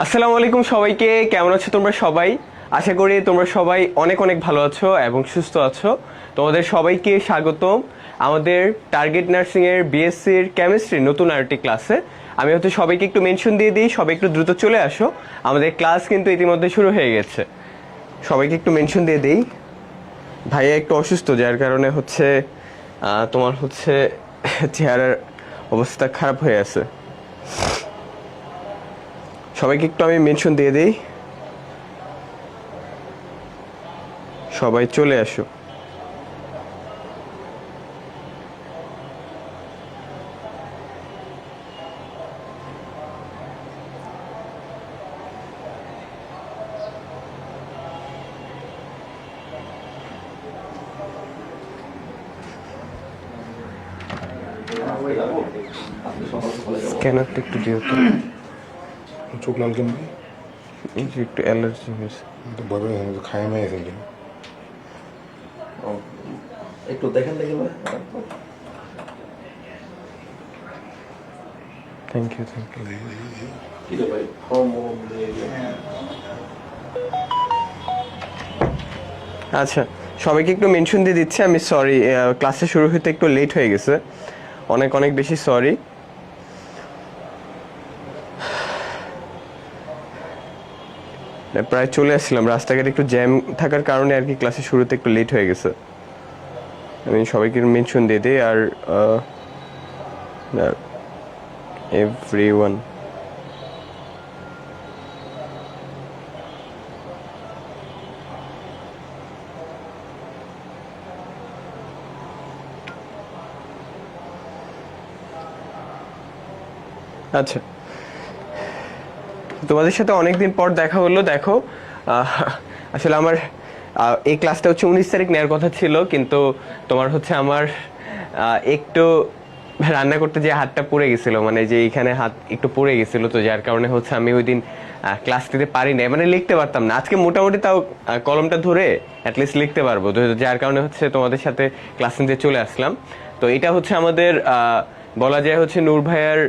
আসসালামু আলাইকুম সবাইকে। কেমন আছো তোমরা সবাই? আশা করি তোমরা সবাই অনেক অনেক ভালো আছো এবং সুস্থ আছো। তোমাদের সবাইকে স্বাগতম আমাদের টার্গেট নার্সিং এর বিএসসির কেমিস্ট্রি নতুন আরেকটি ক্লাসে। আমি হয়তো সবাইকে একটু মেনশন দিয়ে দিই, সবাই একটু দ্রুত চলে আসো। আমাদের ক্লাস কিন্তু ইতিমধ্যে শুরু হয়ে গেছে। সবাইকে একটু মেনশন দিয়ে দিই। ভাইয়া একটু অসুস্থ, যার কারণে হচ্ছে তোমার হচ্ছে চেহারার অবস্থা খারাপ হয়ে আছে। সবাইকে একটু আমি মেনশন দিয়ে দিই, সবাই চলে আসো। স্ক্যানারটা একটু দিও তো। চোখ লাল কেন? এই যে একটু অ্যালার্জি হয়েছে। ভয় পেয়ে খাই মাই আছেন কেন? একটু দেখেন দেখি ভাই। Thank you thank you. কি রে ভাই, ফর্ম আচ্ছা, সবাইকে একটু মেনশন দিয়ে দিচ্ছি। আমি সরি, ক্লাসে শুরু হতে একটু লেট হয়ে গেছে, অনেক অনেক বেশি সরি। প্রায় চলে আসছিলাম, রাস্তাঘাটে একটু জ্যাম থাকার কারণে আর কি ক্লাসে শুরুতে একটু লেট হয়ে গেছে। আমি সবাইকে মেনশন দিয়ে দিই। আর এভরিওয়ান আচ্ছা, তোমাদের সাথে অনেকদিন পর দেখা হলো। দেখো, আসলে আমার এই ক্লাসটা হচ্ছে 19 তারিখ নেওয়ার কথা ছিল, কিন্তু তোমার হচ্ছে আমার একটু রান্না করতে যে হাতটা পুড়ে গেছিল, মানে যে এখানে হাত একটু পুড়ে গেছিল, তো যার কারণে হচ্ছে আমি ওই দিন ক্লাস নিতে পারি না, মানে লিখতে পারতাম না। আজকে মোটামুটি তাও কলমটা ধরে অ্যাটলিস্ট লিখতে পারবো, তো যার কারণে হচ্ছে তোমাদের সাথে ক্লাস নিতে চলে আসলাম। তো এটা হচ্ছে আমাদের বলা যায় হচ্ছে নূর ভাইয়ার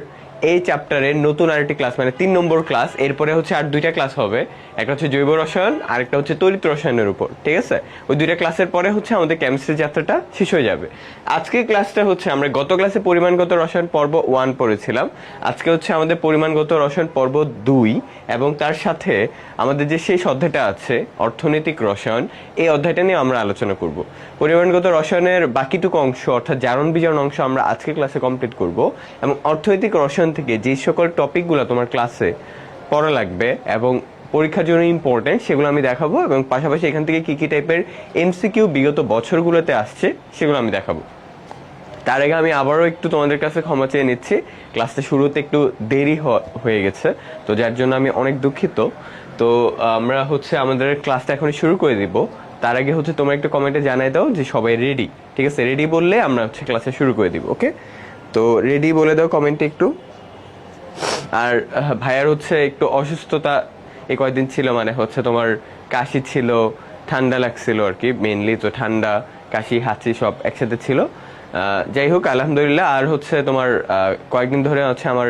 এই চ্যাপ্টারের নতুন আরেকটি ক্লাস, মানে 3 নম্বর ক্লাস। এরপরে হচ্ছে আর 2টা ক্লাস হবে, একটা হচ্ছে জৈব রসায়ন আর একটা হচ্ছে তড়িৎ রসায়নের উপর, ঠিক আছে? ওই 2টা ক্লাসের পরে হচ্ছে আমাদের কেমিস্ট্রি যাত্রাটা শেষ হয়ে যাবে। আজকের ক্লাসটা হচ্ছে, আমরা গত ক্লাসে পরিমাণগত রসায়ন পর্ব 1 পড়েছিলাম, আজকে হচ্ছে আমাদের পরিমাণগত রসায়ন পর্ব 2, এবং তার সাথে আমাদের যে শেষ অধ্যায়টা আছে অর্থনৈতিক রসায়ন, এই অধ্যায়টা নিয়ে আমরা আলোচনা করব। পরিমাণগত রসায়নের বাকিটুকু অংশ অর্থাৎ জারণ বিজারণ অংশ আমরা আজকের ক্লাসে কমপ্লিট করব, এবং অর্থনৈতিক রসায়ন থেকে যে সকল টপিকগুলো তোমার ক্লাসে পড়া লাগবে এবং পরীক্ষার জন্য ইম্পর্টেন্ট, সেগুলো আমি দেখাবো, এবং পাশাপাশি এখান থেকে কি কি টাইপের এমসিকিউ বিগত বছরগুলোতে আসছে সেগুলো আমি দেখাবো। তার আগে আমি আবারও একটু তোমাদের কাছে ক্ষমা চেয়ে নিচ্ছি, ক্লাসটা শুরুতে একটু দেরি হয়ে গেছে, তো যার জন্য আমি অনেক দুঃখিত। তো আমরা হচ্ছে আমাদের ক্লাসটা এখনই শুরু করে দিব। তার আগে হচ্ছে তোমরা একটু কমেন্টে জানাই দাও যে সবাই রেডি, ঠিক আছে? রেডি বললে আমরা হচ্ছে ক্লাসে শুরু করে দিব, ওকে? তো রেডি বলে দাও কমেন্টে একটু। আর ভাইয়ার হচ্ছে একটু অসুস্থতা এই কয়েকদিন ছিল, মানে হচ্ছে তোমার কাশি ছিল, ঠান্ডা লাগছিল আর কি মেইনলি, তো ঠান্ডা কাশি হাঁচি সব একসাথে ছিল। যাই হোক, আলহামদুলিল্লাহ। আর হচ্ছে তোমার কয়েকদিন ধরে হচ্ছে আমার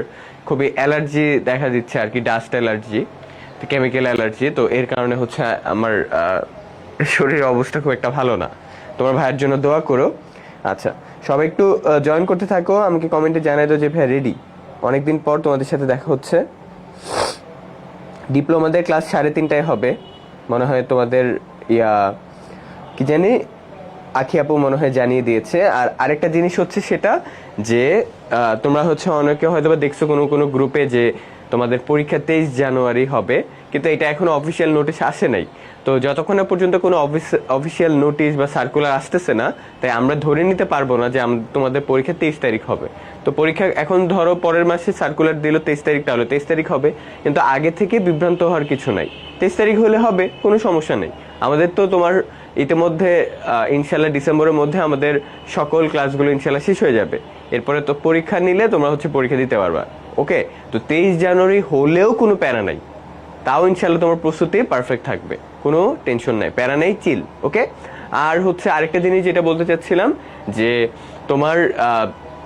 খুবই অ্যালার্জি দেখা দিচ্ছে আর কি, ডাস্ট অ্যালার্জি, কেমিক্যাল অ্যালার্জি। তো এর কারণে হচ্ছে আমার শরীরের অবস্থা খুব একটা ভালো না। তোমার ভাইয়ের জন্য দোয়া করো। আচ্ছা, সবাই একটু জয়েন করতে থাকো, আমাকে কমেন্টে জানাই দাও যে ভাই রেডি। অনেকদিন পর তোমাদের সাথে দেখা হচ্ছে। ডিপ্লোমাদের ক্লাস 3:30টায় হবে মনে হয়, তোমাদের কি জানি আখি আপু মনে হয় জানিয়ে দিয়েছে। আর আরেকটা জিনিস হচ্ছে সেটা যে তোমরা হচ্ছে অনেকে হয়তো বা দেখছো কোনো কোনো গ্রুপে যে তোমাদের পরীক্ষা 23 জানুয়ারি হবে, কিন্তু এটা এখনো অফিসিয়াল নোটিশ আসে নাই। তো যতক্ষণ না পর্যন্ত কোনো অফিসিয়াল নোটিশ বা সার্কুলার আসতেছে না, তাই আমরা ধরে নিতে পারবো না যে তোমাদের পরীক্ষা 23 তারিখ হবে। তো পরীক্ষা এখন ধরো পরের মাসে সার্কুলার দিল 23 তারিখ, তাহলে 23 তারিখ হবে, কিন্তু আগে থেকে বিভ্রান্ত হওয়ার কিছু নাই। 23 তারিখ হলে হবে, কোনো সমস্যা নেই। আমাদের তো তোমার ইতিমধ্যে ইনশাল্লাহ ডিসেম্বরের মধ্যে আমাদের সকল ক্লাসগুলো ইনশাল্লাহ শেষ হয়ে যাবে। এরপরে তো পরীক্ষা নিলে তোমরা হচ্ছে পরীক্ষা দিতে পারবা, ওকে? তো 23 জানুয়ারি হলেও কোনো প্যারা নাই, তাও ইনশাল্লাহ তোমার প্রস্তুতি পারফেক্ট থাকবে, কোনো টেনশন নাই, প্যারা নেই, চিল, ওকে? আর হচ্ছে আরেকটা জিনিস যেটা বলতে চাচ্ছিলাম যে তোমার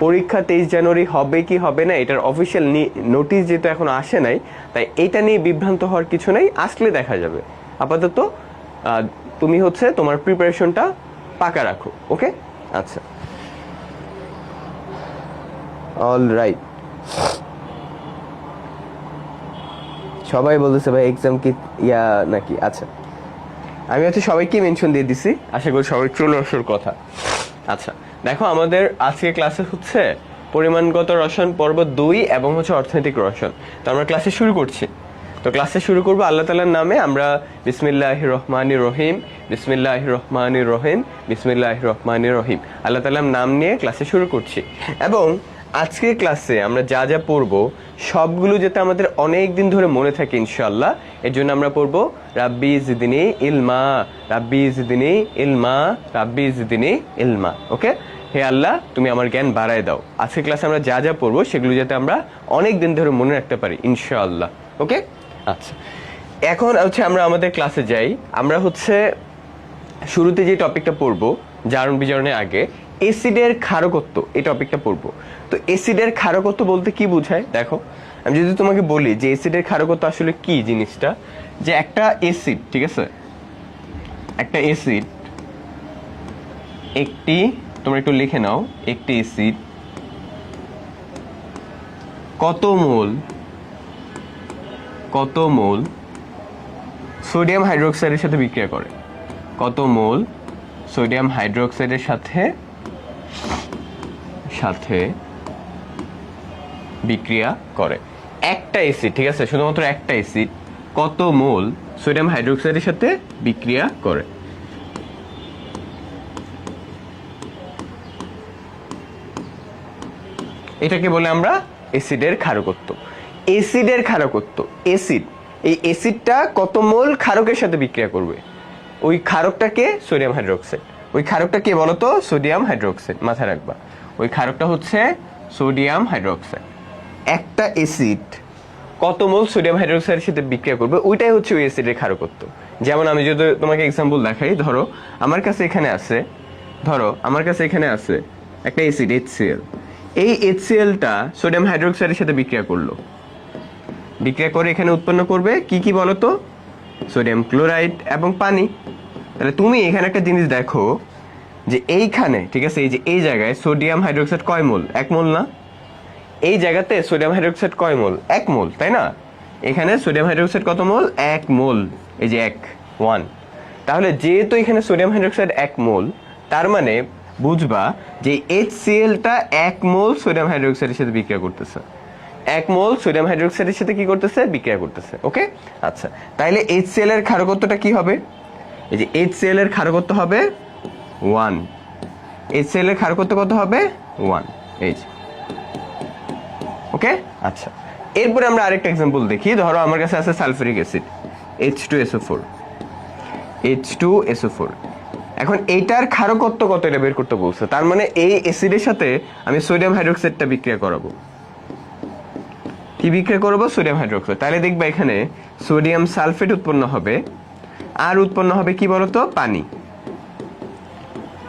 পরীক্ষা 23 জানুয়ারি হবে কি হবে না এটার অফিসিয়াল নোটিশ যেহেতু এখন আসে নাই, তাই এটা নিয়ে বিভ্রান্ত হওয়ার কিছু নাই, আসলে দেখা যাবে। আপাতত তুমি হচ্ছে তোমার প্রিপারেশনটা পাকা রাখো, ওকে? আচ্ছা, অল রাইট। সবাই বলতেছে ভাই এক্সাম কি ইয়া নাকি? আচ্ছা, আমি হচ্ছে সবাইকে মেনশন দিয়ে দিছি, আশা করি সবাই চলে আসার কথা। আচ্ছা দেখো, আমাদের আজকে ক্লাসে হচ্ছে পরিমাণগত রসায়ন পর্ব 2 এবং হচ্ছে অর্থনৈতিক রসায়ন। তো আমরা ক্লাসে শুরু করছি। তো ক্লাসে শুরু করবো আল্লাহ তাআলার নামে। আমরা বিসমিল্লাহির রহমানির রহিম, বিসমিল্লাহির রহমানির রহিম, বিসমিল্লাহির রহমানির রহিম, আল্লাহ তাআলার নাম নিয়ে ক্লাসে শুরু করছি। এবং আজকের ক্লাসে আমরা যা যা পড়বো সবগুলো যাতে আমাদের অনেক দিন ধরে মনে থাকে ইনশাআল্লাহ, এর জন্য আমরা পড়বো রাব্বি জিদনি ইলমা, রাব্বি জিদনি ইলমা, রাব্বি জিদনি ইলমা। ওকে, হে আল্লাহ তুমি আমার জ্ঞান বাড়ায় দাও। আজকের ক্লাসে আমরা যা যা পড়বো সেগুলো যাতে আমরা অনেক দিন ধরে মনে রাখতে পারি ইনশাআল্লাহ। ওকে, আচ্ছা এখন হচ্ছে আমরা আমাদের ক্লাসে যাই। আমরা হচ্ছে শুরুতে যে টপিকটা পড়বো জারণ বিজারণের আগে এসিডের ক্ষারকত্ব, এই টপিকটা পড়বো। তো এসিডের ক্ষারকত্ব বলতে কি বোঝায় দেখো, আমি যদি তোমাকে বলি যে এসিডের ক্ষারকত্ব আসলে কি জিনিসটা, যে একটা এসিড, ঠিক আছে, একটা এসিড, একটি, তোমরা একটু লিখে নাও, একটি এসিড কত মোল সোডিয়াম হাইড্রোক্সাইডের সাথে বিক্রিয়া করে, কত মোল সোডিয়াম হাইড্রোক্সাইডের সাথে বিক্রিয়া করে। একটা অ্যাসিড, ঠিক আছে, শুধুমাত্র একটা অ্যাসিড কত মোল সোডিয়াম হাইড্রোক্সাইডের সাথে বিক্রিয়া করে। এটাকে বলে আমরা অ্যাসিডের ক্ষারকত্ব। অ্যাসিডের ক্ষারকত্ব, অ্যাসিড, এই অ্যাসিডটা কত মোল ক্ষারকের সাথে বিক্রিয়া করবে, ওই ক্ষারকটাকে সোডিয়াম হাইড্রোক্সাইড, ওই ক্ষারকটা কে বলতো? সোডিয়াম হাইড্রোক্সাইড, মাথায় রাখবা, ওই ক্ষারকটা হচ্ছে সোডিয়াম হাইড্রোক্সাইড। একটা অ্যাসিড কত মোল সোডিয়াম হাইড্রোক্সাইডের সাথে বিক্রিয়া করবে, ওইটাই হচ্ছে ওই অ্যাসিডের ক্ষারকত্ব। যেমন আমি যদি তোমাকে এক্সাম্পল দেখাই, ধরো আমার কাছে এখানে আছে একটা অ্যাসিড HCl, এই HClটা সোডিয়াম হাইড্রোক্সাইডের সাথে বিক্রিয়া করলো, বিক্রিয়া করে এখানে উৎপন্ন করবে কি কি বলতো? সোডিয়াম ক্লোরাইড এবং পানি। তাহলে তুমি এখানে একটা জিনিস দেখো যে এইখানে, ঠিক আছে, এই যে এই জায়গায় সোডিয়াম হাইড্রোক্সাইড কয় মোল? 1 মোল না? এই জায়গাতে সোডিয়াম হাইড্রোক্সাইড কয় মোল? 1 মোল, তাই না? এখানে সোডিয়াম হাইড্রোক্সাইড কত মোল? 1 মোল, এই যে 1 তাহলে যেহেতু এখানে সোডিয়াম হাইড্রোক্সাইড 1 মোল, তার মানে বুঝবা যে HClটা 1 মোল সোডিয়াম হাইড্রোক্সাইডের সাথে বিক্রিয়া করতেছে, 1 মোল সোডিয়াম হাইড্রোক্সাইডের সাথে কি করতেছে? বিক্রিয়া করতেছে। ওকে, আচ্ছা, তাইলে HCl এর ক্ষারকত্বটা কি হবে? এই যে HCl এর ক্ষারকত্ব হবে 1, HCl এর ক্ষারকত্ব কত হবে? 1, এই যে। ওকে, আচ্ছা, এরপরে আমরা আরেকটা एग्जांपल দেখি। ধরো আমার কাছে আছে সালফিউরিক অ্যাসিড H2SO4। এখন এইটার ক্ষারকত্ব কত এটা বের করতে বলছে, তার মানে এই অ্যাসিডের সাথে আমি সোডিয়াম হাইড্রোক্সাইডটা বিক্রিয়া করাবো। কি বিক্রিয়া করব? Sodium hydroxide. তাহলে দেখবা এখানে সোডিয়াম সালফেট উৎপন্ন হবে, আর উৎপন্ন হবে কি বলতো? পানি,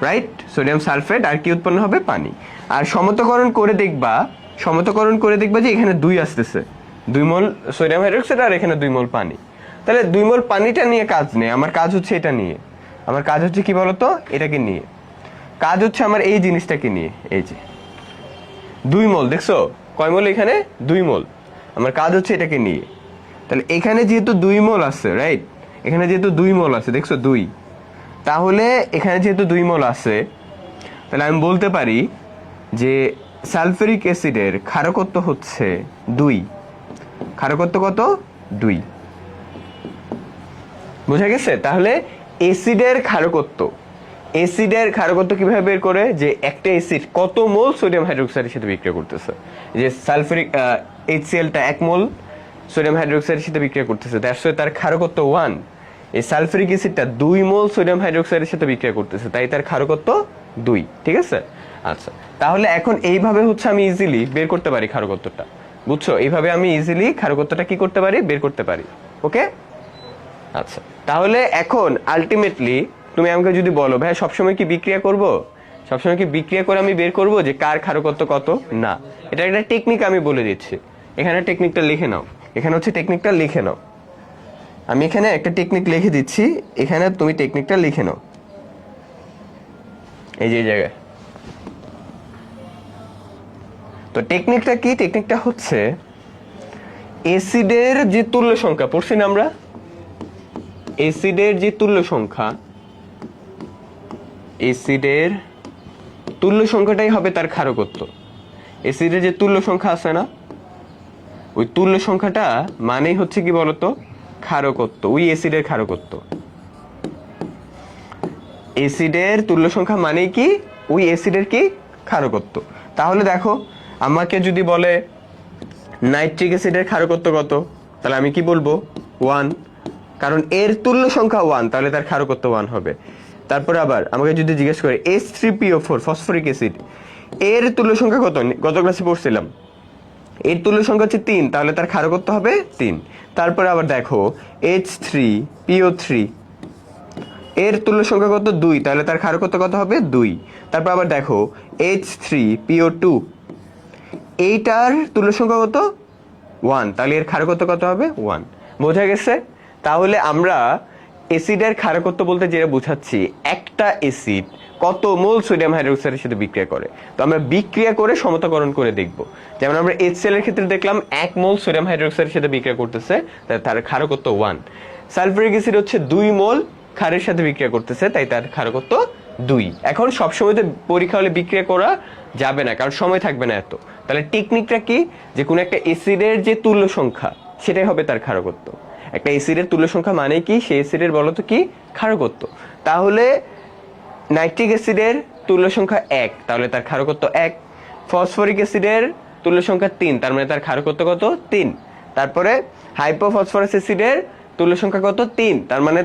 রাইট? সোডিয়াম সালফেট আর কি উৎপন্ন হবে? পানি। আর সমতকরণ করে দেখবা যে এখানে 2 আসতেছে, 2 মোল সোডিয়াম হাইড্রোক্সাইড আর এখানে 2 মোল পানি। তাহলে 2 মোল পানিটা নিয়ে কাজ নেই, আমার কাজ হচ্ছে এটা নিয়ে, আমার কাজ হচ্ছে কি বলতো? এটাকে নিয়ে কাজ হচ্ছে আমার এই জিনিসটাকে নিয়ে, এই যে 2 মোল, দেখছো কয় মোল? এখানে 2 মোল, আমার কাজ হচ্ছে এটাকে নিয়ে। তাহলে এখানে যেহেতু 2 মোল আছে, রাইট, এখানে যেহেতু 2 মোল আছে, দেখছো 2, তাহলে এখানে যেহেতু 2 মোল আছে, তাহলে আমি বলতে পারি যে সালফিউরিক অ্যাসিডের ক্ষারকত্ব হচ্ছে 2। ক্ষারকত্ব কত? 2। বোঝা গেছে? তাহলে অ্যাসিডের ক্ষারকত্ব কিভাবে বের করে? যে একটা অ্যাসিড কত মোল সোডিয়াম হাইড্রোক্সাইডের সাথে বিক্রিয়া করতেছে, যে সালফিউরিক HClটা 1 মোল সোডিয়াম হাইড্রোক্সাইডের সাথে বিক্রিয়া করতেছে, দ্যাটস ওয়াই তার ক্ষারকত্ব 1। এই সালফিউরিক অ্যাসিডটা 2 মোল সোডিয়াম হাইড্রোক্সাইডের সাথে বিক্রিয়া করতেছে, তাই তার ক্ষারকত্ব 2, ঠিক আছে? আচ্ছা, তাহলে এখন এইভাবে হচ্ছে আমি ইজিলি বের করতে পারি ক্ষারকত্বটা, বুঝছো? এইভাবে আমি ইজিলি ক্ষারকত্বটা কি করতে পারি? বের করতে পারি। ওকে, আচ্ছা, তাহলে এখন আলটিমেটলি তুমি আমাকে যদি বলো ভাই সবসময় কি বিক্রিয়া করব, সবসময় কি বিক্রিয়া করে আমি বের করব যে কার ক্ষারকত্ব কত? না, এটা একটা টেকনিক আমি বলে দিচ্ছি। এখানে টেকনিকটা লিখে নাও, এখানে হচ্ছে টেকনিকটা লিখে নাও। আমি এখানে একটা টেকনিক লিখে দিচ্ছি, এখানে তুমি টেকনিকটা লিখে নাও এই যে জায়গায়। তো টেকনিকটা কি? টেকনিকটা হচ্ছে অ্যাসিডের যে তুল্য সংখ্যা পড়ছি না আমরা, অ্যাসিডের যে তুল্য সংখ্যা, অ্যাসিডের তুল্য সংখ্যাটাই হবে তার ক্ষারকত্ব। অ্যাসিডের যে তুল্য সংখ্যা আছে না, ওই তুল্য সংখ্যাটা মানেই হচ্ছে কি বলতো? ক্ষারকত্ব, ওই অ্যাসিডের ক্ষারকত্ব। অ্যাসিডের তুল্য সংখ্যা মানেই কি? ওই অ্যাসিডের কি? ক্ষারকত্ব। তাহলে দেখো, আমাকে যদি বলে নাইট্রিক অ্যাসিডের ক্ষারকত্ব কত, তাহলে আমি কি বলবো? 1, কারণ এর তুল্য সংখ্যা 1, তাহলে তার ক্ষারকত্ব 1 হবে। তারপরে আবার আমাকে যদি জিজ্ঞেস করে H3PO4 ফসফরিক অ্যাসিড, এর তুল্য সংখ্যা কত? গত ক্লাসে পড়ছিলাম, এর তুল্য সংখ্যা হচ্ছে 3, তাহলে তার ক্ষারকত্ব হবে 3। তারপরে আবার দেখো H3PO3, এর তুল্য সংখ্যা কত? 2, তাহলে তার ক্ষারকত্ব কত হবে? 2। তারপর আবার দেখো H3PO2, এইটার তুল্য সংখ্যা কত? 1, তাহলে এর ক্ষারকত্ব কত হবে? 1। বোঝা গেছে? তাহলে আমরা অ্যাসিডের ক্ষারকত্ব বলতে যেটা বুঝাচ্ছি, একটা অ্যাসিড কত মোল সোডিয়াম হাইড্রোক্সাইডের সাথে বিক্রিয়া করে। তো আমরা বিক্রিয়া করে সমতাকরণ করে দেখব। যেমন আমরা HCl এর ক্ষেত্রে দেখলাম 1 মোল সোডিয়াম হাইড্রোক্সাইডের সাথে বিক্রিয়া করতেছে, তার ক্ষারকত্ব 1। সালফিউরিক অ্যাসিড হচ্ছে 2 মোল ক্ষারের সাথে বিক্রিয়া করতেছে, তাই তার ক্ষারকত্ব 2। এখন সবসময় তো পরীক্ষা হলে বিক্রিয়া করা যাবে না, কারণ সময় থাকবে না এত। তাহলে টেকনিকটা কি? যে কোনো একটা অ্যাসিডের যে তুল্য সংখ্যা, সেটাই হবে তার ক্ষারকত্ব। একটা অ্যাসিডের তুল্য সংখ্যা মানে কি? সেই অ্যাসিডের বলতো কি? ক্ষারকত্ব। তাহলে নাইট্রিক অ্যাসিডের তুল্য সংখ্যা 1, তাহলে তার ক্ষারকত্ব 1। ফসফরিক অ্যাসিডের তুল্য সংখ্যা 3, তার মানে তার ক্ষারকত্ব কত? 3। তারপরে হাইপোফসফরাস অ্যাসিডের তুল্য সংখ্যা কত? 3, তার মানে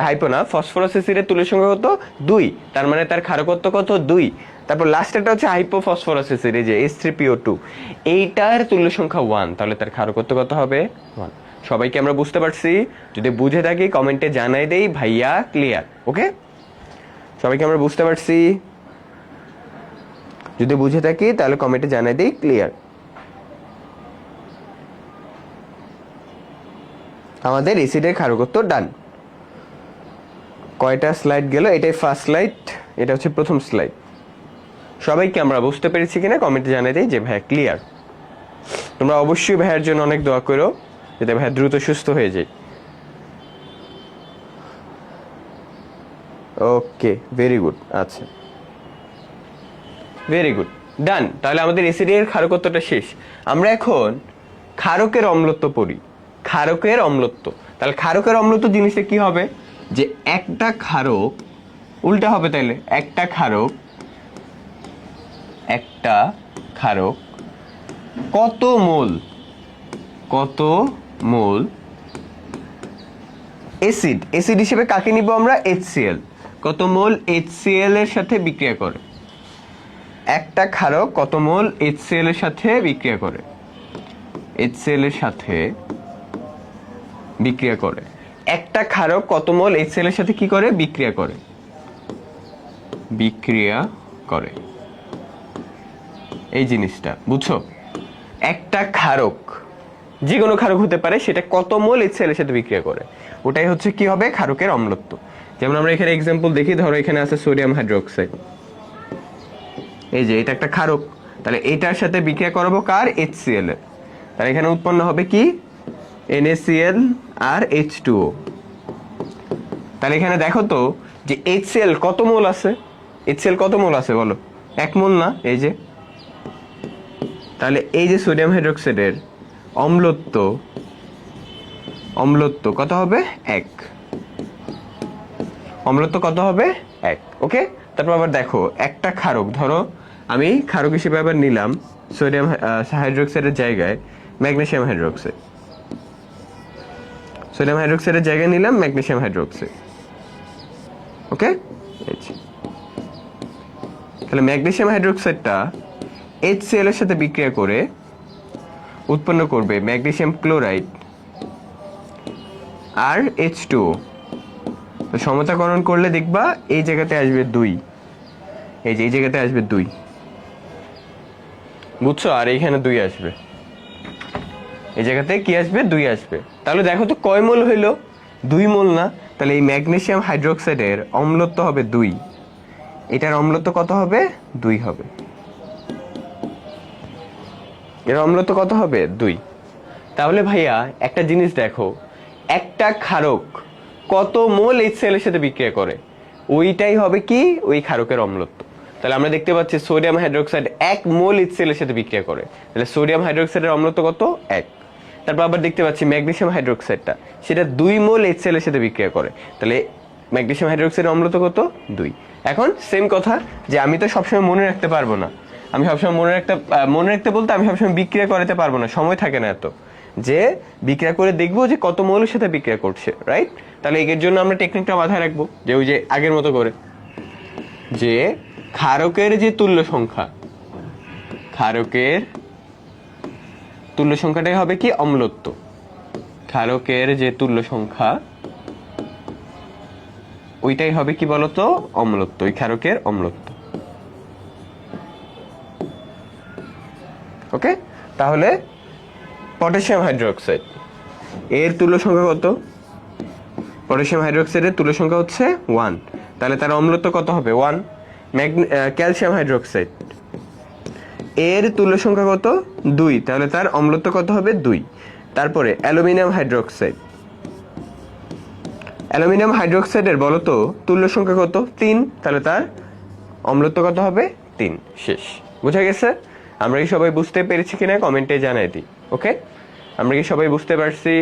হাইপো না, ফসফরাস অ্যাসিডের তুল্য সংখ্যা কত? 2, তার মানে তার ক্ষারকত্ব কত? 2। তারপর লাস্টেরটা হচ্ছে হাইপোফসফরাস অ্যাসিড, এই যে H3PO2, এইটার তুল্য সংখ্যা 1, তাহলে তার ক্ষারকত্ব কত হবে? 1। সবাইকে আমরা বুঝতে পারছি? যদি বুঝে থাকি কমেন্টে জানাই দেই ভাইয়া ক্লিয়ার। ওকে, সবাইকে আমরা বুঝতে পারছি? যদি বুঝে থাকি তাহলে কমেন্টে জানাই দেই ক্লিয়ার। আমাদের অ্যাসিডের ক্ষারকত্ব ডান। কয়টা স্লাইড গেল? এটাই ফার্স্ট স্লাইড, এটা হচ্ছে প্রথম স্লাইড। সবাইকে আমরা বুঝতে পেরেছি কিনা কমেন্টে জানাই দেই যে ভাইয়া ক্লিয়ার। তোমরা অবশ্যই ভাইয়ার জন্য অনেক দোয়া করো, যাতে ভাইয়া দ্রুত সুস্থ হয়ে যায়। ওকে, ভেরি গুড। আচ্ছা, ভেরি গুড, ডান। তাহলে আমাদের অ্যাসিডের ক্ষারকত্বটা শেষ। আমরা এখন ক্ষারকের অম্লত্ব পড়ি। ক্ষারকের অম্লত্ব, তাহলে ক্ষারকের অম্লত্ব জিনিসটা কি হবে? যে একটা ক্ষারক, উল্টা হবে তাইলে, একটা ক্ষারক কত মোল অ্যাসিড হিসেবে কাকে নিব আমরা? HCl। কত মোল HCl এর সাথে বিক্রিয়া করে? একটা ক্ষারক কত মোল HCl এর সাথে বিক্রিয়া করে? HCl এর সাথে বিক্রিয়া করে। একটা ক্ষারক কত মোল HCl এর সাথে কি করে? বিক্রিয়া করে। এই জিনিসটা বুঝছো? একটা ক্ষারক, যে কোনো ক্ষারক হতে পারে, সেটা কত মোল HCl এর সাথে বিক্রিয়া করে, ওটাই হচ্ছে কি হবে? ক্ষারকের অম্লত্ব। যেমন আমরা এখানে এক্সাম্পল দেখি, ধরো এখানে আছে সোডিয়াম হাইড্রোক্সাইড, এই যে এটা একটা ক্ষারক, তাহলে এটার সাথে বিক্রিয়া করাবো কার? HCl এর। তাহলে এখানে উৎপন্ন হবে কি? NaCl আর H2O। তাহলে এখানে দেখো তো যে HCl কত মোল আছে? HCl কত মোল আছে বলো? 1 মোল না? এই যে, তাহলে এই যে সোডিয়াম হাইড্রোক্সাইডের অম্লত্ব কত হবে? 1। অম্লত্ব কত হবে? 1। ওকে, তারপর আবার দেখো একটা ক্ষারক, ধরো আমি ক্ষারক হিসেবে আবার নিলাম সোডিয়াম হাইড্রোক্সাইডের জায়গায় ম্যাগনেসিয়াম হাইড্রোক্সাইড। সোডিয়াম হাইড্রোক্সাইডের জায়গায় নিলাম ম্যাগনেসিয়াম হাইড্রোক্সাইড। ওকে, তাহলে ম্যাগনেসিয়াম হাইড্রোক্সাইডটা HCl এর সাথে বিক্রিয়া করে উৎপন্ন করবে ম্যাগনেসিয়াম ক্লোরাইড আর H2O। তো সমতাকরণ করলে দেখবা এই জায়গাতে আসবে 2, এই যে এই জায়গাতে আসবে 2, বুঝছো? আর এইখানে 2 আসবে, এই জায়গাতে কি আসবে? 2 আসবে। তাহলে দেখো তো কয় মোল হইলো? 2 মোল না? তাহলে এই ম্যাগনেসিয়াম হাইড্রোক্সাইডের অম্লত্ব হবে 2, এটার অম্লত্ব কত হবে? 2 হবে। এর অম্লত্ব কত হবে? 2। তাহলে ভাইয়া একটা জিনিস দেখো, একটা ক্ষারক কত মোল HCl এর সাথে বিক্রিয়া করে, ওইটাই হবে কি? ওই ক্ষারকের অম্লত্ব। তাহলে আমরা দেখতে পাচ্ছি সোডিয়াম হাইড্রোক্সাইড 1 মোল HCl এর সাথে বিক্রিয়া করে, তাহলে সোডিয়াম হাইড্রোক্সাইডের অম্লত্ব কত? 1। তারপর আবার দেখতে পাচ্ছি ম্যাগনেসিয়াম হাইড্রোক্সাইডটা, সেটা 2 মোল HCl এর সাথে বিক্রিয়া করে, তাহলে ম্যাগনেসিয়াম হাইড্রোক্সাইডের অম্লত্ব কত? 2। এখন সেম কথা যে আমি তো সবসময় মনে রাখতে পারবো না, আমি সবসময় মনে রাখতে বলতে আমি সবসময় বিক্রিয়া করাতে পারবো না, সময় থাকে না এত যে বিক্রিয়া করে দেখবো যে কত মোলের সাথে বিক্রিয়া করছে, রাইট? তাহলে এর জন্য আমরা টেকনিকটা মাথায় রাখবো যে ওই যে আগের মতো করে, যে ক্ষারকের যে তুল্য সংখ্যা, ক্ষারকের তুল্য সংখ্যাটাই হবে কি? অম্লত্ব। ক্ষারকের যে তুল্য সংখ্যা ওইটাই হবে কি বলতো? অম্লত্ব, ওই ক্ষারকের অম্লত্ব। ওকে, তাহলে পটাশিয়াম হাইড্রোক্সাইড এর তুল্য সংখ্যা কত? পটাশিয়াম হাইড্রোক্সাইডের তুল্য সংখ্যা হচ্ছে 1, তাহলে তার অম্লত্ব কত হবে? 1। ক্যালসিয়াম হাইড্রোক্সাইড এর তুল্য সংখ্যা কত? 2, তাহলে তার অম্লত্ব কত হবে? 2। তারপরে অ্যালুমিনিয়াম হাইড্রোক্সাইড, অ্যালুমিনিয়াম হাইড্রোক্সাইডের বলতো তুল্য সংখ্যা কত? 3, তাহলে তার অম্লত্ব কত হবে? 3। শেষ। বুঝা গেছে? আমরা কি সবাই বুঝতে পেরেছি কিনা কমেন্টে জানাই দিই। ওকে, আমরা কি সবাই বুঝতে পারছি?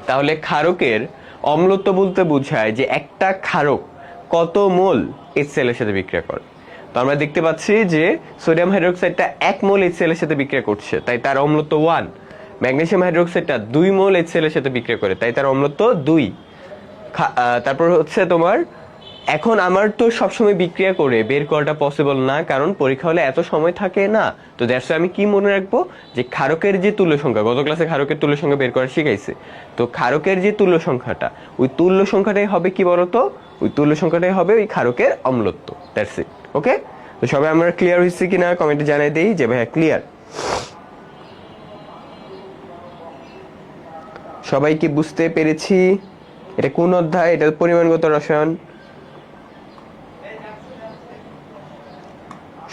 তাহলে ক্ষারকের অম্লত্ব বলতে বোঝায় যে একটা ক্ষারক কত মোল HCl এর সাথে বিক্রিয়া করে। তো আমরা দেখতে পাচ্ছি যে সোডিয়াম হাইড্রোক্সাইডটা 1 মোল HCl এর সাথে বিক্রিয়া করছে, তাই তার অম্লত্ব 1। ম্যাগনেসিয়াম হাইড্রোক্সাইডটা 2 মোল HCl এর সাথে বিক্রিয়া করে, তাই তার অম্লত্ব 2। তারপর হচ্ছে তোমার, এখন আমার তো সবসময় বিক্রিয়া করে বের করাটা পসিবল না, কারণ পরীক্ষা হলে এত সময় থাকে না। তো দ্যাটস আমি কি মনে রাখবো যে ক্ষারকের যে তুল্য সংখ্যা, গত ক্লাসে ক্ষারকের তুল্য সংখ্যা বের করা শিখাইছে, তো ক্ষারকের যে তুল্য সংখ্যাটা, ওই তুল্য সংখ্যাটাই হবে কি বলতো? ওই তুল্য সংখ্যাটাই হবে ওই ক্ষারকের অম্লত্ব। That's it. ওকে, তো সবাই আমরা ক্লিয়ার হয়েছে কিনা কমেন্টে জানাই দেই যে ভাইয়া ক্লিয়ার। সবাই কি বুঝতে পেরেছি? এটা কোন অধ্যায়? এটা পরিমাণগত রসায়ন।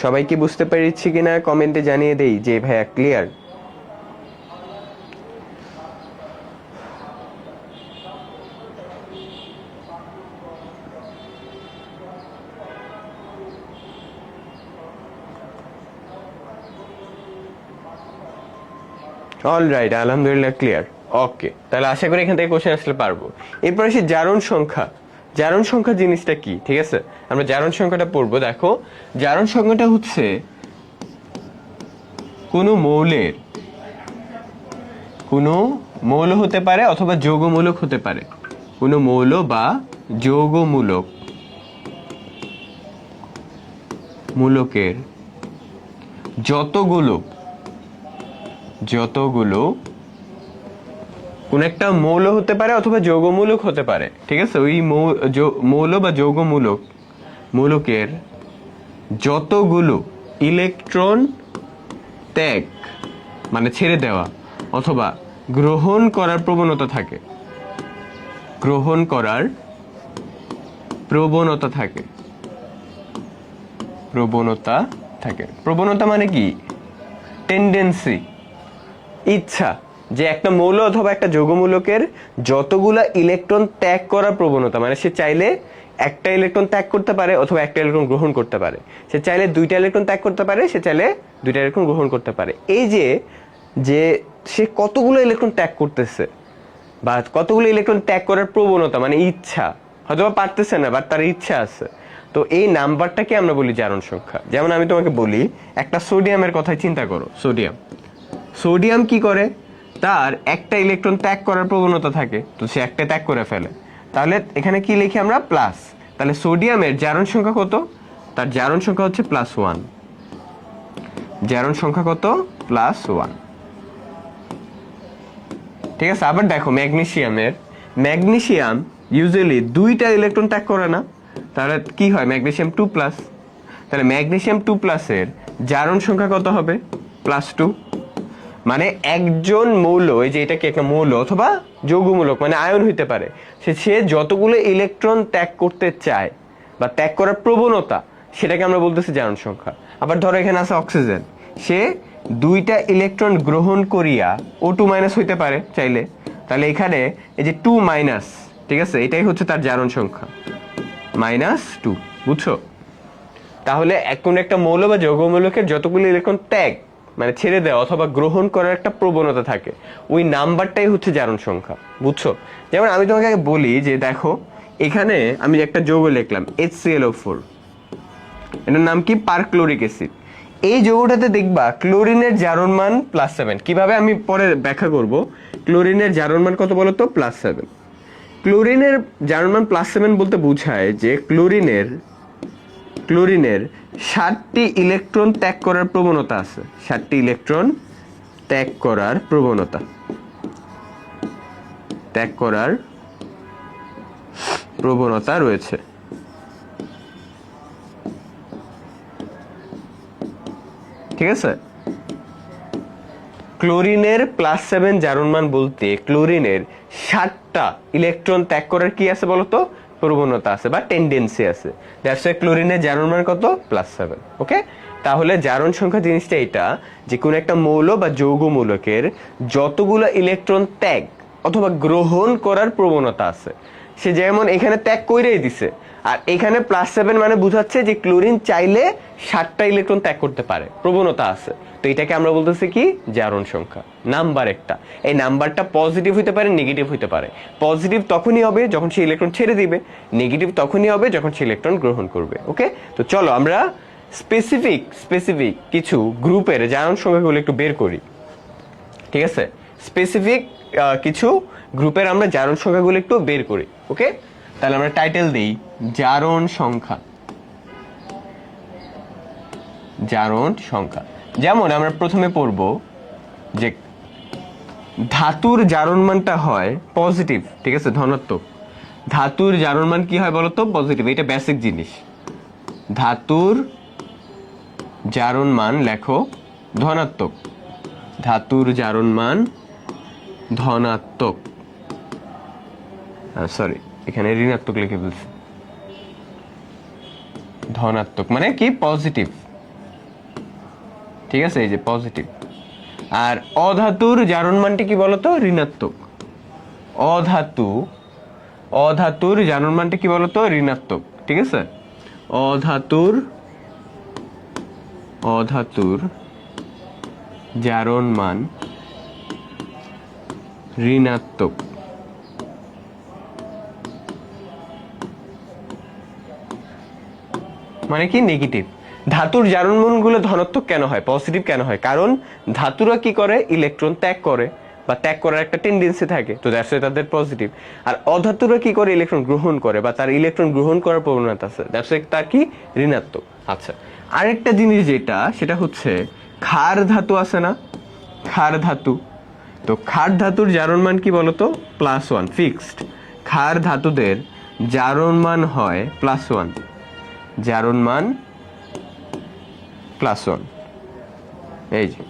সবাই কি বুঝতে পেরেছি কিনা কমেন্টে জানিয়ে দেই যে ভাইয়া ক্লিয়ার। অলরাইট, আলহামদুলিল্লাহ ক্লিয়ার। ওকে, তাহলে আশা করি এখান থেকে কোশ্চেন আসলে পারবো। এরপর আসি জারণ সংখ্যা। জারণ সংখ্যা জিনিসটা কি? ঠিক আছে, আমরা জারণ সংখ্যাটা পড়বো। দেখো, জারণ সংখ্যাটা হচ্ছে কোনো মৌলের, কোনো মৌল হতে পারে অথবা যৌগমূলক হতে পারে, কোনো মৌল বা যৌগমূলক মূলকের যতগুলো কোন একটা মৌল হতে পারে অথবা যৌগমূলক হতে পারে, ঠিক আছে, ওই মৌল বা মূলকের যতগুলো ইলেকট্রন ত্যাগ মানে ছেড়ে দেওয়া অথবা গ্রহণ করার প্রবণতা থাকে, প্রবণতা মানে কি? টেন্ডেন্সি, ইচ্ছা, যে একটা মৌল অথবা একটা যৌগমূলকের যতগুলা ইলেকট্রন ত্যাগ করার প্রবণতা, মানে সে চাইলে একটা ইলেকট্রন ত্যাগ করতে পারে অথবা একটা ইলেকট্রন গ্রহণ করতে পারে, সে চাইলে 2টা ইলেকট্রন ত্যাগ করতে পারে, সে চাইলে 2টা ইলেকট্রন গ্রহণ করতে পারে। এই যে সে কতগুলো ইলেকট্রন ত্যাগ করতেছে বা কতগুলো ইলেকট্রন ত্যাগ করার প্রবণতা মানে ইচ্ছা, হয়তো পারতেছে না বাট তার ইচ্ছা আছে, তো এই নাম্বারটাকে আমরা বলি জারণ সংখ্যা। যেমন আমি তোমাকে বলি, একটা সোডিয়ামের কথাই চিন্তা করো। সোডিয়াম কি করে? তার একটা ইলেকট্রন ত্যাগ করার প্রবণতা থাকে, তো সে একটা ত্যাগ করে ফেলে, তাহলে এখানে কি লিখি আমরা? প্লাস। তাহলে সোডিয়ামের জারণ সংখ্যা কত? তার জারণ সংখ্যা হচ্ছে +1। জারণ সংখ্যা কত? +1। ঠিক আছে, আবার দেখো ম্যাগনেসিয়াম ইউজুয়ালি 2টা ইলেকট্রন ত্যাগ করে না, তাহলে কি হয়? ম্যাগনেসিয়াম 2+। তাহলে ম্যাগনেসিয়াম 2+ এর জারণ সংখ্যা কত হবে? +2। মানে একজন মৌল, এই যে এটা কি একটা মৌল অথবা যৌগমূলক মানে আয়ন হইতে পারে, সে যতগুলো ইলেকট্রন ত্যাগ করতে চায় বা ত্যাগ করার প্রবণতা, সেটাকে আমরা বলতেছি জারণ সংখ্যা। আবার ধরো এখানে আছে অক্সিজেন, সে 2টা ইলেকট্রন গ্রহণ করিয়া O2- হইতে পারে চাইলে, তাহলে এখানে এই যে 2-, ঠিক আছে, এটাই হচ্ছে তার জারণ সংখ্যা -2। বুঝছো? তাহলে কোন একটা মৌল বা যৌগমূলকের যতগুলো ইলেকট্রন ত্যাগ মানে ছেড়ে দেওয়া অথবা গ্রহণ করার একটা প্রবণতা থাকে, ওই নাম্বারটাই হচ্ছে জারণ সংখ্যা। বুঝছো? যেমন আমি তোমাকে আগে বলি যে দেখো এখানে আমি একটা যৌগ লিখলাম HClO4, এটার নাম কি? Perchloric acid. এই যৌগটাতে দেখবা ক্লোরিনের জারণ মান +7। কিভাবে আমি পরে ব্যাখ্যা করব। ক্লোরিনের জারণ মান কত বলো তো? +7। ক্লোরিনের জারণ মান +7 বলতে বোঝায় যে ক্লোরিনের 7টি ইলেকট্রন ত্যাগ করার প্রবণতা আছে। 7টি ইলেকট্রন ত্যাগ করার প্রবণতা রয়েছে। ঠিক আছে? ক্লোরিনের +7 জারণ মান বলতে ক্লোরিনের 7টা ইলেকট্রন ত্যাগ করার কি আছে বলতো? প্রবণতা আছে বা টেন্ডেন্সি আছে। দ্যাটস ওয়াই ক্লোরিনের জারণ মান কত? +7। ওকে? তাহলে জারণ সংখ্যা জিনিসটা এটা যে কোন একটা মৌল বা যৌগমূলকের যতগুলো ইলেকট্রন ত্যাগ অথবা গ্রহণ করার প্রবণতা আছে, সে যেমন এখানে ত্যাগ কইরাই দিছে, আর এখানে +7 মানে বোঝাচ্ছে যে ক্লোরিন চাইলে 7টা ইলেকট্রন ত্যাগ করতে পারে, প্রবণতা আছে। তো এটাকে আমরা বলতেছি কি? জারণ সংখ্যা। নাম্বার একটা, এই নাম্বারটা পজিটিভ হইতে পারে, নেগেটিভ হইতে পারে। পজিটিভ তখনই হবে যখন সে ইলেকট্রন ছেড়ে দিবে, নেগেটিভ তখনই হবে যখন সে ইলেকট্রন গ্রহণ করবে। ওকে? তো চলো আমরা স্পেসিফিক কিছু গ্রুপের জারণ সংখ্যাগুলো একটু বের করি। ঠিক আছে? স্পেসিফিক কিছু গ্রুপের আমরা জারণ সংখ্যাগুলো একটু বের করি। ওকে? তাহলে আমরা টাইটেল দেই জারণ সংখ্যা। যেমন আমরা প্রথমে পড়ব যে ধাতুর জারণ মানটা হয় পজিটিভ। ঠিক আছে? ধনাত্মক। ধাতুর জারণ মান কি হয় বলতো? পজিটিভ। এটা বেসিক জিনিস। ধাতুর জারণ মান লেখো ধনাত্মক। ধাতুর জারণ মান ধনাত্মক। সরি, এখানে ঋণাত্মক লিখে ফেলছি। ধনাত্মক মানে কি? পজিটিভ। ঠিক আছে? এই যে পজিটিভ। আর অধাতুর জারণ মানটি কি বলতো? ঋণাত্মক। অধাতুর জারণ মানটি কি বলতো? ঋণাত্মক। ঠিক আছে? অধাতুর জারণ মান ঋণাত্মক। মানে কি? নেগেটিভ। ধাতুর জারণ মানগুলো ধনাত্মক কেন হয়, পজিটিভ কেন হয়? কারণ ধাতুরা কি করে? ইলেকট্রন ত্যাগ করে বা ত্যাগ করার একটা টেন্ডেন্সি থাকে, তো দ্যাটস ওয়াই তাদের পজিটিভ। আর অধাতুরা কি করে? ইলেকট্রন গ্রহণ করে বা তার ইলেকট্রন গ্রহণ করার প্রবণতা আছে, দ্যাটস ওয়াই তার কি? ঋণাত্মক। আচ্ছা, আরেকটা জিনিস যেটা, সেটা হচ্ছে ক্ষার ধাতু আছে না? ক্ষার ধাতু। তো ক্ষার ধাতুর জারণ মান কি বলতো? +1 ফিক্সড। ক্ষার ধাতুদের জারণ মান হয় +1। জারণ মান +1। এই যে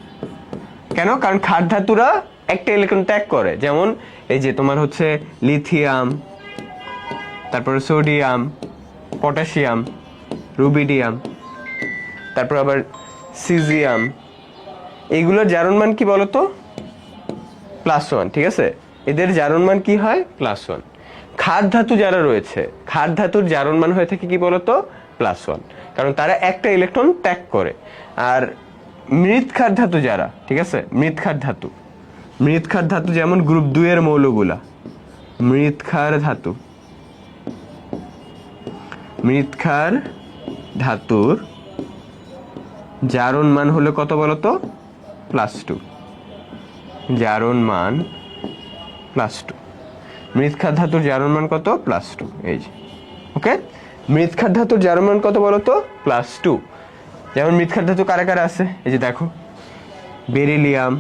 কেন? কারণ ক্ষার ধাতুরা একটা ইলেকট্রন ত্যাগ করে। যেমন এই যে তোমার হচ্ছে লিথিয়াম, তারপরে সোডিয়াম, পটাশিয়াম, রুবিডিয়াম, তারপর আবার সিজিয়াম, এইগুলোর জারণ মান কি বলতো? +1। ঠিক আছে? এদের জারণ মান কি হয়? +1। ক্ষার ধাতু যারা রয়েছে, ক্ষার ধাতুর জারণ মান হয়ে থাকে কি বলতো? +1, কারণ তারা একটা ইলেকট্রন ত্যাগ করে। আর মৃৎক্ষার ধাতু যারা, ঠিক আছে, মৃৎক্ষার ধাতু যেমন গ্রুপ 2 এর মৌলগুলা, মৃৎক্ষার ধাতুর জারণ মান হলো কত বলতো? +2। জারণ মান +2। মৃৎক্ষার ধাতুর জারণ মান কত? +2। এই যে ওকে, মৃৎক্ষার ধাতুর জারণ মান কত বলতো? +2। যেমন মৃৎক্ষার ধাতু কারা কারা আছে? এই যে দেখো, বেরিলিয়াম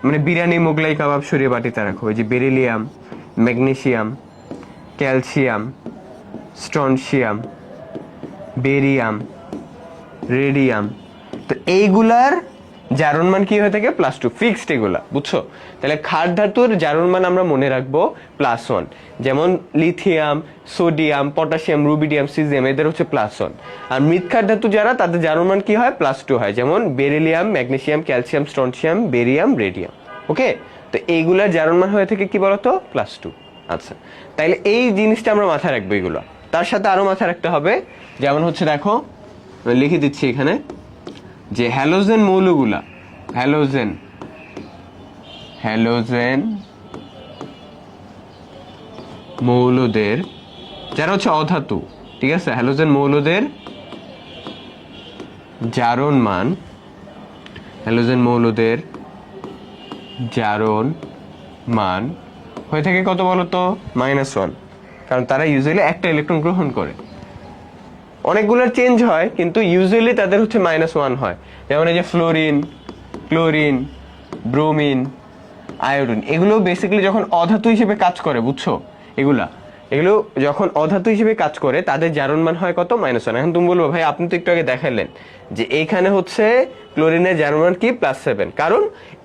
মানে বিরিয়ানি, মোগলাই, কাবাব, সরিয়ে বাটিতে রাখো। এই যে beryllium, magnesium, calcium, strontium, barium, radium. তো এইগুলার জারণ মান কি হয়ে থাকে +2, ফিক্সড এগুলা, বুঝছো? তাহলে ক্ষার ধাতুর জারণ মান আমরা মনে রাখবো +1, যেমন lithium, sodium, potassium, rubidium, caesium এদের হচ্ছে +1। আর মৃৎক্ষার ধাতু যারা তাদের জারণ মান কি হয় +2 হয়, যেমন beryllium, magnesium, calcium, strontium, barium, radium. Okay, তো এইগুলার জারণ মান হয়ে থাকে কি বলতো +2। আচ্ছা, তাইলে এই জিনিসটা আমরা মাথায় রাখবো। এগুলো তার সাথে আরো মাথায় রাখতে হবে, যেমন হচ্ছে দেখো আমি লিখে দিচ্ছি এখানে যে হ্যালোজেন মৌলগুলা, হ্যালোজেন মৌলদের যারা হচ্ছে অধাতু, ঠিক আছে, হ্যালোজেন মৌলদের জারণ মান, হ্যালোজেন মৌলদের জারণ মান হয়ে থাকে কত বলতো -1, কারণ তারা ইউজুয়ালি একটা ইলেকট্রন গ্রহণ করে। অনেকগুলোর চেঞ্জ হয় কিন্তু ইউজুয়ালি তাদের হচ্ছে -1 হয়। যেমন এই যে ফ্লোরিন, ক্লোরিন, ব্রোমিন, আয়োডিন, এগুলো বেসিক্যালি যখন অধাতু হিসেবে কাজ করে, বুঝছো? এগুলো যখন অধাতু হিসেবে কাজ করে তাদের জারণ মান হয় কত -1। এখন তুমি বলবো ভাই আপনি তো একটু আগে দেখালেন যে এইখানে হচ্ছে ক্লোরিনের জারণ মান কি +7, কারণ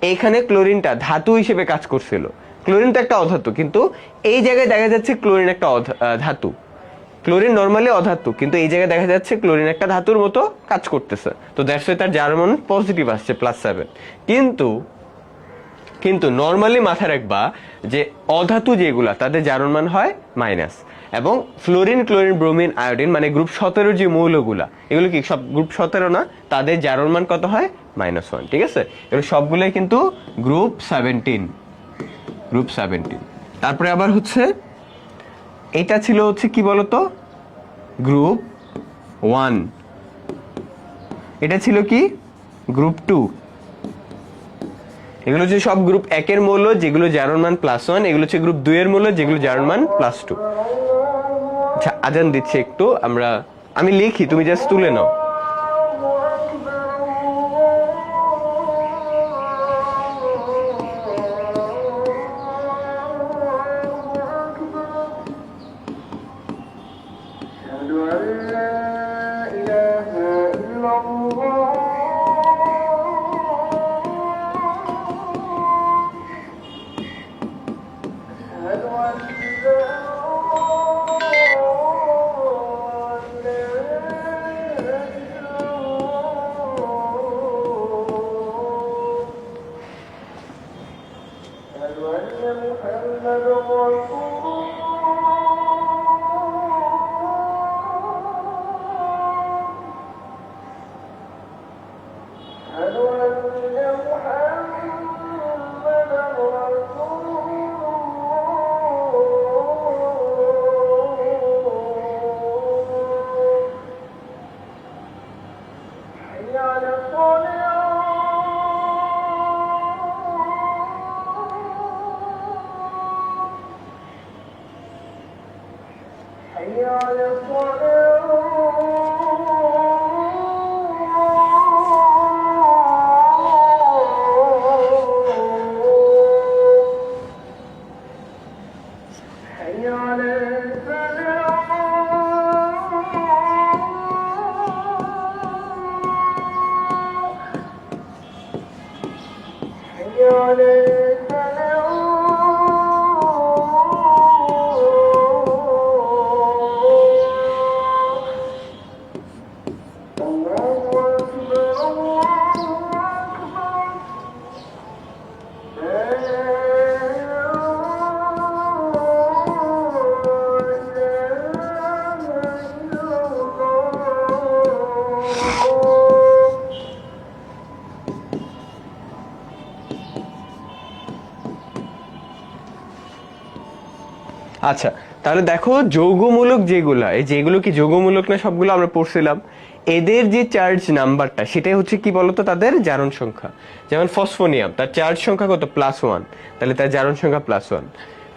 এইখানে ক্লোরিনটা ধাতু হিসেবে কাজ করছিল। ক্লোরিন তো একটা অধাতু, কিন্তু এই জায়গায় দেখা যাচ্ছে ক্লোরিন একটা ধাতু। ক্লোরিন নরমালি অধাতু, কিন্তু এই জায়গায় দেখা যাচ্ছে ক্লোরিন একটা ধাতুর মতো কাজ করতেছে, তো দ্যাটস ওয়াই তার জারণ মান পজিটিভ আসছে +7। কিন্তু নরমালি মাথায় রাখবা যে অধাতু যেগুলা তাদের জারণ মান হয় মাইনাস, এবং ফ্লোরিন, ক্লোরিন, ব্রোমিন, আয়োডিন মানে গ্রুপ 17 যে মৌলগুলা, এগুলো কি সব গ্রুপ 17 না? তাদের জারণ মান কত হয় -1, ঠিক আছে? এগুলো সবগুলোই কিন্তু গ্রুপ 17। তারপরে আবার হচ্ছে এটা ছিল হচ্ছে কি বলতো গ্রুপ 1, এটা ছিল কি গ্রুপ 2। এগুলো হচ্ছে সব গ্রুপ 1 এর মৌল যেগুলো জারণ মান +1, এগুলো হচ্ছে গ্রুপ 2 এর মৌল যেগুলো জারণ মান +2। আচ্ছা, আজান দিচ্ছে একটু, আমি লিখি, তুমি জাস্ট তুলে নাও। আচ্ছা, তাহলে দেখো যৌগমূলক যেগুলো, এই যেগুলো কি যৌগমূলক না সবগুলো আমরা পড়ছিলাম, এদের যে চার্জ নাম্বারটা সেটাই হচ্ছে কি বলতো তাদের জারণ সংখ্যা। যেমন ফসফোনিয়াম, তার চার্জ সংখ্যা কত +1, তাহলে তার জারণ সংখ্যা +1।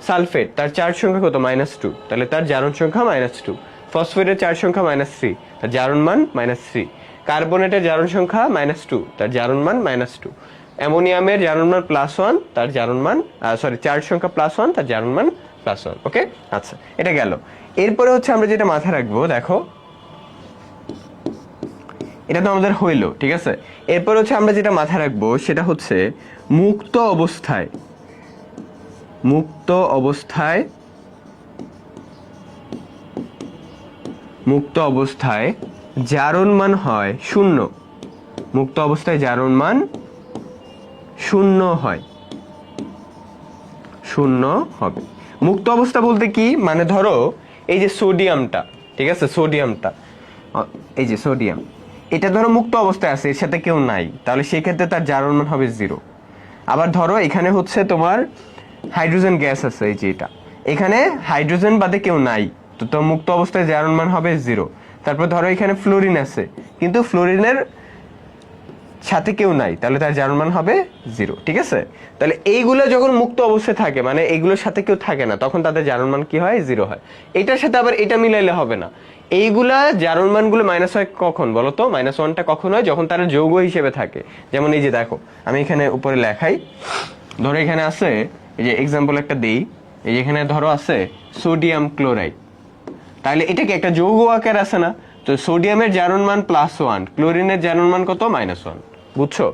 সালফেট, তার চার্জ সংখ্যা কত -2, তাহলে তার জারণ সংখ্যা -2। ফসফেটের চার্জ সংখ্যা -3, তার জারণ মান -3। কার্বনেটের জারণ সংখ্যা -2, তার জারণ মান -2। অ্যামোনিয়ামের জারণ মান +1, তার জারণ মান চার্জ সংখ্যা +1, তার জারণ মান +1। ওকে, আচ্ছা, এটা গেল। এরপরে হচ্ছে আমরা যেটা মাথায় রাখবো, দেখো এটা তো আমাদের হইলো, ঠিক আছে। এরপর হচ্ছে আমরা যেটা মাথায় রাখবো সেটা হচ্ছে মুক্ত অবস্থায়, মুক্ত অবস্থায়, মুক্ত অবস্থায় জারণ মান হয় শূন্য। মুক্ত অবস্থায় জারণ মান শূন্য হয়, শূন্য হবে। মুক্ত অবস্থা বলতে কি, মানে ধরো এই যে সোডিয়ামটা, ঠিক আছে, সোডিয়ামটা, এই যে সোডিয়াম, এটা ধরো মুক্ত অবস্থায় আছে, এর সাথে কেউ নাই, তাহলে সেই ক্ষেত্রে তার জারণ মান হবে 0। আবার ধরো এখানে হচ্ছে তোমার হাইড্রোজেন গ্যাস আছে, এই যে এটা, এখানে হাইড্রোজেন বাদে কেউ নাই, তো তোমার মুক্ত অবস্থায় জারণ মান হবে 0। তারপর ধরো এখানে ফ্লোরিন আছে, কিন্তু ফ্লোরিনের সাথে কেউ নাই, তাহলে তার জারণ মান হবে 0, ঠিক আছে। তাহলে এইগুলো যখন মুক্ত অবস্থায় থাকে, মানে এইগুলোর সাথে কেউ থাকে না, তখন তাদের জারণ মান কি হয়, 0 হয়। এটার সাথে আবার এটা মিলাইলে হবে না। এইগুলা জারণ মানগুলো মাইনাস হয় কখন বলো তো? -1টা কখন হয়? যখন তারা যৌগ হিসেবে থাকে। যেমন এই যে দেখো, আমি এখানে উপরে লেখাই, ধরো এখানে আছে, এই যে এক্সাম্পল একটা দেই, এই যে এখানে ধরো আছে সোডিয়াম ক্লোরাইড, তাহলে এটা কি একটা যৌগ আকার আছে না? তো সোডিয়ামের জারণ মান +1, ক্লোরিনের জারণ মান কত, -1, বুঝছো?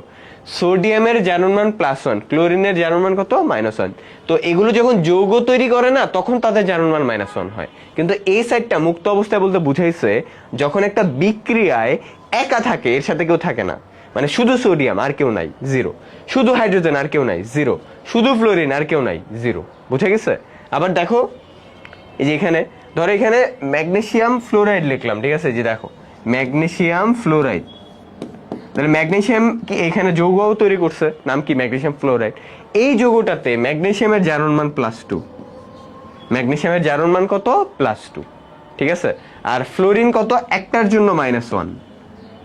সোডিয়ামের জারণ মান +1, ক্লোরিনের জারণ মান কত, -1। তো এগুলো যখন যৌগ তৈরি করে না, তখন তাদের জারণ মান -1 হয়। কিন্তু এই সাইডটা মুক্ত অবস্থায় বলতে বুঝাইছে যখন একটা বিক্রিয়ায় একা থাকে, এর সাথে কেউ থাকে না, মানে শুধু সোডিয়াম আর কেউ নাই, 0, শুধু হাইড্রোজেন আর কেউ নাই, 0, শুধু ফ্লোরিন আর কেউ নাই, 0, বুঝে গেছে? আবার দেখো এই যে এখানে ধরো এখানে ম্যাগনেসিয়াম ফ্লোরাইড লিখলাম, ঠিক আছে, যে দেখো ম্যাগনেসিয়াম ফ্লোরাইড, তাহলে ম্যাগনেসিয়াম কি এখানে যৌগও তৈরি করছে, নাম কি, ম্যাগনেসিয়াম ফ্লোরাইড। এই যৌগটাতে ম্যাগনেসিয়ামের জারণ মান +2, ম্যাগনেসিয়ামের জারণ মান কত, +2, ঠিক আছে। আর ফ্লোরিন কত, একটার জন্য -1,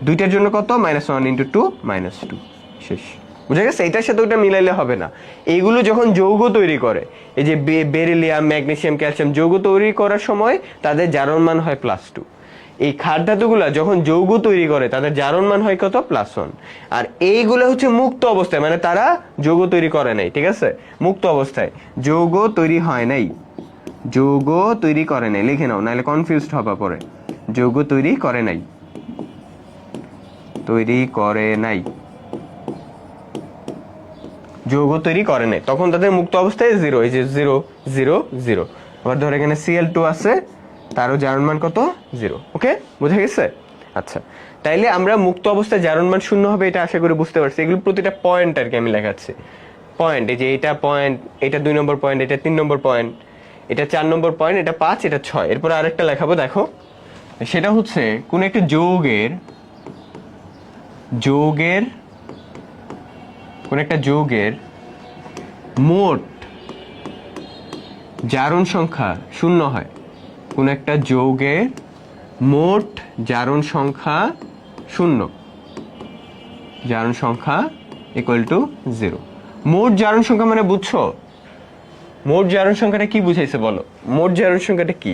দুইটার জন্য কত, -1 × 2 -2, শেষ, বুঝা গেছে? এটার সাথে ওটা মিলাইলে হবে না। এইগুলো যখন যৌগ তৈরি করে, এই যে বেরিলিয়াম, ম্যাগনেসিয়াম, ক্যালসিয়াম, যৌগ তৈরি করার সময় তাদের জারণ মান হয় +2। এই ক্ষার ধাতুগুলা যখন যৌগ তৈরি করে তাদের জারণ মান হয় কত, +1। আর এইগুলো হচ্ছে মুক্ত অবস্থায়, মানে তারা যৌগ তৈরি করে নাই, ঠিক আছে, মুক্ত অবস্থায় যৌগ তৈরি হয় নাই, যৌগ তৈরি করে নাই, লিখে নাও নাহলে কনফিউজড হবা পরে। যৌগ তৈরি করে নাই, তৈরি করে নাই, যৌগ তৈরি করে নাই, তখন তাদের মুক্ত অবস্থায় 0, এই যে 0 0 0। আবার ধর এখানে Cl2 আছে, তারও জারণ মান কত, 0, ওকে, বুঝা গেছে? আচ্ছা, তাইলে আমরা মুক্ত অবস্থায় জারণ মান 0 হবে, এটা আশা করি বুঝতে পারছি। এগুলো প্রতিটা পয়েন্ট আর কি আমি লেখাচ্ছি, পয়েন্ট, এই যে এটা পয়েন্ট, এটা 2 নম্বর পয়েন্ট, এটা 3 নম্বর পয়েন্ট, এটা 4 নম্বর পয়েন্ট, এটা 5, এটা 6। এরপর আরেকটা লেখাবো, দেখো, সেটা হচ্ছে কোন একটা কোন একটা যৌগের মোট জারণ সংখ্যা 0 হয়। কোন একটা যৌগের মোট জারণ সংখ্যা 0, জারণ সংখ্যা = 0। মোট জারণ সংখ্যা মানে বুঝছো? মোট জারণ সংখ্যাটা কি বুঝাইছে বলো? মোট জারণ সংখ্যাটা কি?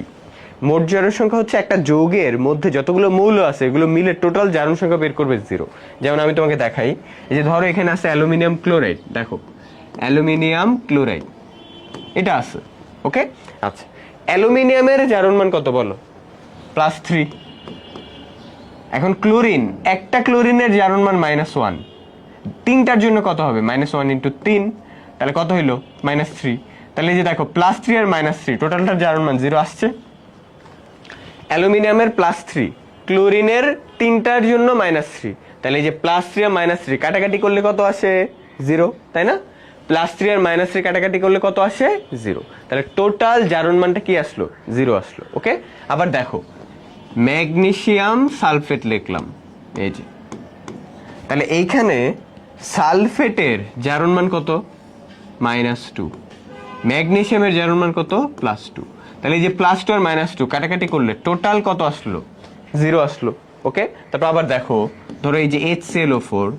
মোট জারণ সংখ্যা হচ্ছে একটা যৌগের মধ্যে যতগুলো মৌল আছে এগুলো মিলে টোটাল জারণ সংখ্যা বের করবে 0। যেমন আমি তোমাকে দেখাই, এই যে ধরো এখানে আছে অ্যালুমিনিয়াম ক্লোরাইড, দেখো অ্যালুমিনিয়াম ক্লোরাইড এটা আছে, ওকে। আচ্ছা, অ্যালুমিনিয়ামের জারণ মান কত বলো? +3। এখন ক্লোরিন, একটা ক্লোরিনের জারণ মান -1, তিনটার জন্য কত হবে, -1 × 3, তাহলে কত হইলো, -3। তাহলে এই যে দেখো +3 আর -3 টোটালটার জারণ মান 0 আসছে। অ্যালুমিনিয়ামের +3, ক্লোরিনের তিনটার জন্য -3, তাহলে এই যে +3 আর -3 কাটাকাটি করলে কত আসে, 0, তাই না? +3 আর -3 কাটাকাটি করলে কত আসে, 0। তাহলে টোটাল জারণ মানটা কি আসলো, 0 আসলো, ওকে। আবার দেখো ম্যাগনেসিয়াম সালফেট লিখলাম, এই যে, তাহলে এইখানে সালফেটের জারণ মান কত, -2, ম্যাগনেসিয়ামের জারণ মান কত, +2। তাহলে এই যে +2 আর -2 কাটাকাটি করলে টোটাল কত আসলো, 0 আসলো, ওকে। তারপর আবার দেখো, ধরো এই যে HClO4,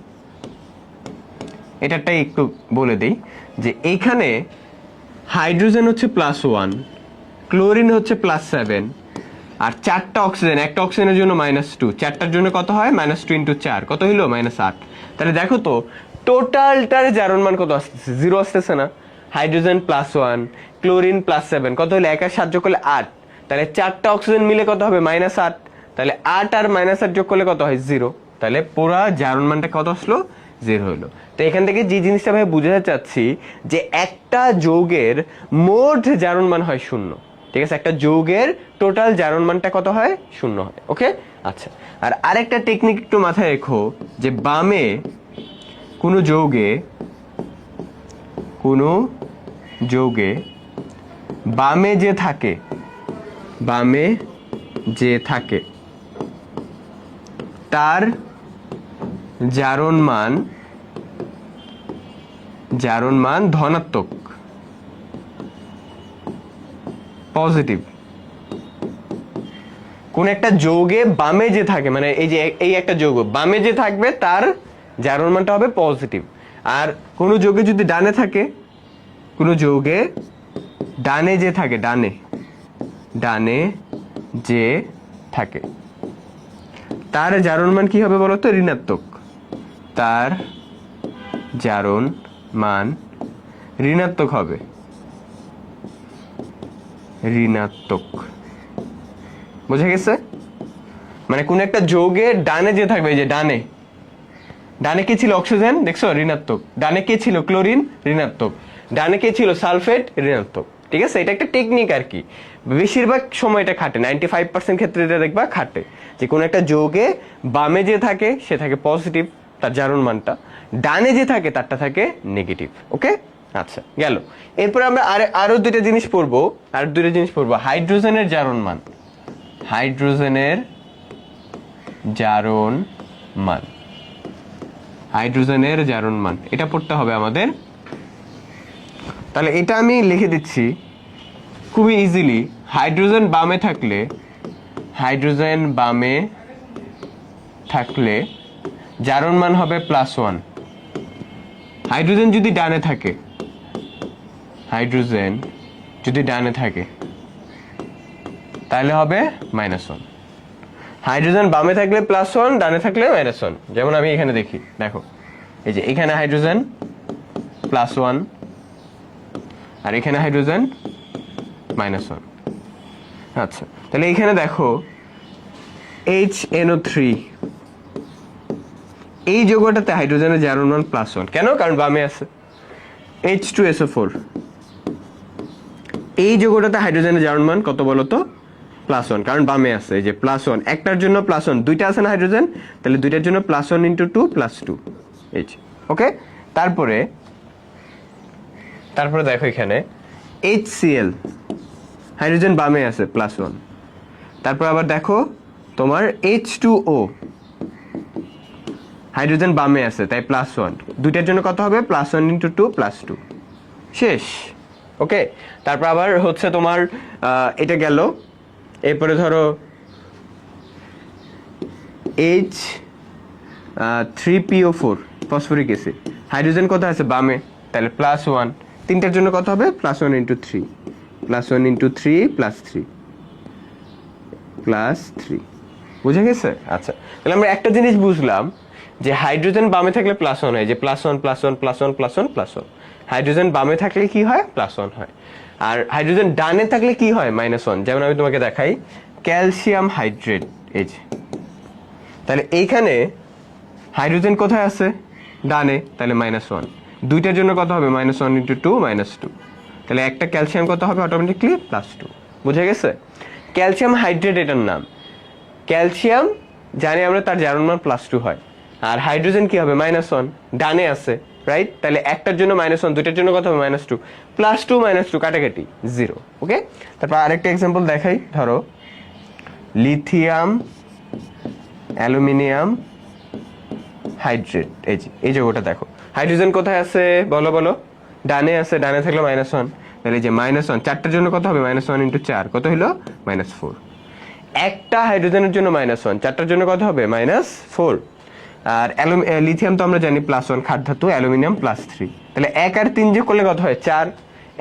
এটাটাই একটু বলে দেই, যে এইখানে হাইড্রোজেন হচ্ছে +1, ক্লোরিন হচ্ছে +7, আর 4টা অক্সিজেন, একটা অক্সিজেনের জন্য -2, 4টার জন্য কত হয়, -2 × 4 কত হইলো, -8। তাহলে দেখো তো টোটালটার জারণ মান কত আসতেছে, 0 আসতেছে না? হাইড্রোজেন +1, ক্লোরিন +7, কত হলো, 1 আর 7 যোগ করলে 8, তাহলে 4টা অক্সিজেন মিলে কত হবে, -8, তাহলে 8 আর -8 যোগ করলে কত হয়, 0। তাহলে পুরা জারণ মানটা কত আসলো 0 হলো। তো এখান থেকে যে জিনিসটা ভাই বুঝাতে চাচ্ছি যে একটা যৌগের মোট জারণ মান হয় 0। ঠিক আছে, একটা যৌগের টোটাল জারণ মানটা কত হয় 0 হয়। ওকে, আচ্ছা। আর আরেকটা টেকনিক একটু মাথায় রেখো যে বামে কোনো যৌগে বামে যে থাকে তার জারণ মান ধনাত্মক, পজিটিভ। কোন একটা যৌগে বামে যে থাকে, মানে এই একটা যৌগ বামে যে থাকবে তার জারণ মানটা হবে পজিটিভ। আর কোন যৌগে যদি ডানে থাকে, কোন যৌগে ডানে যে থাকে তার জারণ মান কি হবে বলতো? ঋণাত্মক। তার জারণ মান ঋণাত্মক হবে, ঋণাত্মক। বুঝা গেছে? মানে কোন একটা যৌগে ডানে যে থাকবে, এই যে ডানে কি ছিল? অক্সিজেন, দেখছো? ঋণাত্মক। ডানে কে ছিল? ক্লোরিন, ঋণাত্মক। ডানে কে ছিল? সালফেট, ঋণাত্মক। ঠিক আছে, এটা একটা টেকনিক আর কি। বেশিরভাগ সময় এটা খাটে, 95% ক্ষেত্রে এটা দেখবা খাটে, যে কোন একটা যৌগে বামে যে থাকে সে থাকে পজিটিভ, তার জারণ মানটা। ডানে যে থাকে তারটা থাকে নেগেটিভ। ওকে, আচ্ছা, গেল। এরপরে আমরা আরো দুইটা জিনিস পড়বো, হাইড্রোজেনের জারণ মান। হাইড্রোজেনের জারণ মান এটা পড়তে হবে আমাদের। তাহলে এটা আমি লিখে দিচ্ছি খুবই ইজিলি। হাইড্রোজেন বামে থাকলে জারণ মান হবে +1। হাইড্রোজেন যদি ডানে থাকে তাহলে হবে -1। হাইড্রোজেন বামে থাকলে +1, ডানে থাকলে -1। যেমন আমি এখানে দেখো, এই যে এখানে হাইড্রোজেন +1 আর এখানে হাইড্রোজেন -1। আচ্ছা, তাহলে এখানে দেখো HNO3, এই যৌগটাতে হাইড্রোজেনের জারণ মান +1। কেন? কারণ বামে আছে। H2SO4, এই যৌগটাতে হাইড্রোজেনের জারণ মান কত বলতো? +1, কারণ বামে আছে। এই যে +1, একটার জন্য +1, দুইটা আছে না হাইড্রোজেন, তাহলে দুইটার জন্য +1 × 2 +2। এই যে, ওকে। তারপরে দেখো এখানে HCl, হাইড্রোজেন বামে আছে +1। তারপর আবার দেখো তোমার H2O, হাইড্রোজেন বামে আছে তাই +1, দুইটার জন্য কত হবে? +1 × 2 +2। শেষ। ওকে, তারপর আবার হচ্ছে তোমার এটা গেল। এরপরে ধরো H3PO4, ফসফরিক অ্যাসিড, হাইড্রোজেন কোথায় আছে? বামে, তাহলে +1, তিনটার জন্য কত হবে? +1 × 3, +1 × 3 +3। বুঝে গেছে? আচ্ছা, তাহলে আমরা একটা জিনিস বুঝলাম যে হাইড্রোজেন বামে থাকলে +1 হয়, যে +1+1+1+1+1। হাইড্রোজেন বামে থাকলে কি হয়? +1 হয়। আর হাইড্রোজেন ডানে থাকলে কি হয়? -1। যেমন আমি তোমাকে দেখাই, ক্যালসিয়াম হাইড্রেট, এই যে। তাহলে এইখানে হাইড্রোজেন কোথায় আছে? ডানে, তাহলে -1। দুইটার জন্য কত হবে? -1 × 2 -2। তাহলে একটা ক্যালসিয়াম কত হবে? অটোমেটিকলি +2। বুঝে গেছে? ক্যালসিয়াম হাইড্রেট এটার নাম। ক্যালসিয়াম জানি আমরা তার জারণ মান +2 হয়। আর হাইড্রোজেন কি হবে? -1, ডানে আছে, রাইট? তাহলে একটার জন্য -1, দুইটার জন্য কত হবে? -2, +2 -2 কাটাকাটি 0। ওকে, তারপর আরেকটা এক্সাম্পল দেখাই। ধরো লিথিয়াম অ্যালুমিনিয়াম হাইড্রেট, এই যৌগটা দেখো, হাইড্রোজেন কোথায় আছে? বলো। ডানে আছে, ডানে থাকলে -1, তাহলে এই যে -1, চারটার জন্য কত হবে? -1 × 4 কত হলো? -4। একটা হাইড্রোজেনের জন্য -1, চারটার জন্য কত হবে? -4। আর লিথিয়াম তো আমরা জানি +1 খাদ ধাতু, অ্যালুমিনিয়াম +3। তাহলে 1 আর 3 যোগ করলে কত হয়? 4।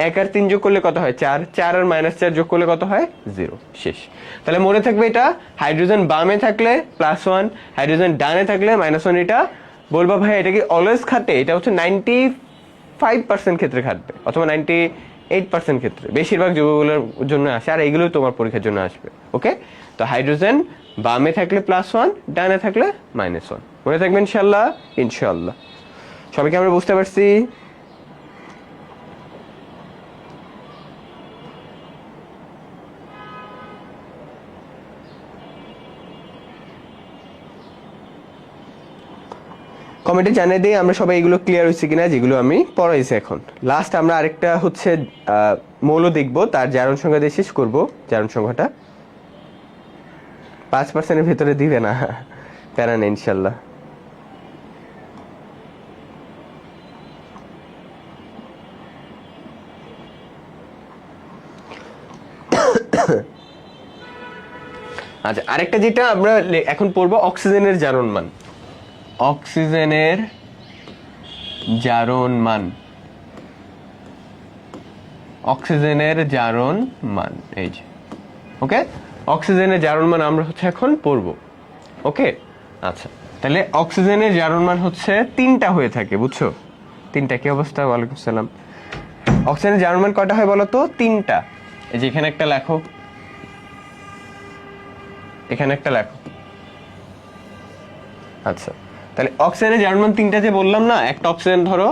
1 আর 3 যোগ করলে কত হয়? 4। 4 আর -4 যোগ করলে কত হয়? 0। শেষ। তাহলে মনে থাকবে এটা হাইড্রোজেন বামে থাকলে +1, হাইড্রোজেন ডানে থাকলে -1। এটা বলবা ভাই এটা কি অলওয়েজ খাটে? এটা হচ্ছে 95% ক্ষেত্রে খাটবে, অথবা 98% ক্ষেত্রে, বেশিরভাগ যৌগগুলোর জন্য আসে। আর এইগুলো তোমার পরীক্ষার জন্য আসবে। ওকে, তো হাইড্রোজেন বামে থাকলে +1, ডানে থাকলে -1। মনে থাকবে ইনশাআল্লাহ। ইনশাআল্লাহ সবাইকে আমরা বুঝতে পারছি। কমেন্টে জানিয়ে দিই আমরা সবাই এগুলো ক্লিয়ার হয়েছে কিনা, যেগুলো আমি পড়াইছি। এখন লাস্ট আমরা আরেকটা হচ্ছে মৌল দেখব, তার জারণ সংখ্যা দিয়ে শেষ করবো। জারণ সংখ্যাটা 5%-এর ভেতরে দিবে না, প্যারা নেই ইনশাল্লাহ। আচ্ছা, আরেকটা যেটা আমরা এখন পড়বো, অক্সিজেনের জারণ মান। অক্সিজেনের জারণ মান, অক্সিজেনের জারণ মান, এই যে ওকে। অক্সিজেনের জারণ মান আমরা হচ্ছে এখন পড়বো। ওকে আচ্ছা, তাহলে অক্সিজেনের জারণ মান হচ্ছে 3টা হয়ে থাকে, বুঝছো? 3টা। কি অবস্থা? ওয়ালাইকুম সালাম। অক্সিজেনের জারণ মান কয়টা হয় বলো তো? 3টা। এই যে এখানে একটা লেখো, এখানে একটা লেখো। আচ্ছা, তাহলে অক্সিজেনের জারণ মান 3টা যে বললাম না, একটা অক্সিজেন ধরো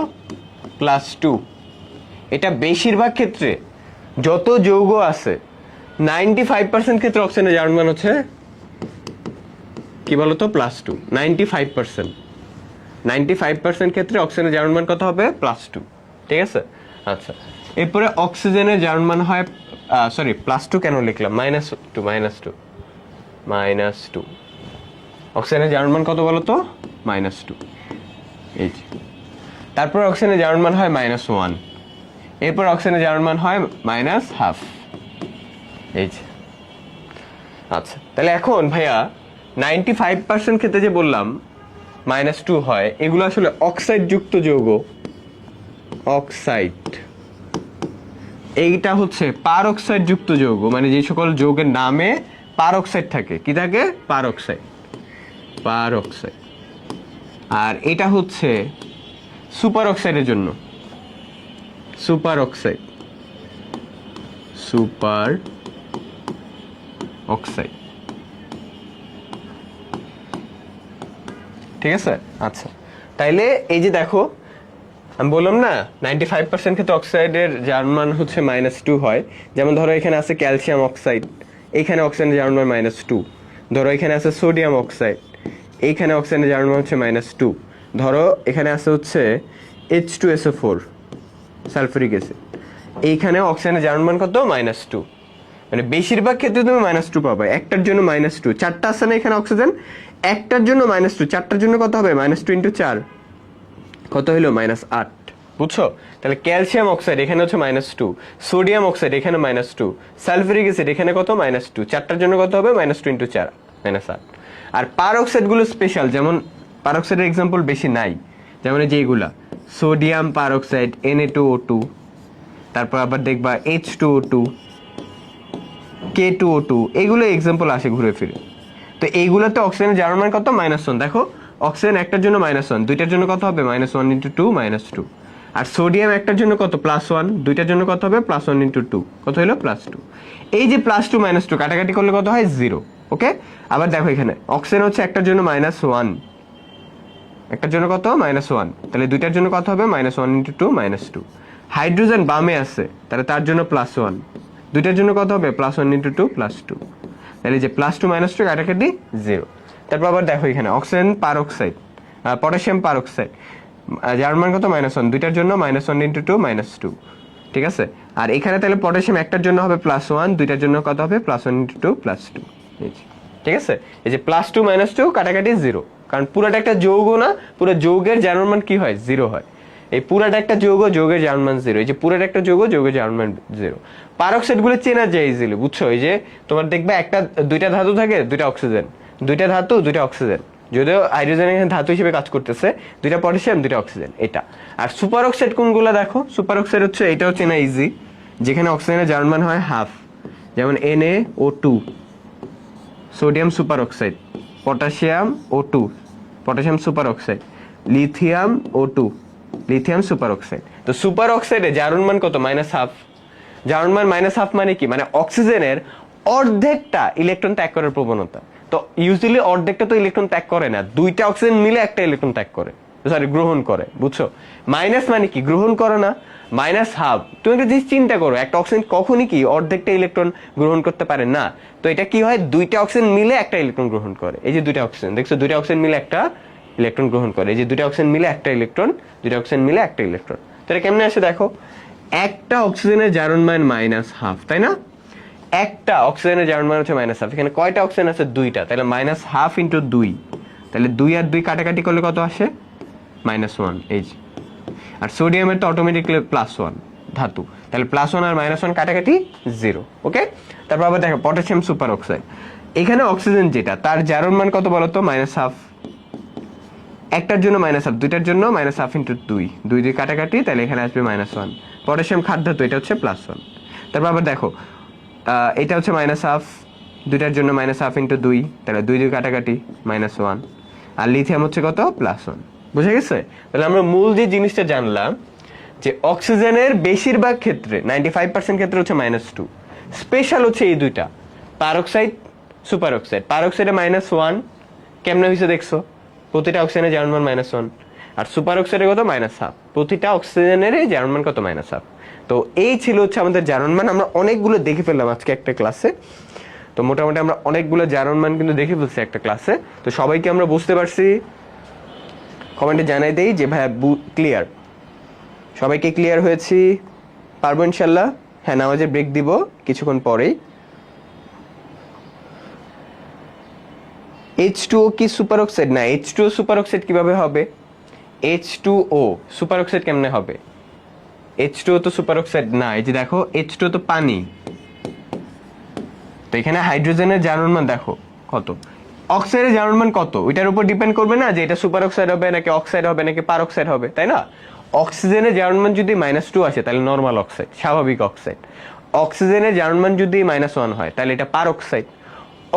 +2। এটা বেশিরভাগ ক্ষেত্রে যত যৌগ আছে 95% ক্ষেত্রে অক্সিজেনের জারণ মান হচ্ছে কি বলতো? +2। 95% ক্ষেত্রে অক্সিজেনের জারণ মান কত হবে? +2। ঠিক আছে। আচ্ছা, এরপরে অক্সিজেনের জারণ মান হয় সরি +2 কেন লিখলাম? -2। অক্সিজেনের জারণ মান কত বলতো? -2। এই যে, তারপর অক্সিজেনের জারণ মান হয় -1। এরপর অক্সিজেনের জারণ মান হয় -1/2। এই যে। আচ্ছা, তাহলে এখন ভাইয়া 95% ক্ষেত্রে যে বললাম -2 হয়, এগুলো আসলে অক্সাইড যুক্ত যৌগ। অক্সাইড, এইটা হচ্ছে পারঅক্সাইড যুক্ত যৌগ, মানে যে সকল যৌগের নামে পারঅক্সাইড থাকে। কি থাকে? পারঅক্সাইড। পারঅক্সাইড। আর এটা হচ্ছে সুপার অক্সাইডের জন্য। Super oxide, super oxide. ঠিক আছে। আচ্ছা, তাইলে এই যে দেখো, আমি বললাম না 95% ক্ষেত্রে অক্সাইডের জারণ মান হচ্ছে -2 হয়। যেমন ধরো এখানে আছে ক্যালসিয়াম অক্সাইড, এইখানে অক্সিজেনের জারণ মান -2। ধরো এখানে আছে সোডিয়াম অক্সাইড, এইখানে অক্সিজেনের জারণ মান হচ্ছে -2। ধরো এখানে আছে হচ্ছে H2SO4 সালফিউরিক অ্যাসিড, এইখানে অক্সিজেনের জারণ মান কত? -2। মানে বেশিরভাগ ক্ষেত্রে তুমি -2 পাবে। একটার জন্য -2, 4টা আছে না এখানে অক্সিজেন, একটার জন্য -2, 4টার জন্য কত হবে? -2 × 4 কত হলো? -8। বুঝছো? তাহলে ক্যালসিয়াম অক্সাইড এখানে হচ্ছে -2, সোডিয়াম অক্সাইড এখানে -2, সালফিউরিক অ্যাসিড এখানে কত? -2। 4টার জন্য কত হবে? -2 × 4 -8। আর পারঅক্সাইড গুলো স্পেশাল, যেমন পারঅক্সাইডের এক্সাম্পল বেশি নাই, যেমন এই যে এগুলা সোডিয়াম পারঅক্সাইড Na2O2, তারপর আবার দেখবা H2O2, K2O2, এগুলো এক্সাম্পল আসে ঘুরে ফিরে। তো এইগুলোতে অক্সিজেনের জারণ মান কত? -1। দেখো অক্সিজেন একটার জন্য -1, দুইটার জন্য কত হবে? -1 × 2 -2। আর সোডিয়াম একটার জন্য কত? +1, দুইটার জন্য কত হবে? +1 × 2 কত হলো? +2। এই যে +2 -2 কাটাকাটি করলে কত হয়? 0। ওকে, আবার দেখো এখানে অক্সিজেন হচ্ছে একটার জন্য -1, একটার জন্য কত? -1। তাহলে দুইটার জন্য কত হবে? -1 × 2 -2। হাইড্রোজেন বামে আছে, তাহলে তার জন্য +1, দুইটার জন্য কত হবে? +1 × 2 +2। তাহলে যে +2 -2 কাটাকাটি 0। তারপর আবার দেখো এখানে অক্সিজেন পারঅক্সাইড, পটাশিয়াম পারঅক্সাইড, যার মান কত? -1, দুইটার জন্য -1 × 2 -2। ঠিক আছে। আর এখানে তাহলে পটাশিয়াম একটার জন্য হবে +1, দুইটার জন্য কত হবে? +1 × 2 +2। ঠিক আছে। এই যে +2 -2 কাটাকাটি 0, কারণ পুরাটা একটা যৌগ না, পুরো যৌগের জারণ মান কি হয়? 0 হয়। এই পুরাটা একটা যৌগ, যৌগের জারণ মান 0। এই যে পুরাটা একটা যৌগ, যৌগের জারণ মান 0। পারঅক্সাইড গুলো চেনা যায় ইজিলি, বুঝছো? এই যে তোমার দেখবে দুইটা ধাতু থাকে, দুইটা অক্সিজেন, দুইটা ধাতু দুইটা অক্সিজেন, যদিও হাইড্রোজেন এখানে ধাতু হিসেবে কাজ করতেছে, দুইটা পটাশিয়াম দুইটা অক্সিজেন, এটা। আর সুপার অক্সাইড কোনগুলো দেখো? সুপার অক্সাইড হচ্ছে এটাও চেনা ইজি, যেখানে অক্সিজেনের জারণ মান হয় 1/2, যেমন NaO2 sodium super oxide, potassium O2 potassium super oxide, lithium O2 lithium super oxide. তো সুপার অক্সাইডে জারণ মান কত? -1/2। জারণ মান -1/2 মানে কি? মানে অক্সিজেনের অর্ধেকটা ইলেকট্রন ত্যাগ করার প্রবণতা। তো ইউজুয়ালি অর্ধেকটা তো ইলেকট্রন ত্যাগ করে না, দুইটা অক্সিজেন মিলে একটা ইলেকট্রন ত্যাগ করে, সরি গ্রহণ করে, বুঝছো? মাইনাস মানে কি গ্রহণ করে না, মাইনাস হাফ। তুমি একটা জিনিস চিন্তা করো, একটা অক্সিজেন কখনই কি অর্ধেকটা ইলেকট্রন গ্রহণ করতে পারে না। তো এটা কি হয়, দুইটা অক্সিজেন মিলে একটা ইলেকট্রন গ্রহণ করে। এই যে দুইটা অক্সিজেন দেখছো, দুইটা অক্সিজেন মিলে একটা ইলেকট্রন গ্রহণ করে, এই যে দুইটা অক্সিজেন মিলে একটা ইলেকট্রন, দুইটা অক্সিজেন মিলে একটা ইলেকট্রন। তো এটা কেমনে আসে দেখো, একটা অক্সিজেনের জারণ মান মাইনাস হাফ, তাই না? একটা অক্সিজেনের জারণ মান হচ্ছে মাইনাস হাফ। এখানে কয়টা অক্সিজেন আছে? দুইটা, তাহলে মাইনাস হাফ ইন্টু 2, তাহলে 2 আর 2 কাটাকাটি করলে কত আসে? -1। এই যে, আর সোডিয়ামের তো অটোমেটিক্যালি +1 ধাতু, তাহলে +1 আর -1 কাটাকাটি 0। ওকে, তারপর আবার দেখো পটাশিয়াম সুপার অক্সাইড, এখানে অক্সিজেন যেটা তার জারণ মান কত বলতো? -1/2। একটার জন্য -1/2, দুইটার জন্য -1/2 ইন্টু 2, 2 কাটাকাটি, তাহলে এখানে আসবে -1। পটাশিয়াম খাদ্য ধাতু, এটা হচ্ছে +1। তারপর আবার দেখো এটা হচ্ছে -1/2, দুইটার জন্য -1/2 ইন্টু 2, তাহলে 2 কাটাকাটি -1। আর লিথিয়াম হচ্ছে কত? +1। বুঝে গেছে? তাহলে আমরা মূল যে জিনিসটা জানলাম যে অক্সিজেনের বেশিরভাগ ক্ষেত্রে 95% ক্ষেত্রে হচ্ছে -2, স্পেশাল হচ্ছে এই দুইটা, পারঅক্সাইড সুপার অক্সাইড। পারঅক্সাইডে -1 কেমনে হয়েছে দেখছো, প্রতিটা অক্সিজেনের জারণ মান -1, আর সুপার অক্সাইডে কত? -1/2, প্রতিটা অক্সিজেনের জারণ মান কত? -1/2। তো এই ছিল হচ্ছে আমাদের জারণ মান। আমরা অনেকগুলো দেখে ফেললাম আজকে একটা ক্লাসে, তো মোটামুটি আমরা অনেকগুলো জারণ মান কিন্তু দেখে ফেলছি একটা ক্লাসে। তো সবাইকে আমরা বুঝতে পারছি? কমেন্টে জানাই দেই যে ভাইয়া ক্লিয়ার, সবাইকে ক্লিয়ার হয়েছি? পারবো ইনশাল্লাহ? হ্যাঁ, নামাজের ব্রেক দিব কিছুক্ষণ পরেই। H2O কি সুপার অক্সাইড? না, H2O সুপার অক্সাইড কিভাবে হবে? H2O সুপার অক্সাইড কেমনে হবে? H2O তো সুপার অক্সাইড না। এই যে দেখো, H2O তো পানি, তো এখানে হাইড্রোজেনের জারণ মান দেখো কত, অক্সাইডের জারণ মান কত, ওইটার উপর ডিপেন্ড করবে না যে এটা সুপার অক্সাইড হবে নাকি অক্সাইড হবে নাকি পারঅক্সাইড হবে, তাই না? অক্সিজেনের জারণ মান যদি -2 আসে তাহলে নরমাল অক্সাইড, স্বাভাবিক অক্সাইড। অক্সিজেনের জারণ মান যদি -1 হয় তাহলে এটা পারঅক্সাইড।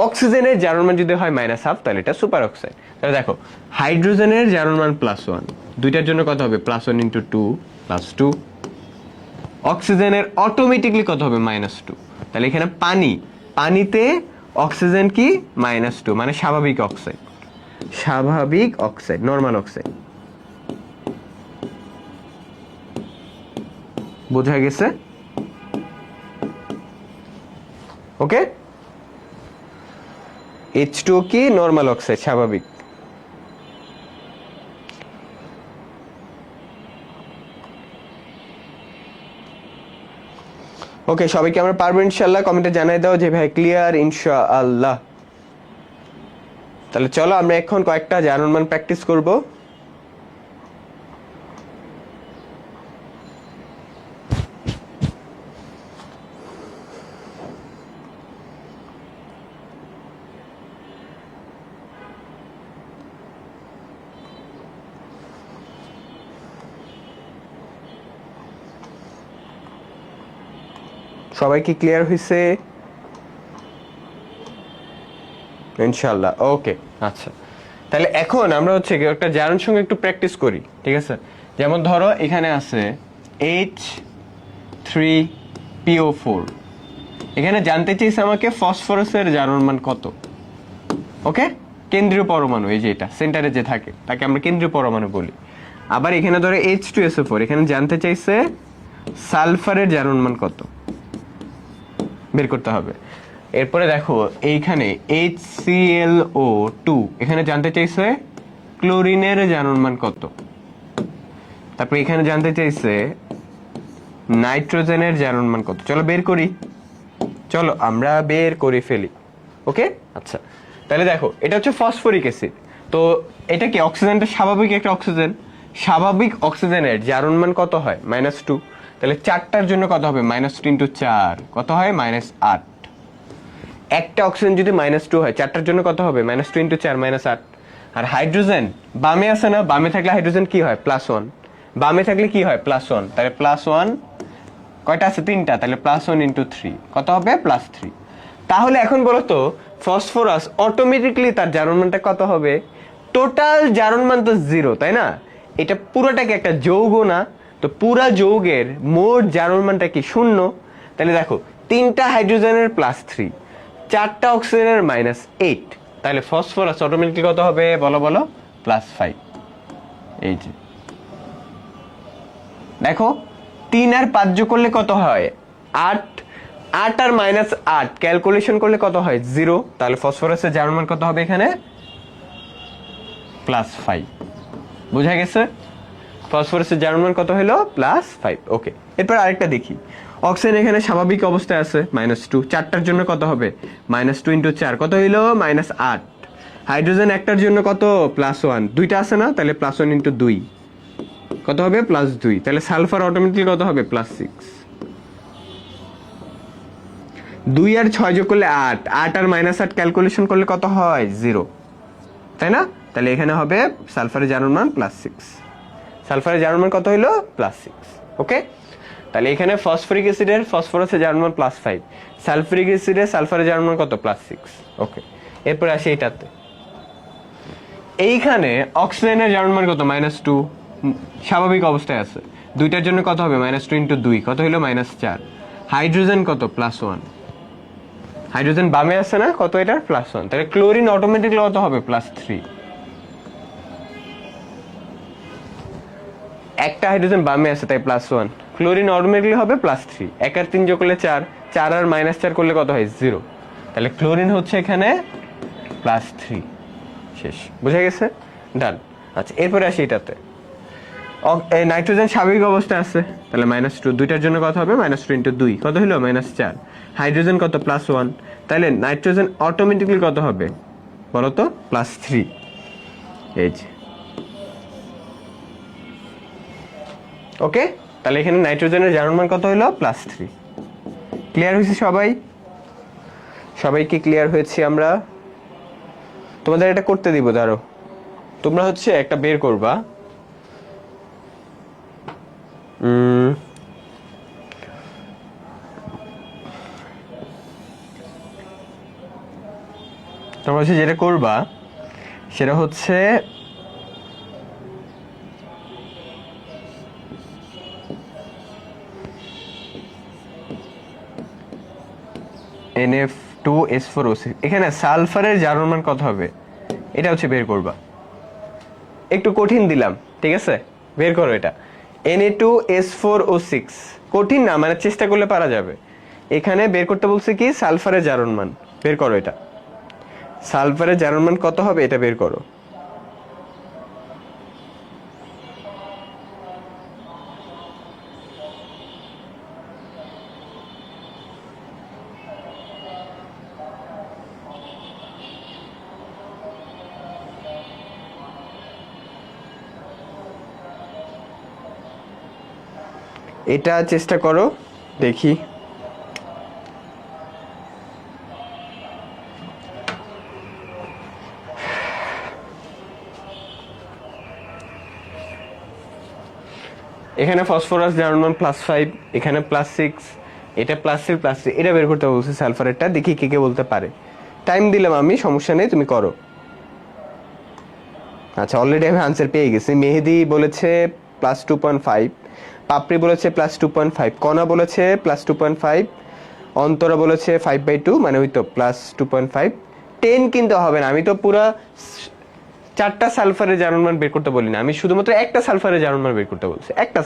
অক্সিজেনের জারণ মান যদি হয় -1/2 তাহলে এটা সুপার অক্সাইড। তাহলে দেখো, হাইড্রোজেনের জারণ মান +1, দুইটার জন্য কত হবে? +1 ইন্টু 2 +2। অক্সিজেনের অটোমেটিকলি কত হবে? -2। তাহলে এখানে পানিতে অক্সিজেন কি? -2, মানে স্বাভাবিক অক্সাইড, স্বাভাবিক অক্সাইড, নরমাল অক্সাইড। বোঝা গেছে? ওকে, H2O কি? নরমাল অক্সাইড, স্বাভাবিক। ওকে, সবাইকে আমরা পারবো ইনশাআল্লাহ? কমেন্টে জানাই দাও যে ভাই ক্লিয়ার ইনশাআল্লাহ। তাহলে চলো আমরা এখন কয়েকটা জারণ মান প্র্যাকটিস করব। সবাই কি ক্লিয়ার হয়েছে ইনশাআল্লাহ? ওকে, আচ্ছা, তাহলে এখন আমরা হচ্ছে একটা জারণ সঙ্গে একটু প্র্যাকটিস করি, ঠিক আছে? যেমন ধরো এখানে আছে H3PO4, এখানে জানতে চাইছে আমাকে ফসফরাসের জারণ মান কত। ওকে, কেন্দ্রীয় পরমাণু, এই যে এটা সেন্টারে যে থাকে তাকে আমরা কেন্দ্রীয় পরমাণু বলি। আবার এখানে ধরো H2SO4, এখানে জানতে চাইছে সালফারের জারণ মান কত, বের করতে হবে। এরপরে দেখো এইখানে HClO2, এখানে জানতে চাইছে ক্লোরিনের জারণ মান কত। তারপর এখানে জানতে চাইছে নাইট্রোজেনের জারণ মান কত। চলো বের করি, চলো আমরা বের করে ফেলি। ওকে, আচ্ছা, তাহলে দেখো এটা হচ্ছে ফসফরিক অ্যাসিড। তো এটা কি অক্সিজেনটা স্বাভাবিক একটা অক্সিজেন, স্বাভাবিক অক্সিজেনের জারণ মান কত হয়? -2। তাহলে 4টার জন্য কত হবে? -2 ইন্টু 4 কত হয়? -8। একটা অক্সিজেন যদি -2 হয়, 4টার জন্য কত হবে? -2 ইন্টু 4 -8। আর হাইড্রোজেন বামে আছে না, বামে থাকলে হাইড্রোজেন কি হয়? +1। বামে থাকলে কি হয়? +1। তাহলে +1 কয়টা আছে? 3টা, তাহলে +1 ইন্টু 3 কত হবে? +3। তাহলে এখন বলো তো, ফসফরাস অটোমেটিকলি তার জারণ মানটা কত হবে? টোটাল জারণ মান তো 0, তাই না? এটা পুরোটাকে একটা যৌগ না, তো পুরা যৌগের মোট জারণ মানটা কি? 0। তাহলে দেখো 3টা হাইড্রোজেনের +3, 4টা অক্সিজেনের -8, তাহলে ফসফরাস অটোমেটিক্যালি কত হবে বলো বলো +5। এই যে দেখো 3 আর 5 যোগ করলে কত হয় 8, 8 আর -8 ক্যালকুলেশন করলে কত হয় 0। তাহলে ফসফরাসের জারণ মান কত হবে এখানে +5। বুঝা গেছে? ফসফরাসের জারণ মান কত হলো +5। ওকে, এরপর আরেকটা দেখি। অক্সিজেন এখানে স্বাভাবিক অবস্থায় আছে -2, চারটার জন্য কত হবে -2 × 4 কত হইলো -8। হাইড্রোজেন একটার জন্য কত +1, দুইটা আছে না, তাহলে +1 × 2 কত হবে +2। তাহলে সালফার অটোমেটিক্যালি কত হবে +6। 2 আর 6 যোগ করলে 8, 8 আর -8 ক্যালকুলেশন করলে কত হয় 0, তাই না? তাহলে এখানে হবে সালফারের জারণ মান +6। সালফারের জারণ মান কত হলো +6। ওকে, তাহলে এখানে ফসফরিক অ্যাসিডের ফসফরাসের জারণ মান +5, সালফিউরিক অ্যাসিডের সালফারের জারণ মান কত +6। ওকে, এরপর আসি এটাতে। এইখানে অক্সিজেনের জারণ মান কত -2, স্বাভাবিক অবস্থায় আছে, দুইটার জন্য কত হবে -2 × 2 কত হলো -4। হাইড্রোজেন কত +1, হাইড্রোজেন বামে আছে না, কত এটার +1। তাহলে ক্লোরিন অটোমেটিক্যালি কত হবে +3। একটা হাইড্রোজেন বামে আছে তাই +1, ক্লোরিন অটোমেটিক্যালি হবে +3। 1 আর 3 যোগ করলে 4, 4 আর -4 করলে কত হয় 0। তাহলে ক্লোরিন হচ্ছে এখানে +3। শেষ, বুঝা গেছে? ডান। আচ্ছা, এরপরে আসি এটাতে। নাইট্রোজেন স্বাভাবিক অবস্থায় আছে, তাহলে -2, দুইটার জন্য কত হবে -2 × 2 কত হলো -4। হাইড্রোজেন কত +1, তাহলে নাইট্রোজেন অটোমেটিক্যালি কত হবে বলো তো +3। এই যে ওকে, তাহলে এখানে নাইট্রোজেনের জারণ মান কত হলো +3। ক্লিয়ার হয়েছে সবাই? সবাইকে ক্লিয়ার হয়েছে? আমরা তোমাদের এটা করতে দিব, ধরো তোমরা হচ্ছে একটা বের করবা, তোমরা হচ্ছে যেটা করবা সেটা হচ্ছে NF2SO4, এখানে সালফারের জারণ মান কত হবে এটা হচ্ছে বের করবা। একটু কঠিন দিলাম, ঠিক আছে, বের করো এটা। Na2S4O6 কঠিন না, মানে চেষ্টা করলে পারা যাবে। এখানে বের করতে বলছে কি সালফারের জারণ মান, বের করো এটা। সালফারের জারণ মান কত হবে এটা বের করো। এটা চেষ্টা করো দেখি। এখানে ফসফরাস জারণ মান +5, এখানে +6, এটা +3, এটা বের করতে বলছে সালফারেরটা। দেখি কে কে বলতে পারে। টাইম দিলাম আমি, সমস্যা নেই, তুমি করো। আচ্ছা, অলরেডি আমি আনসার পেয়ে গেছি। মেহেদি বলেছে +2.5, পাপড়ি বলেছে +2.5, কণা বলেছে +2.5, অন্তরা বলেছে 5/2, মানে ওই তো +2.5। 10 কিন্তু হবে না, আমি তো পুরা 4টা সালফারের জারণ মান বের করতে বলি না, আমি শুধুমাত্র একটা সালফারের জারণ মান বের করতে বলছি। একটা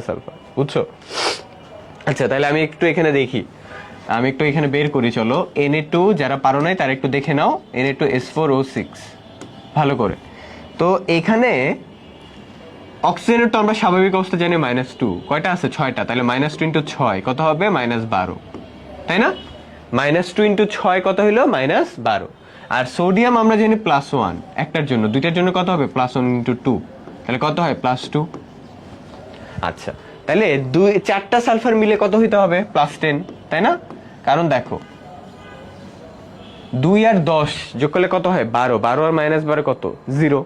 সালফার, বুঝছো? আচ্ছা, তাহলে আমি একটু এখানে দেখি, আমি একটু এখানে বের করি, চলো। Na2 যারা পারো নাই তারা একটু দেখে নাও, Na2S4O6 ভালো করে। তো এখানে অক্সিজেনের তো আমরা স্বাভাবিক অবস্থা জানি -2, কয়টা আছে 6টা, তাহলে -2 × 6 কত হবে -12, তাই না? -2 × 6 কত হলো -12। আর সোডিয়াম আমরা জানি +1 একটার জন্য, দুইটার জন্য কত হবে +1 × 2, তাহলে কত হয় +2। আচ্ছা, তাহলে 4টা সালফার মিলে কত হইতে হবে +10, তাই না? কারণ দেখো 2 আর 10 যোগ করলে কত হয় 12, 12 আর -12 কত 0,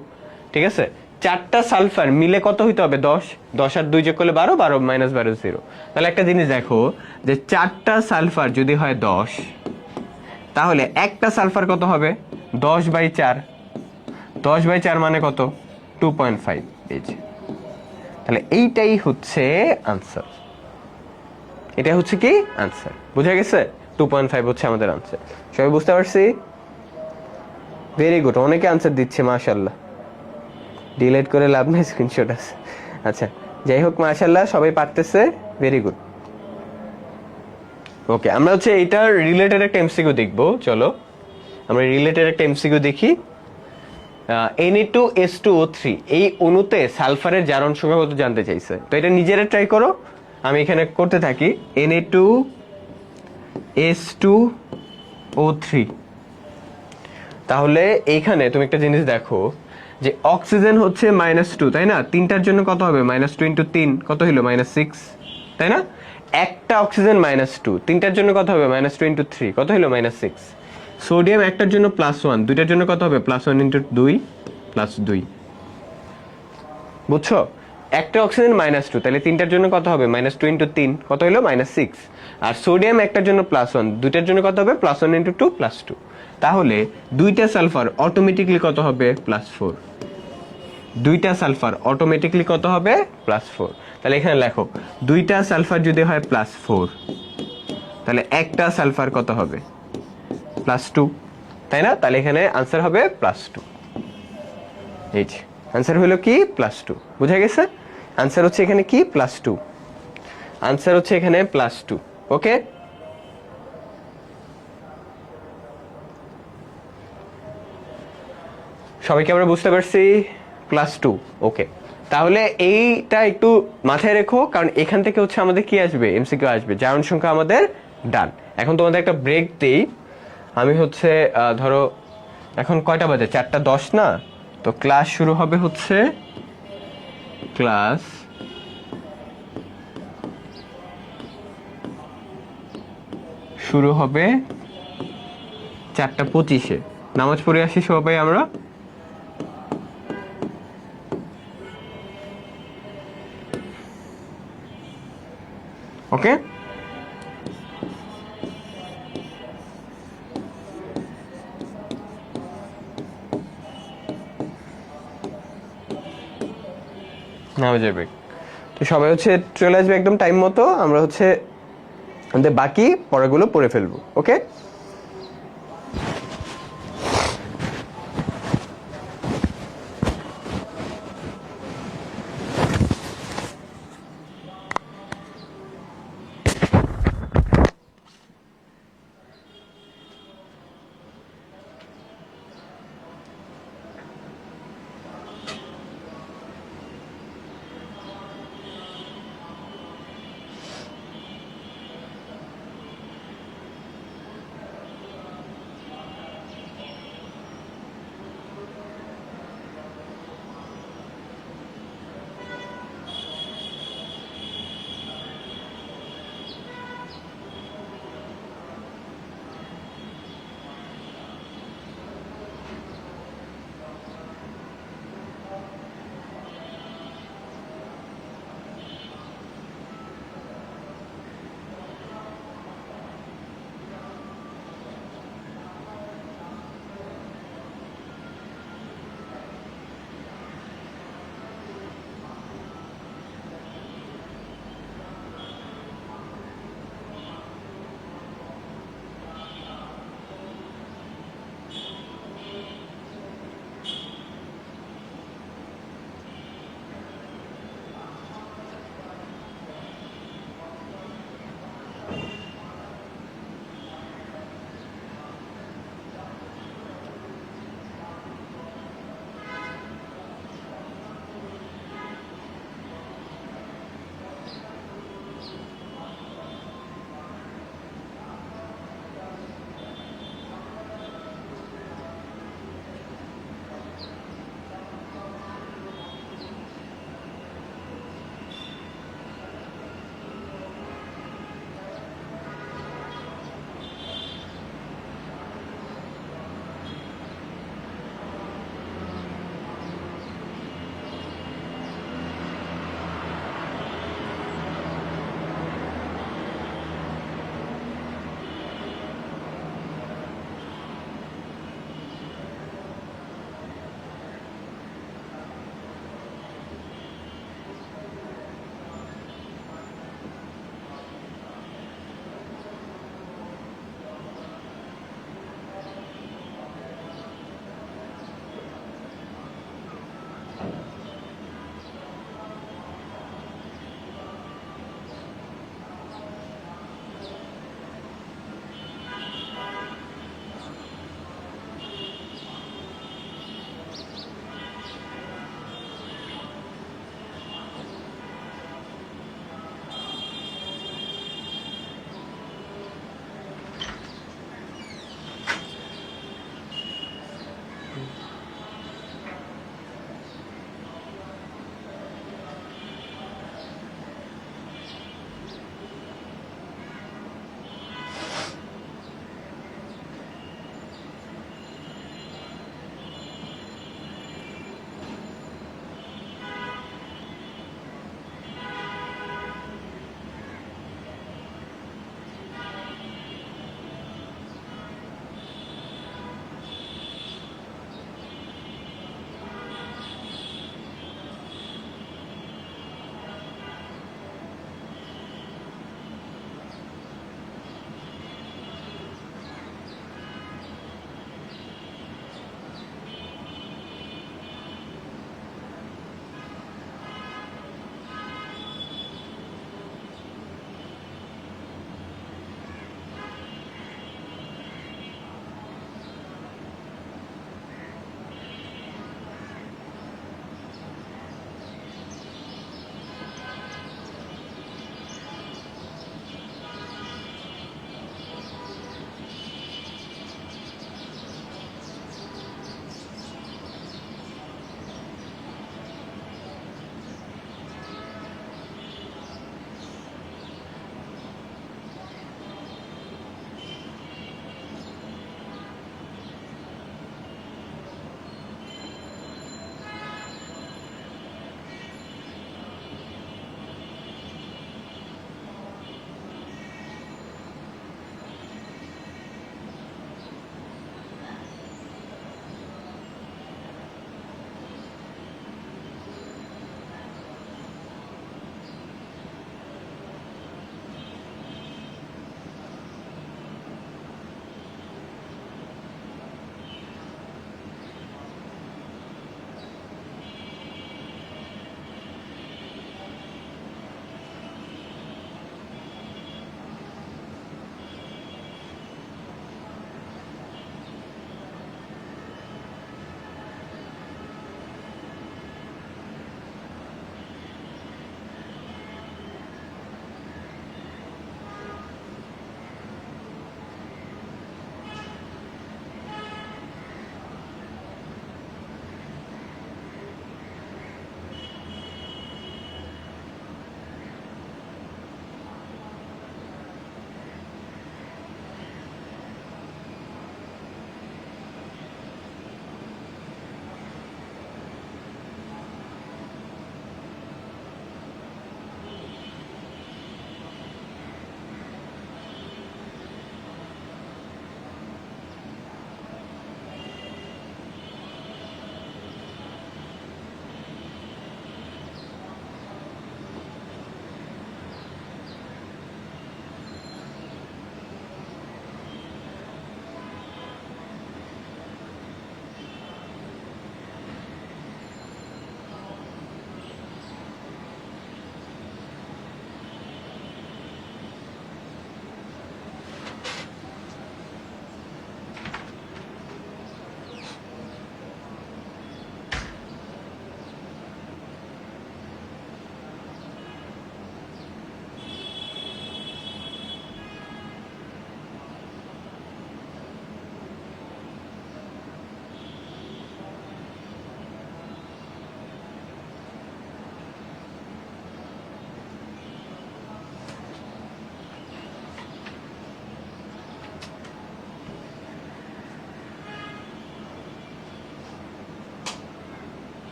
ঠিক আছে? 4টা সালফার মিলে কত হইতে হবে 10, 10 আর 2 যোগ করলে 12, 12 -12 0। তাহলে একটা জিনিস দেখো, যে 4টা সালফার যদি হয় 10, তাহলে একটা সালফার কত হবে 10/4, 10/4 মানে কত 2.5। এই যে, তাহলে এইটাই হচ্ছে আনসার, এটা হচ্ছে কি আনসার, বুঝা গেছে? 2.5 হচ্ছে আমাদের আনসার। সবাই বুঝতে পারছি? ভেরি গুড, অনেকে আনসার দিচ্ছে মাশাআল্লাহ। ডিলিট করে লাভ নেই, স্ক্রিনশট আছে। আচ্ছা, যাই হোক মাশাআল্লাহ সবাই পারতেছে, ভেরি গুড। ওকে, আমরা হচ্ছে এইটার রিলেটেড একটা এমসিকিউ দেখবো। চলো আমরা রিলেটেড একটা এমসিকিউ দেখি। Na2S2O3 এই অণুতে সালফারের জারণ সংখ্যা কত জানতে চাইছে। তো এটা নিজেরা ট্রাই করো, আমি এখানে করতে থাকি। Na2S2O3, তাহলে এইখানে তুমি একটা জিনিস দেখো যে অক্সিজেন হচ্ছে -2, তাই না? তিনটার জন্য কত হবে? -2 × 3 কত হলো? -6, তাই না? একটা অক্সিজেন -2, তিনটার জন্য কত হবে? -2 × 3 কত হলো? -6। সোডিয়াম একটার জন্য +1, দুইটার জন্য কত হবে? +1 × 2 +2। বুঝছো? একটা অক্সিজেন -2, তাহলে তিনটার জন্য কত হবে? -2 × 3 কত হলো? -6। আর সোডিয়াম একটার জন্য +1, দুইটার জন্য কত হবে? +1 × 2 +2। তাহলে দুইটা সালফার অটোমেটিক্যালি কত হবে? +4। দুইটা সালফার অটোমেটিক্যালি কত হবে? +4। তাহলে এখানে লেখো, দুইটা সালফার যদি হয় +4, তাহলে একটা সালফার কত হবে? +2, তাই না? তাহলে এখানে আনসার হবে +2। এই যে আনসার হলো কি? +2। বুঝা গেছে? আনসার হচ্ছে এখানে কি? +2। আনসার হচ্ছে এখানে +2। ওকে, সবাইকে আমরা বুঝতে পারছি? +2। ওকে, তাহলে এইটা একটু মাথায় রেখো, কারণ এখান থেকে হচ্ছে আমাদের কি আসবে? এমসিকিউ আসবে। জারণ সংখ্যা আমাদের ডান। এখন তোমাদের একটা ব্রেক দেই। আমি হচ্ছে ধরো এখন কয়টা বাজে? 4:10 না? তো ক্লাস শুরু হবে হচ্ছে শুরু হবে 4:25-এ। নামাজ পড়ে আসি সবাই আমরা। ওকে, নামাজের ব্রেক। তো সবাই হচ্ছে চলে আসবে একদম টাইম মতো। আমরা হচ্ছে আমাদের বাকি পড়াগুলো পড়ে ফেলবো। ওকে,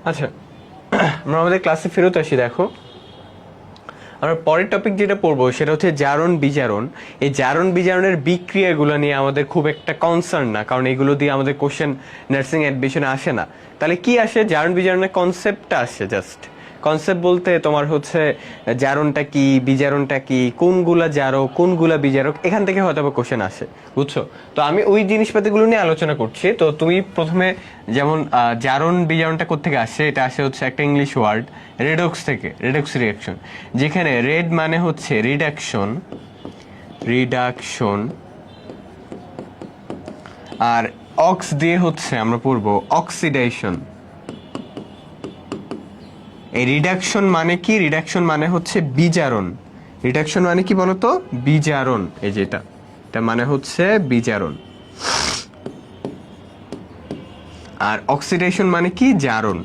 আচ্ছা, আমরা আমাদের ক্লাসে ফেরত আসি। দেখো, আমরা পরের টপিক যেটা পড়বো সেটা হচ্ছে জারণ বিজারণ। এই জারণ বিজারণের বিক্রিয়াগুলো নিয়ে আমাদের খুব একটা কনসার্ন না, কারণ এগুলো দিয়ে আমাদের কোশ্চেন নার্সিং অ্যাডমিশনে আসে না। তাহলে কি আসে? জারণ বিজারণের কনসেপ্টটা আসে। জাস্ট কনসেপ্ট বলতে তোমার হচ্ছে জারণটা কি, বিজারণটা কি, কোনগুলা জারক কোনগুলা বিজারক, এখান থেকে হয়তো কোশ্চেন আসে, বুঝছো? তো আমি ওই জিনিসপাতিগুলো নিয়ে আলোচনা করছি। তো তুমি প্রথমে যেমন জারণ বিজারণটা কোত্থেকে আসে, এটা আসে হচ্ছে একটা ইংলিশ ওয়ার্ড রেডক্স থেকে, রেডক্স রিঅ্যাকশন, যেখানে রেড মানে হচ্ছে রিডাকশন, রিডাকশন, আর অক্স দিয়ে হচ্ছে আমরা পড়বো অক্সিডেশন। এই রিডাকশন মানে কি? রিডাকশন মানে হচ্ছে বিজারণ। রিডাকশন মানে কি বলতো? বিজারণ। এই যে এটা মানে হচ্ছে বিজারণ। আর অক্সিডেশন মানে কি? জারণ।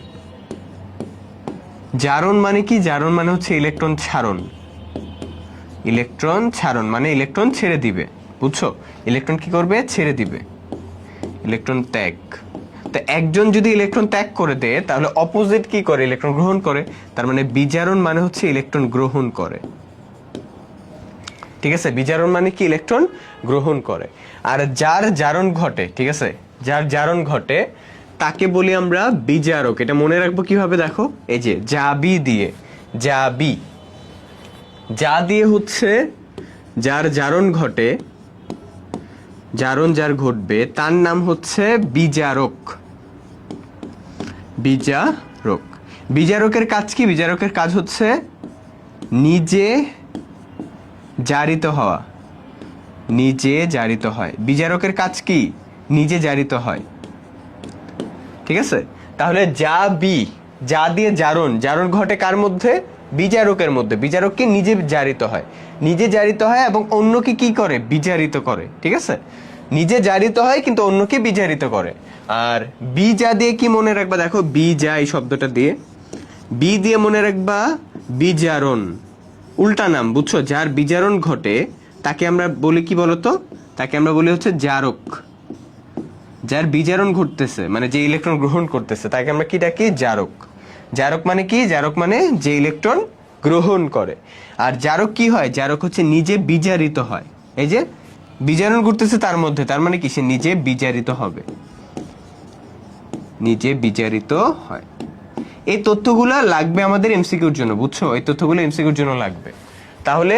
জারণ মানে কি? জারণ মানে হচ্ছে ইলেকট্রন ছাড়ন। ইলেকট্রন ছাড়ন মানে ইলেকট্রন ছেড়ে দিবে, বুঝছো? ইলেকট্রন কি করবে? ছেড়ে দিবে, ইলেকট্রন ত্যাগ। তো একজন যদি ইলেকট্রন ত্যাগ করে দেয় তাহলে অপোজিট কি করে? ইলেকট্রন গ্রহণ করে। তার মানে বিজারণ মানে হচ্ছে ইলেকট্রন গ্রহণ করে, ঠিক আছে? বিজারণ মানে কি? ইলেকট্রন গ্রহণ করে। আর যার জারণ ঘটে, ঠিক আছে, যার জারণ ঘটে তাকে বলি আমরা বিজারক। এটা মনে রাখবো কিভাবে? দেখো, এই যে জাবি দিয়ে, জাবি, যা দিয়ে হচ্ছে যার জারণ ঘটে, জারণ যার ঘটবে তার নাম হচ্ছে বিজারক। বিজারক। বিজারকের কাজ কি? বিজারকের কাজ হচ্ছে নিজে জারিত হওয়া, নিজে জারিত হয়। বিজারকের কাজ কি? নিজে জারিত হয়, ঠিক আছে? তাহলে যা বি, যা দিয়ে জারণ, জারণ ঘটে কার মধ্যে? বিজারকের মধ্যে। বিজারক কি? নিজে জারিত হয়, নিজে জারিত হয় এবং অন্যকে কি করে? বিজারিত করে, ঠিক আছে? নিজে জারিত হয় কিন্তু অন্যকে বিজারিত করে। আর বি যা দিয়ে কি মনে রাখবা? দেখো, বি যা এই শব্দটা দিয়ে, বি দিয়ে মনে রাখবা বিজারণ, উল্টা নাম, বুঝছো? যার বিজারণ ঘটে তাকে আমরা বলি কি বলতো? তাকে আমরা বলি হচ্ছে জারক। যার বিজারণ ঘটতেছে মানে যে ইলেকট্রন গ্রহণ করতেছে তাকে আমরা কি ডাকি? জারক। জারক মানে কি? জারক মানে যে ইলেকট্রন গ্রহণ করে। আর জারক কি হয়? জারক হচ্ছে নিজে বিজারিত হয়। এই যে বিজারণ ঘটতেছে তার মধ্যে, তার মানে কি? সে নিজে বিজারিত হবে, নিজে বিজারিত হয়। এই তথ্যগুলো লাগবে আমাদের এমসিকিউর জন্য, বুঝছো? এই তথ্যগুলো এমসিকিউর জন্য লাগবে। তাহলে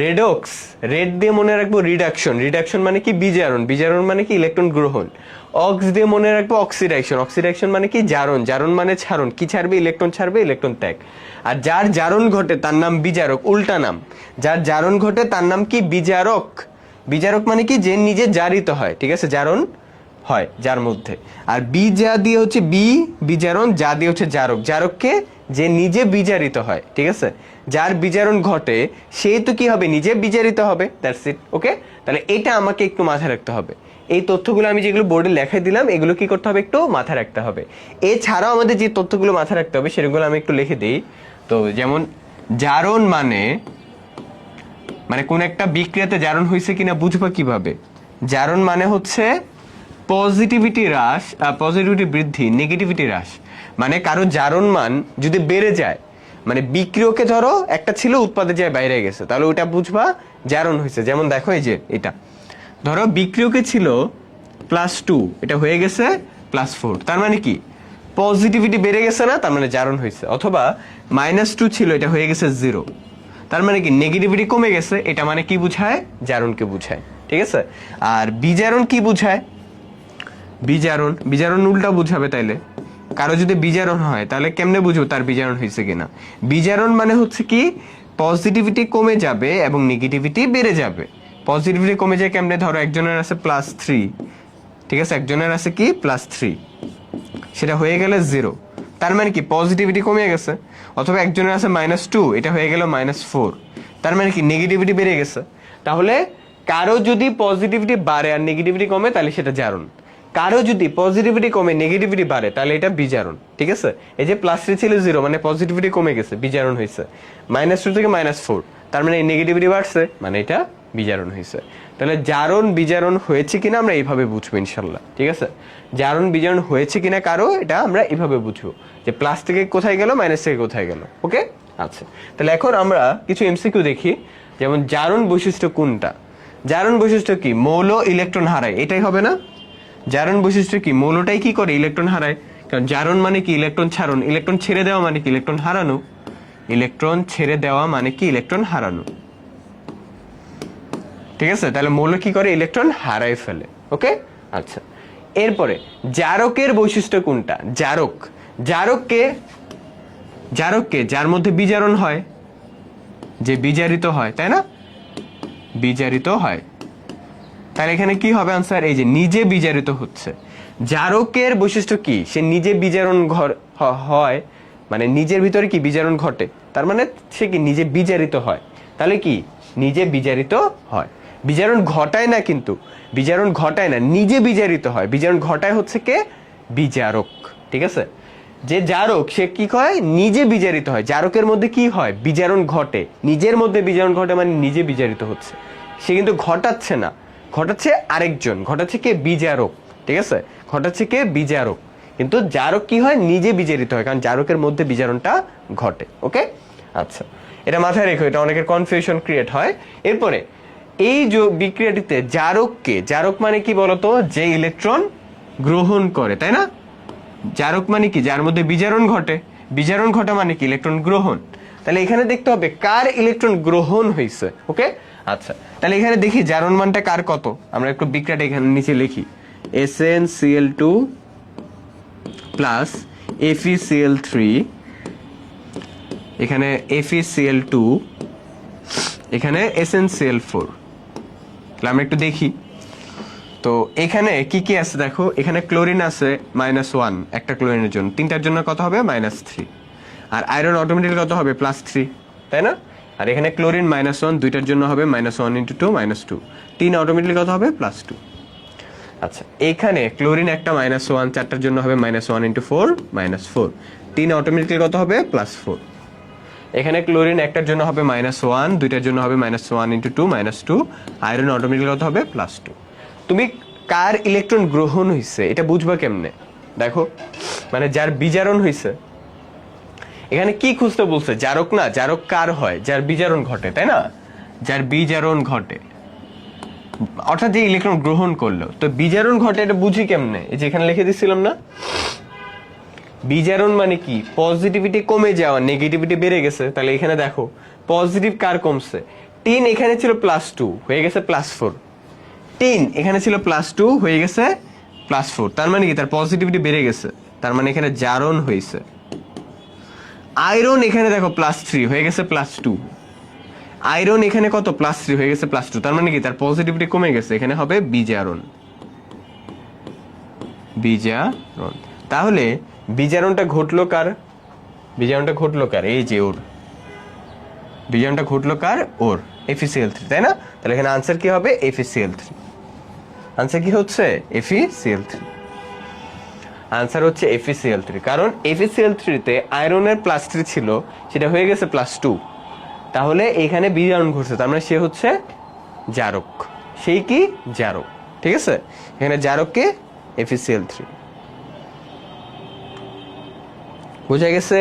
রেডক্স, রেড দিয়ে মনে রাখবো রিডাকশন, রিডাকশন মানে কি? বিজারণ, বিজারণ মানে কি? ইলেকট্রন গ্রহণ। অক্স দিয়ে মনে রাখবো অক্সিডেশন, অক্সিডেশন মানে কি? জারণ, জারণ মানে ছাড়ন, কি ছাড়বে? ইলেকট্রন ছাড়বে, ইলেকট্রন ত্যাগ। আর যার জারণ ঘটে তার নাম বিজারক, উল্টা নাম। যার জারণ ঘটে তার নাম কি? বিজারক। বিজারক মানে কি? যে নিজে জারিত হয়, ঠিক আছে? জারণ হয় যার মধ্যে। আর বি যা দিয়ে হচ্ছে বি বিজারণ, যা দিয়ে হচ্ছে জারক। জারককে যে নিজে বিজারিত হয়, ঠিক আছে? যার বিজারণ ঘটে সেই তো কি হবে? নিজে বিজারিত হবে। দ্যাটস ইট, ওকে? তাহলে এটা আমাকে একটু মাথায় রাখতে হবে। এই তথ্যগুলো আমি যেগুলো বোর্ডে লেখাই দিলাম এগুলো কি করতে হবে? একটু মাথায় রাখতে হবে। এছাড়াও আমাদের যে তথ্যগুলো মাথায় রাখতে হবে সেগুলো আমি একটু লিখে দিই। তো যেমন জারণ মানে কোন একটা বিক্রিয়াতে জারণ হয়েছে কিনা বুঝবো কিভাবে? জারণ মানে হচ্ছে পজিটিভিটি হ্রাস, পজিটিভিটি বৃদ্ধি, নেগেটিভিটি হ্রাস। মানে কারো জারণ মান যদি বেড়ে যায়, মানে বিক্রিয়কে ধরো একটা ছিল উৎপাদে যায় বাইরে গেছে, তাহলে ওটা বুঝবা জারণ হয়েছে। যেমন দেখো, এই যে এটা ধরো বিক্রিয়কে ছিল +2, এটা হয়ে গেছে +4, তার মানে কি? পজিটিভিটি বেড়ে গেছে না, তার মানে জারণ হয়েছে। অথবা -2 ছিল, এটা হয়ে গেছে 0, তার মানে কি? নেগেটিভিটি কমে গেছে। এটা মানে কি বুঝায়? জারণকে বুঝায়, ঠিক আছে? আর বিজারণ কি বুঝায়? বিজারণ, বিজারণ উল্টা বুঝাবে। তাইলে কারো যদি বিজারণ হয় তাহলে কেমনে বুঝবো তার বিজারণ হয়েছে কিনা? বিজারণ মানে হচ্ছে কি? পজিটিভিটি কমে যাবে এবং নেগেটিভিটি বেড়ে যাবে। পজিটিভিটি কমে যায় কেমনে? ধরো একজনের আছে +3, ঠিক আছে? একজনের আছে কি? +3, সেটা হয়ে গেলে 0, তার মানে কি? পজিটিভিটি কমে গেছে। অথবা একজনের আছে -2, এটা হয়ে গেল -4, তার মানে কি? নেগেটিভিটি বেড়ে গেছে। তাহলে কারো যদি পজিটিভিটি বাড়ে আর নেগেটিভিটি কমে তাহলে সেটা জারণ। কারো যদি পজিটিভিটি কমে নেগেটিভিটি বাড়ে তাহলে এটা বিজারণ, ঠিক আছে? এই যে +3 ছিল 0 মানে পজিটিভিটি কমে গেছে, বিজারণ হয়েছে। -2 থেকে -4, তার মানে নেগেটিভিটি বাড়ছে মানে এটা বিজারণ হয়েছে। তাহলে জারণ বিজারণ হয়েছে কিনা আমরা এইভাবে বুঝবো ইনশাল্লাহ, ঠিক আছে? জারণ বিজারণ হয়েছে কিনা কারো, এটা আমরা এইভাবে বুঝবো যে প্লাস থেকে কোথায় গেল, মাইনাস থেকে কোথায় গেল। ওকে, আচ্ছা, তাহলে এখন আমরা কিছু এমসিকিউ দেখি। যেমন জারণ বৈশিষ্ট্য কোনটা? জারণ বৈশিষ্ট্য কি? মৌল ইলেকট্রন হারায়, এটাই হবে না? জারণ বৈশিষ্ট্য কি? মৌলটাই কি করে? ইলেকট্রন হারায়। কারণ জারণ মানে কি? ইলেকট্রন ছাড়ন। ইলেকট্রন ছেড়ে দেওয়া মানে কি? ইলেকট্রন হারানো। ইলেকট্রন ছেড়ে দেওয়া মানে কি? ইলেকট্রন হারানো। ঠিক আছে, তাহলে মৌল কি করে? ইলেকট্রন হারায় ফেলে। ওকে, আচ্ছা, এরপরে জারকের বৈশিষ্ট্য কোনটা? জারক, জারককে, জারককে যার মধ্যে বিজারণ হয়, যে বিজারিত হয়, তাই না? বিজারিত হয়, তাহলে এখানে কি হবে আনসার? এই যে নিজে বিজারিত হচ্ছে। জারকের বৈশিষ্ট্য কি? সে নিজে বিজারণ হয়, মানে নিজের ভিতরে কি বিজারণ ঘটে, তার মানে সে কি নিজে বিজারিত হয়। তাহলে কি নিজে বিজারিত হয়, বিজারণ ঘটায় না, কিন্তু বিজারণ ঘটায় না, নিজে বিজারিত হয়। বিজারণ ঘটায় হচ্ছে কে? বিজারক। ঠিক আছে, যে জারক সে কি হয়? নিজে বিজারিত হয়। জারকের মধ্যে কি হয়? বিজারণ ঘটে, নিজের মধ্যে বিজারণ ঘটে, মানে নিজে বিজারিত হচ্ছে। সে কিন্তু ঘটাচ্ছে না, ঘটাচ্ছে আরেকজন, ঘটাচ্ছে কে? বিজারক। ঠিক আছে, ঘটাচ্ছে কে? বিজারক। কিন্তু জারক কি হয়? নিজে বিজারিত হয়, কারণ জারকের মধ্যে বিজারণটা ঘটে। ওকে, আচ্ছা, এটা মাথায় রেখো, এটা অনেকের কনফিউশন ক্রিয়েট হয়। এরপরে এই যে বিক্রিয়াটিতে জারককে, জারক মানে কি বলতো? যে ইলেকট্রন গ্রহণ করে, তাই না? জারক মানে কি? যার মধ্যে বিজারণ ঘটে। বিজারণ ঘটা মানে কি? ইলেকট্রন গ্রহণ। তাহলে এখানে দেখতে হবে কার ইলেকট্রন গ্রহণ হয়েছে। ওকে, আচ্ছা, তাহলে এখানে দেখি জারণ মানটা কার কত। আমরা একটু বিক্রিয়াটা এখানে নিচে লিখি, SnCl2 প্লাস FeCl3, এখানে FeCl2, এখানে SnCl4। তাহলে আমরা একটু দেখি তো এখানে কি কি আছে দেখো। এখানে ক্লোরিন আছে -1 একটা ক্লোরিনের জন্য, তিনটার জন্য কত হবে? -3। আর আয়রন অটোমেটিক্যালি কত হবে? +3, তাই না? আর এখানে ক্লোরিন -1 দুইটার জন্য হবে -1 × 2 -2, 3 অটোমেটিক্যালি কত হবে? +2। আচ্ছা, এখানে ক্লোরিন একটা -1 চারটার জন্য হবে -1 × 4 -4, 3 অটোমেটিক্যালি কত হবে? +4। এখানে ক্লোরিন একটার জন্য হবে -1, দুইটার জন্য হবে -1 × 2 -2, আয়রন অটোমেটিক্যালি কত হবে? +2। তুমি কার ইলেকট্রন গ্রহণ হইছে এটা বুঝবা কেমনে? দেখো, মানে যার বিজারণ হইছে, এখানে কি খুঁজতে বলছে? জারক না, জারক কার হয়? যার বিজারণ ঘটে, তাই না? যার বিজারণ ঘটে, অর্থাৎ যে ইলেকট্রন গ্রহণ করলো। তো বিজারণ ঘটে এটা বুঝি কেমনে? এই যে এখানে লিখে দিছিলাম না, বিজারণ মানে কি? পজিটিভিটি কমে যাওয়া, নেগেটিভিটি বেড়ে গেছে। তাহলে এখানে দেখো পজিটিভ কার কমছে? 3 এখানে ছিল +2 হয়ে গেছে +4, 3 এখানে ছিল +2 হয়ে গেছে +4, তার মানে কি? তার পজিটিভিটি বেড়ে গেছে, তার মানে এখানে জারণ হয়েছে। আয়রন এখানে দেখো +3 হয়ে গেছে +2, আয়রন এখানে কত? +3 হয়ে গেছে +2, তার মানে কি? তার পজিটিভিটি কমে গেছে, এখানে হবে বিজারণ। বিজারণ, তাহলে বিজারণটা ঘটলো কার? বিজারণটা ঘটলো কার? এই যে ওর, বিজারণটা ঘটলো কার? ওর, FeCl3, তাই না? তাহলে এখানে আনসার কি হবে? FeCl3। আনসার কি হচ্ছে? FeCl3। আনসার হচ্ছে FeCl3, কারণ FeCl3 তে আয়রনের +3 ছিল, সেটা হয়ে গেছে +2। তাহলে এখানে বিজারণ ঘটছে, তার মানে সে হচ্ছে জারক। সেই কি? জারক। ঠিক আছে, এখানে জারককে FeCl3। বুঝা গেছে?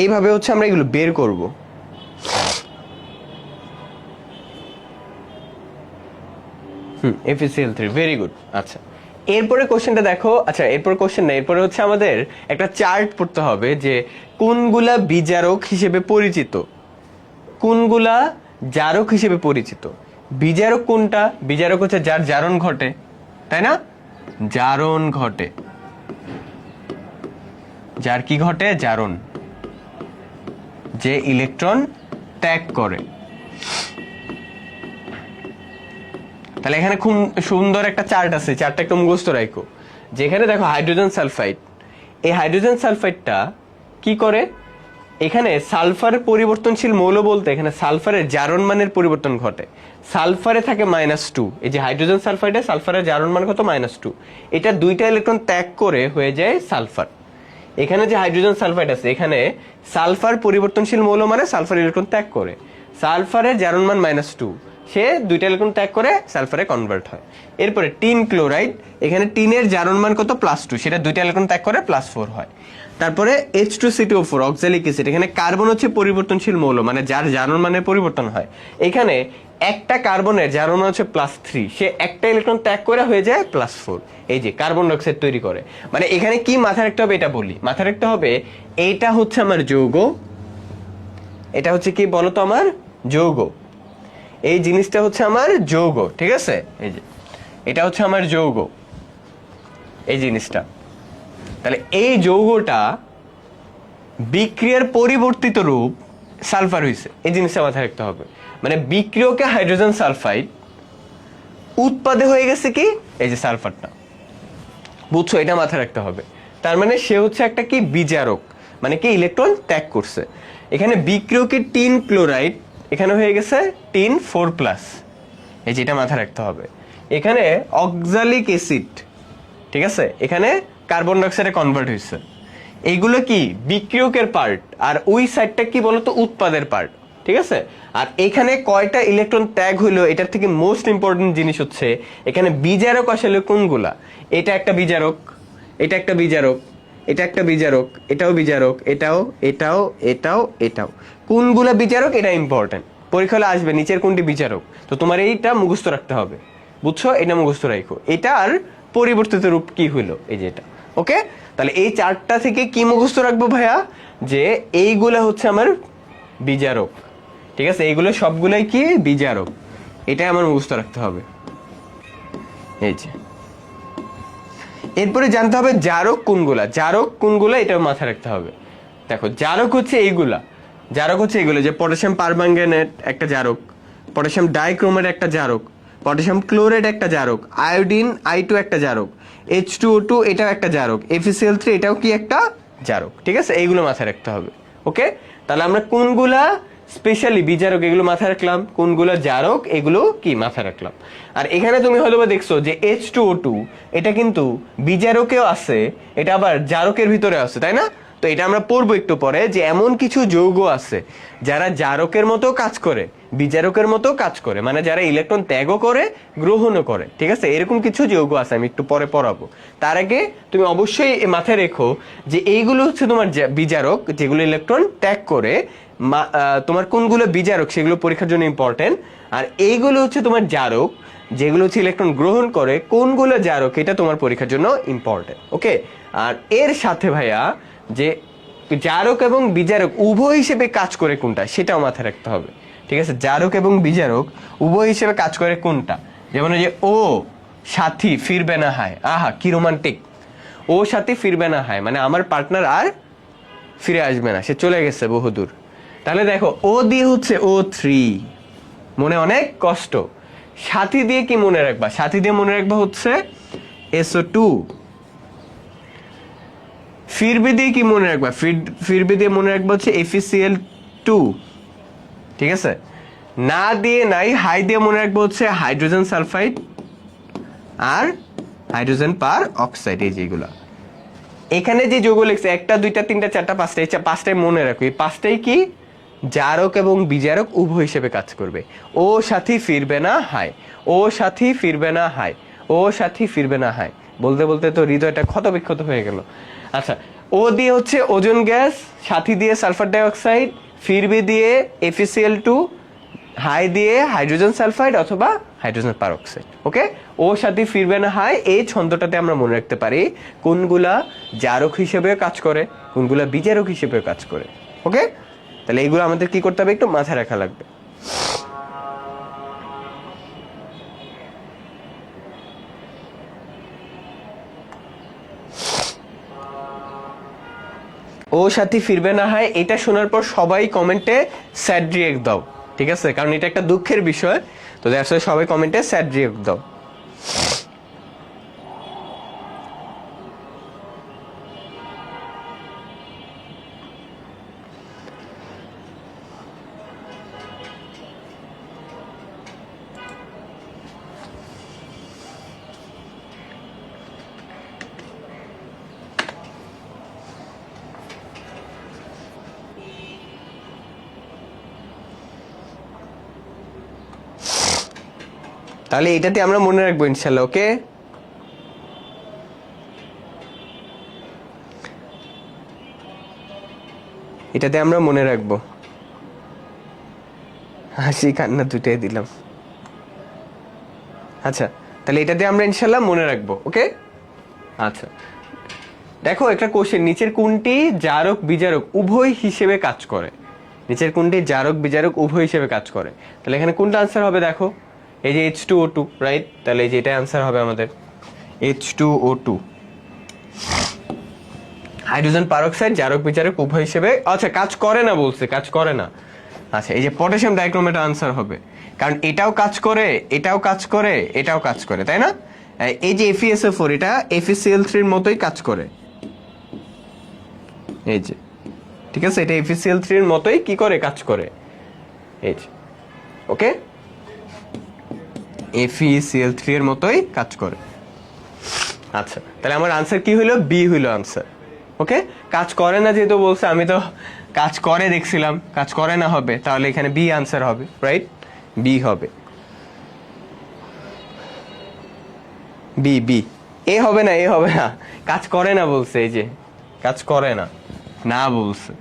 এইভাবে হচ্ছে আমরা এগুলো বের করব। FeCl3, very good. আচ্ছা, এরপরে কোশ্চেনটা দেখো। আচ্ছা, এরপর কোশ্চেন না, এরপরে হচ্ছে আমাদের একটা চার্ট পড়তে হবে যে কোনগুলা বিজারক হিসেবে পরিচিত, কোনগুলা জারক হিসেবে পরিচিত। বিজারক কোনটা? বিজারক হচ্ছে যার জারণ ঘটে, তাই না? জারণ ঘটে, যার কি ঘটে? জারণ, যে ইলেকট্রন ত্যাগ করে। তাহলে এখানে খুব সুন্দর একটা চার্ট আছে, চার্টটা একটু মুখস্থ রাখো। যেখানে দেখো হাইড্রোজেন সালফাইড, এই হাইড্রোজেন সালফাইডটা কি করে? এখানে সালফারের পরিবর্তনশীল মৌল বলতে এখানে সালফারের জারণ মানের পরিবর্তন ঘটে। সালফারে থাকে -2, এই যে হাইড্রোজেন সালফাইডে সালফারের জারণ মান কত? -2। এটা দুইটা ইলেকট্রন ত্যাগ করে হয়ে যায় সালফার। এখানে যে হাইড্রোজেন সালফাইড আছে, এখানে সালফার পরিবর্তনশীল মৌল মানে সালফার ইলেকট্রন ত্যাগ করে, সালফারের জারণ মান -2, সে 2টা ইলেকট্রন ত্যাগ করে সালফারে কনভার্ট হয়। এরপরে টিন ক্লোরাইড, এখানে টিনের জারণ মান কত +2, সেটা 2টা ইলেকট্রন ত্যাগ করে +4 হয়। তারপরে H2CO4 অক্সালিক অ্যাসিড, এখানে কার্বন হচ্ছে পরিবর্তনশীল মৌল মানে যার জারণ মানের পরিবর্তন হয়, এখানে একটা কার্বনের জারণ মান হচ্ছে +3, সে একটা ইলেকট্রন ত্যাগ করে হয়ে যায় +4, এই যে কার্বন ডাইঅক্সাইড তৈরি করে। মানে এখানে কি মাথায় রাখতে হবে এটা বলি, মাথায় রাখতে হবে এইটা হচ্ছে আমার যৌগ, এটা হচ্ছে কি বলতো আমার যৌগ, এই জিনিসটা হচ্ছে আমার যৌগ, ঠিক আছে, এই যে এটা হচ্ছে আমার যৌগ, এই জিনিসটা। তাহলে এই যৌগটা বিক্রিয়ার পরিবর্তিত রূপ সালফার হয়েছে, এই জিনিসটা মাথায় রাখতে হবে। মানে বিক্রিয়কে হাইড্রোজেন সালফাইড, উৎপাদে হয়ে গেছে কি এই যে সালফারটা, বুঝছো, এটা মাথায় রাখতে হবে। তার মানে সে হচ্ছে একটা কি বিজারক, মানে কি ইলেকট্রন ত্যাগ করছে। এখানে বিক্রিয়কে টিন ক্লোরাইড, এখানে হয়ে গেছে টিন 4+, এই যে এটা মাথায় রাখতে হবে। এখানে অক্সালিক অ্যাসিড, ঠিক আছে, এখানে কার্বন ডাইঅক্সাইডে কনভার্ট হয়েছে, এইগুলো কি বিক্রিয়কের পার্ট, আর ওই সাইডটা কি বলতো উৎপাদের পার্ট, ঠিক আছে। আর এখানে কয়টা ইলেকট্রন ত্যাগ হইলো, এটার থেকে মোস্ট ইম্পর্টেন্ট জিনিস হচ্ছে এখানে বিজারক আসলে কোনগুলা। এটা একটা বিজারক, এটা একটা বিজারক, এটা একটা বিজারক, এটাও বিজারক, এটাও এটাও এটাও এটাও, কোনগুলা বিজারক এটা ইম্পর্টেন্ট, পরীক্ষা হলে আসবে নিচের কোনটি বিজারক, তো তোমার এইটা মুখস্থ রাখতে হবে, বুঝছো, এটা মুখস্থ রাখো। এটার পরিবর্তিত রূপ কি হইলো, এই যে এটা, ওকে। তাহলে এই চারটা থেকে কি মুখস্থ রাখবো ভাইয়া, যে এইগুলা হচ্ছে আমার বিজারক, ঠিক আছে, এইগুলো সবগুলাই কি বিজারক, এটাই আমার মুখস্থ রাখতে হবে, এই যে। এরপরে জানতে হবে জারক কোনগুলা, জারক কোনগুলা এটা মাথায় রাখতে হবে। দেখো জারক হচ্ছে এইগুলা, জারক হচ্ছে এইগুলো, যে পটাশিয়াম পারম্যাঙ্গানেট একটা জারক, পটাশিয়াম ডাইক্রোমেট একটা জারক, পটাশিয়াম ক্লোরাইড একটা জারক, আয়োডিন I2 একটা জারক, H2O2 এটাও একটা জারক, FeCl3 এটাও কি একটা জারক, ঠিক আছে, এইগুলো মাথায় রাখতে হবে, ওকে। তাহলে আমরা কোনগুলা স্পেশালি বিজারক এগুলো মাথায় রাখলাম, কোনগুলো জারক এগুলো কি মাথায় রাখলাম। আর এখানে তুমি হয়তো দেখছো যে H2O2 এটা কিন্তু বিজারকেও আছে, এটা আবার জারকের ভিতরে আছে, তাই না? তো এটা আমরা পড়বো একটু পরে, যে এমন কিছু যৌগ আছে যারা জারকের মতো কাজ করে, বিজারকের মতো কাজ করে, মানে যারা ইলেকট্রন ত্যাগও করে গ্রহণও করে, ঠিক আছে, এরকম কিছু যৌগ আছে, আমি একটু পরে পড়াবো। তার আগে তুমি অবশ্যই মাথায় রেখো যে এইগুলো হচ্ছে তোমার বিজারক, যেগুলো ইলেকট্রন ত্যাগ করে, তোমার কোনগুলো বিজারক সেগুলো পরীক্ষার জন্য ইম্পর্টেন্ট। আর এইগুলো হচ্ছে তোমার জারক, যেগুলো হচ্ছে ইলেকট্রন গ্রহণ করে, কোনগুলো জারক এটা তোমার পরীক্ষার জন্য ইম্পর্টেন্ট, ওকে। আর এর সাথে ভাইয়া যে জারক এবং বিজারক উভয় হিসেবে কাজ করে কোনটা সেটাও মাথায় রাখতে হবে, ঠিক আছে। জারক এবং বিজারক উভয় হিসেবে কাজ করে কোনটা, যেমন যে ও সাথী ফিরবে না হায়, আহা কি রোমান্টিক, ও সাথী ফিরবে না হায়, মানে আমার পার্টনার আর ফিরে আসবে না, সে চলে গেছে বহুদূর। তাহলে দেখো ও দিয়ে হচ্ছে O3, মনে অনেক কষ্ট। সাথী দিয়ে কি মনে রাখবা, সাথী দিয়ে মনে রাখবা হচ্ছে SO2। ফিরবে দিয়ে কি মনে রাখবা, ফিরবে দিয়ে মনে রাখবা হচ্ছে FeCl2, ঠিক আছে। না দিয়ে নাই, হাই দিয়ে মনে রাখবো হচ্ছে হাইড্রোজেন সালফাইড আর হাইড্রোজেন পার অক্সাইড, এই যেগুলা। এখানে যে যৌগ লিখছে 1 2 3 4 5টা, এই 5টাই মনে রাখো, এই 5টাই কি জারক এবং বিজারক উভয় হিসেবে কাজ করবে। ও সাথী ফিরবে না হায়, ও সাথী ফিরবে না হায়, ও সাথী ফিরবে না হায়, বলতে বলতে তো হৃদয়টা ক্ষত বিক্ষত হয়ে গেল। আচ্ছা, ও দিয়ে হচ্ছে ওজোন গ্যাস, সাথী দিয়ে সালফার ডাইঅক্সাইড, ফিরবে দিয়ে FeCl2, হাই দিয়ে হাইড্রোজেন সালফাইড অথবা হাইড্রোজেন পারঅক্সাইড, ওকে। ও সাথে ফিরবে না হাই, এই ছন্দটাতে আমরা মনে রাখতে পারি কোনগুলা জারক হিসেবে কাজ করে, কোনগুলা বিজারক হিসেবে কাজ করে, ওকে। তাহলে এইগুলো আমাদের কি করতে হবে, একটু মাথায় রাখা লাগবে। ও সাথী ফিরবে না হয়, এটা শোনার পর সবাই কমেন্টে স্যাড রিয়েক্ট দাও, ঠিক আছে, কারণ এটা একটা দুঃখের বিষয়, তো আসলে সবাই কমেন্টে স্যাড রিয়েক্ট দাও। তাহলে এটাতে আমরা মনে রাখবো ইনশাল্লাহ। ওকে, এটাতে আমরা মনে রাখবো। হাসি কান্না দুটাই দিলাম। আচ্ছা, তাহলে এটাতে আমরা ইনশাল্লাহ মনে রাখবো। ওকে, আচ্ছা দেখো একটা কোশ্চেন, নিচের কোনটি জারক বিজারক উভয় হিসেবে কাজ করে? নিচের কোনটি জারক বিজারক উভয় হিসেবে কাজ করে? তাহলে এখানে কোনটা আনসার হবে? দেখো এই যে H2O2, রাইট? তাহলে এই যে এটা আনসার হবে আমাদের H2O2। হাইড্রোজেন পারক্সাইড জারক বিজারক উভয় হিসেবে, আচ্ছা কাজ করে না বলছে, কাজ করে না। আচ্ছা, এই যে পটাশিয়াম ডাইক্রোমেট আনসার হবে, কারণ এটাও কাজ করে, এটাও কাজ করে, এটাও কাজ করে, তাই না? এই যে FeSO4 এটা FeCl3 এর মতোই কাজ করে, এই যে, ঠিক আছে, এটা FeCl3 এর মতোই কি করে, কাজ করে, এই যে। ওকে, FeCl3 এর মতোই কাজ করে। আচ্ছা, তাহলে আমার আনসার কি হইলো? বি হইলো আনসার। ওকে, কাজ করে না যেহেতু বলছে, আমি তো কাজ করে দেখছিলাম, কাজ করে না হবে, তাহলে এখানে বি আনসার হবে, রাইট? বি হবে, বি বি। এ হবে না, এ হবে না, কাজ করে না বলছে, এই যে কাজ করে না, না বলছে।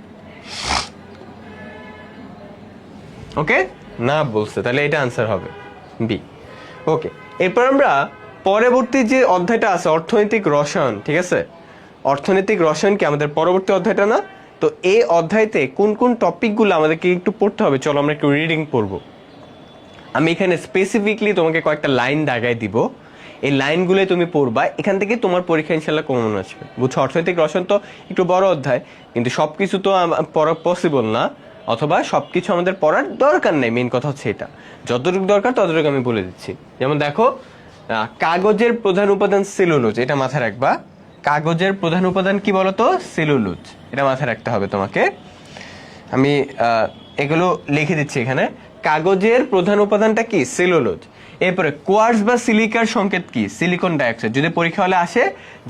ওকে, না বলছে, তাহলে এটা আনসার হবে বি। ওকে, এরপর আমরা পরবর্তী যে অধ্যায়টা আছে অর্থনৈতিক রসায়ন, ঠিক আছে, অর্থনৈতিক রসায়ন কি আমাদের পরবর্তী অধ্যায়টা না? তো এই অধ্যায়তে কোন কোন টপিকগুলো আমাদেরকে একটু পড়তে হবে, চলো আমরা একটু রিডিং পড়বো। আমি এখানে স্পেসিফিকলি তোমাকে কয়েকটা লাইন দাগাই দিব, এই লাইনগুলো তুমি পড়বা, এখান থেকে তোমার পরীক্ষা ইনশাল্লাহ কমন আসবে, বুঝছো? অর্থনৈতিক রসায়ন তো একটু বড় অধ্যায়, কিন্তু সবকিছু তো পড়া পসিবল না, অথবা সবকিছু আমাদের পড়ার দরকার নেই। মেইন কথা হচ্ছে এটা, যতটুকু দরকার ততটুকু আমি বলে দিচ্ছি। যেমন দেখো, কাগজের প্রধান উপাদান সেলুলোজ, এটা মাথায় রাখবা। কাগজের প্রধান উপাদান কি বলতো? সেলুলোজ, এটা মাথায় রাখতে হবে তোমাকে। আমি এগুলো লিখে দিচ্ছি এখানে। কাগজের প্রধান উপাদানটা কি? সেলুলোজ। এরপরে কোয়ার্টজ বা সিলিকার সংকেত কি? Silicon dioxide. যদি পরীক্ষা হলে আসে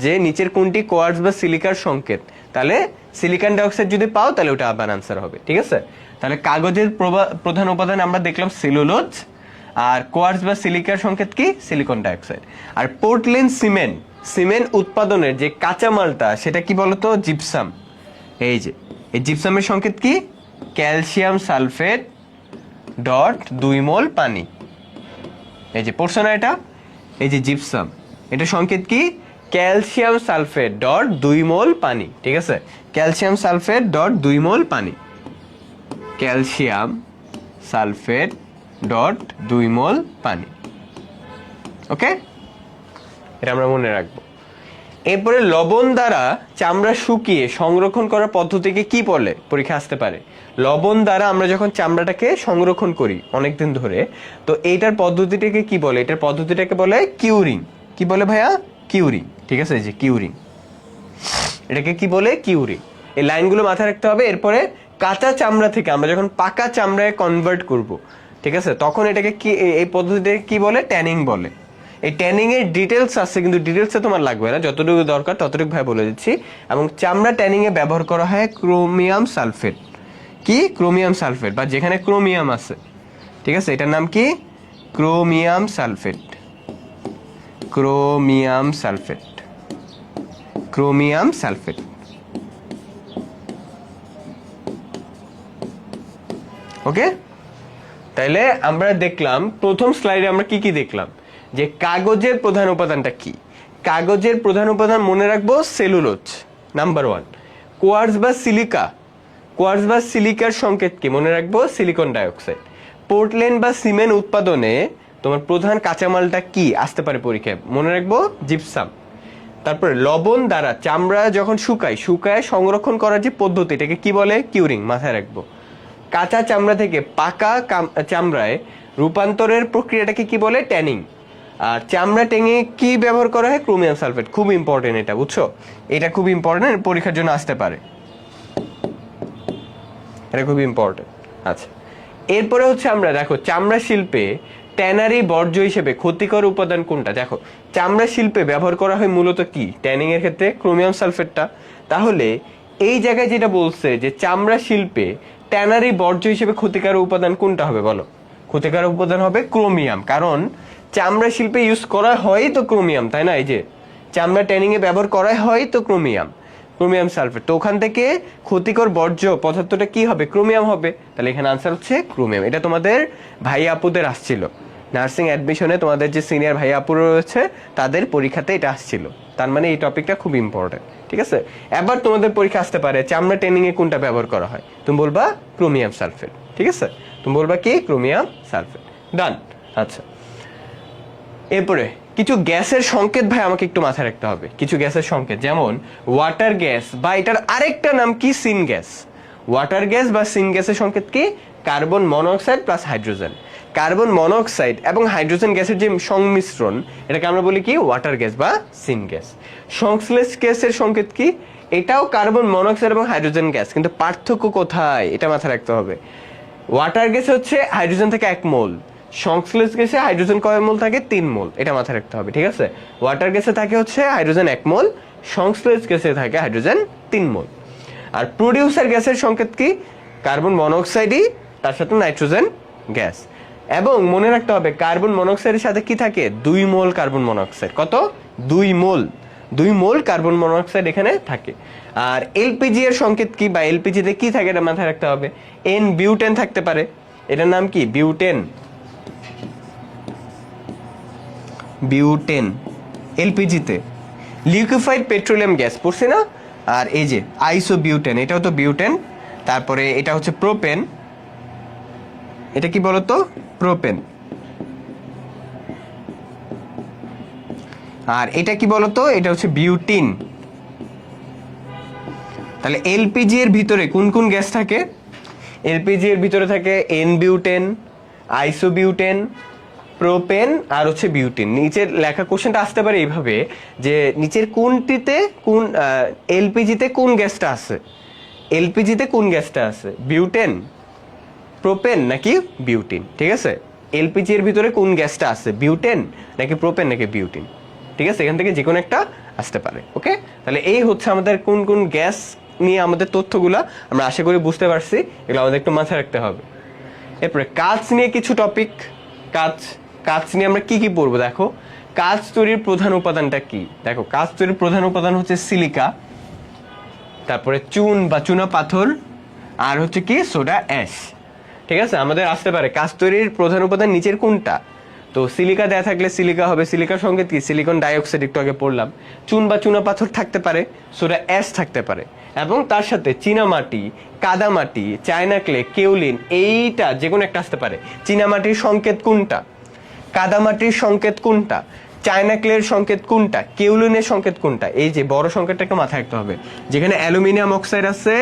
যে নিচের কোনটি কোয়ার্টজ বা সিলিকার সংকেত, তাহলে সিলিকন ডাইঅক্সাইড যদি পাও তাহলে ওটা আবার আনসার হবে, ঠিক আছে? তাহলে কাগজের প্রধান উপাদান আমরা দেখলাম সেলুলোজ, আর কোয়ার্টজ বা সিলিকার সংকেত কি? Silicon dioxide. আর পোর্টল্যান্ড সিমেন্ট, সিমেন্ট উৎপাদনের যে কাঁচামালটা সেটা কি বলতো? জিপসাম। এই যে এই জিপসামের সংকেত কি? ক্যালসিয়াম সালফেট ডট 2 মোল পানি। এই যে পড়ছো না এটা? এই যে জিপসাম, এটা সংকেত কি? ক্যালসিয়াম সালফেট ডট 2 মোল পানি, ঠিক আছে? ক্যালসিয়াম সালফেট ডট 2 মোল পানি, ক্যালসিয়াম সালফেট ডট 2 মোল পানি। ওকে, এটা আমরা মনে রাখবো। এরপরে লবণ দ্বারা চামড়া শুকিয়ে সংরক্ষণ করার পদ্ধতিকে কি বলে? পরীক্ষা আসতে পারে। লবণ দ্বারা আমরা যখন চামড়াটাকে সংরক্ষণ করি অনেকদিন ধরে, তো এইটার পদ্ধতিটাকে কি বলে? এটার পদ্ধতিটাকে বলে কিউরিং। কি বলে ভাইয়া? কিউরিং, ঠিক আছে? যে কিউরিং, এটাকে কি বলে? কিউরিং। এই লাইনগুলো মাথায় রাখতে হবে। এরপরে কাঁচা চামড়া থেকে আমরা যখন পাকা চামড়ায় কনভার্ট করব, ঠিক আছে, তখন এটাকে কি, এই পদ্ধতিটাকে কি বলে? ট্যানিং বলে। এই ট্যানিং এর ডিটেলস আছে, কিন্তু ডিটেলসে তোমার লাগবে না, যতটুকু দরকার ততটুকু ভাই বলে দিচ্ছি। এবং চামড়া ট্যানিং এ ব্যবহার করা হয় ক্রোমিয়াম সালফেট। কি? ক্রোমিয়াম সালফেট, বা যেখানে ক্রোমিয়াম আছে, ঠিক আছে, এটার নাম কি? Chromium sulphate. Chromium sulphate, chromium sulphate. Okay, তাইলে আমরা দেখলাম প্রথম স্লাইডে আমরা কি কি দেখলাম, যে কাগজের প্রধান উপাদানটা কি। কাগজের প্রধান উপাদান মনে রাখবো সেলুলোজ, নাম্বার 1। কোয়ার্টজ বা সিলিকা, কোয়ার্টজ বা সিলিকার সংকেত কি? মনে রাখবো সিলিকন ডাইঅক্সাইড। পোর্টল্যান্ড বা সিমেন্ট উৎপাদনে তোমার প্রধান কাঁচামালটা কি আসতে পারে পরীক্ষায়? মনে রাখবো জিপসাম। তারপরে লবণ দ্বারা চামড়া যখন শুকায় সংরক্ষণ করার যে পদ্ধতি, এটাকে কি বলে? কিউরিং, মাথায় রাখবো। কাঁচা চামড়া থেকে পাকা চামড়ায় রূপান্তরের প্রক্রিয়াটাকে কি বলে? ট্যানিং। আর চামড়া টেঙে কি ব্যবহার করা হয়? Chromium sulphate. খুব ইম্পর্টেন্ট এটা, বুঝছো? এটা খুব ইম্পর্টেন্ট, পরীক্ষার জন্য আসতে পারে, এটা খুব ইম্পর্টেন্ট। আচ্ছা, এরপরে হচ্ছে আমরা দেখো চামড়া শিল্পে ট্যানারি বর্জ্য হিসেবে ক্ষতিকর উপাদান কোনটা? দেখো চামড়া শিল্পে ব্যবহার করা হয় মূলত কি? ট্যানিং এর ক্ষেত্রে ক্রোমিয়াম সালফেটটা। তাহলে এই জায়গায় যেটা বলছে যে চামড়া শিল্পে ট্যানারি বর্জ্য হিসেবে ক্ষতিকারক উপাদান কোনটা হবে বলো? ক্ষতিকারক উপাদান হবে ক্রোমিয়াম, কারণ চামড়া শিল্পে ইউজ করা হয় তো ক্রোমিয়াম, তাই না? এই যে চামড়া ট্যানিং এ ব্যবহার করা হয় তো ক্রোমিয়াম সালফেট। তো ওখান থেকে ক্ষতিকর বর্জ্য পদার্থটা কি হবে? ক্রোমিয়াম হবে। তাহলে এখানে আনসার হচ্ছে ক্রোমিয়াম। এটা তোমাদের ভাই আপুদের আসছিল নার্সিং অ্যাডমিশনে, তোমাদের যে সিনিয়র ভাই আপুরা রয়েছে তাদের পরীক্ষাতে এটা আসছিল। তার মানে এই টপিকটা খুব ইম্পর্টেন্ট, ঠিক আছে? এবার তোমাদের পরীক্ষা আসতে পারে চামড়া ট্যানিং এ কোনটা ব্যবহার করা হয়, তুমি বলবা ক্রোমিয়াম সালফেট, ঠিক আছে? তুমি বলবা কি? Chromium sulphate. ডান। আচ্ছা, এরপরে কিছু গ্যাসের সংকেত ভাই আমাকে একটু মাথায় রাখতে হবে। কিছু গ্যাসের সংকেত, যেমন ওয়াটার গ্যাস বা এটার আরেকটা নাম কি? Syn gas. ওয়াটার গ্যাস বা সিন গ্যাসের সংকেত কি? Carbon monoxide plus hydrogen. Carbon monoxide এবং হাইড্রোজেন গ্যাসের যে সংমিশ্রণ, এটাকে আমরা বলি কি? ওয়াটার গ্যাস বা সিন গ্যাস। সংশ্লেষ গ্যাসের সংকেত কি? এটাও কার্বন মনোক্সাইড এবং হাইড্রোজেন গ্যাস, কিন্তু পার্থক্য কোথায় এটা মাথায় রাখতে হবে। ওয়াটার গ্যাস হচ্ছে হাইড্রোজেন থেকে 1 মোল, সংশ্লেষ গ্যাসে হাইড্রোজেন কয় মোল থাকে? 3 মোল। এটা মাথায় রাখতে হবে, ঠিক আছে? ওয়াটার গ্যাসে থাকে হচ্ছে হাইড্রোজেন 1 মোল, সংশ্লেষ গ্যাসে থাকে হাইড্রোজেন 3 মোল। আর প্রোডিউসার গ্যাসের সংকেত কি? কার্বন মনোক্সাইডই তার সাথে নাইট্রোজেন গ্যাস। এবং মনে রাখতে হবে কার্বন মনোক্সাইডের সাথে কি থাকে? 2 মোল কার্বন মনোক্সাইড। কত? 2 মোল। 2 মোল কার্বন মনোক্সাইড এখানে থাকে। আর এলপিজি এর সংকেত কি, বা এলপিজি তে কি থাকে এটা মাথায় রাখতে হবে। এন বিউটেন থাকতে পারে, এটার নাম কি? বিউটেন। বিউটেন এলপিজিতে। লিকুইফাইড পেট্রোলিয়াম গ্যাস পড়ছি না? আর এই যে আইসোবিউটেন, এটাও তো বিউটেন। তারপরে এটা হচ্ছে প্রোপেন, এটা কি বলতো? প্রোপেন। আর এটা কি বলতো? এটা হচ্ছে বিউটিন। তাহলে এলপিজি এর ভিতরে কোন কোন গ্যাস থাকে? এলপিজি এর ভিতরে থাকে এন বিউটেন, আইসোবিউটেন, প্রোপেন আর হচ্ছে বিউটিন। নিচের লেখা কোশ্চেনটা আসতে পারে এইভাবে যে নিচের কোনটিতে কোন এলপিজিতে কোন গ্যাসটা আছে? এলপিজিতে কোন গ্যাসটা আছে? বিউটেন, প্রোপেন নাকি বিউটিন? ঠিক আছে, এলপিজি এর ভিতরে কোন গ্যাসটা আছে? বিউটেন নাকি প্রোপেন নাকি বিউটিন? ঠিক আছে, এখান থেকে যে কোনো একটা আসতে পারে। ওকে, তাহলে এই হচ্ছে আমাদের কোন কোন গ্যাস নিয়ে আমাদের তথ্যগুলা আমরা আশা করি বুঝতে পারছি। এগুলো আমাদের একটু মাথায় রাখতে হবে। এরপরে কাঁচ নিয়ে কিছু টপিক। কাঁচ নিয়ে আমরা কি কি পড়বো? দেখো, কাঁচ তৈরির প্রধান উপাদানটা কি? দেখো, কাঁচ তৈরির প্রধান উপাদান হচ্ছে সিলিকা, তারপরে চুন বা চুনা পাথর, আর হচ্ছে কি? Soda ash. ঠিক আছে, আমাদের আসতে পারে কাঁচ তৈরির প্রধান উপাদান নিচের কোনটা? তো সিলিকা দেয়া থাকলে সিলিকা হবে। সিলিকার সঙ্গে কি? সিলিকন ডাইঅক্সাইড, একটু আগে পড়লাম। চুন বা চুনা পাথর থাকতে পারে, সোডা অ্যাশ থাকতে পারে, এবং তার সাথে চীনামাটি, কাদামাটি, চায়না ক্লে, কেওলিন, এইটা যে কোনো একটা আসতে পারে। চীনামাটির সংকেত কোনটা? কাদামাটির সংকেত কোনটা? চায়না ক্লের সংকেত কোনটা? কেওলিনের সংকেত কোনটা? এই যে বড় সংকেতটা একটু মাথায় রাখতে হবে। যেখানে অ্যালুমিনিয়াম অক্সাইড আছে,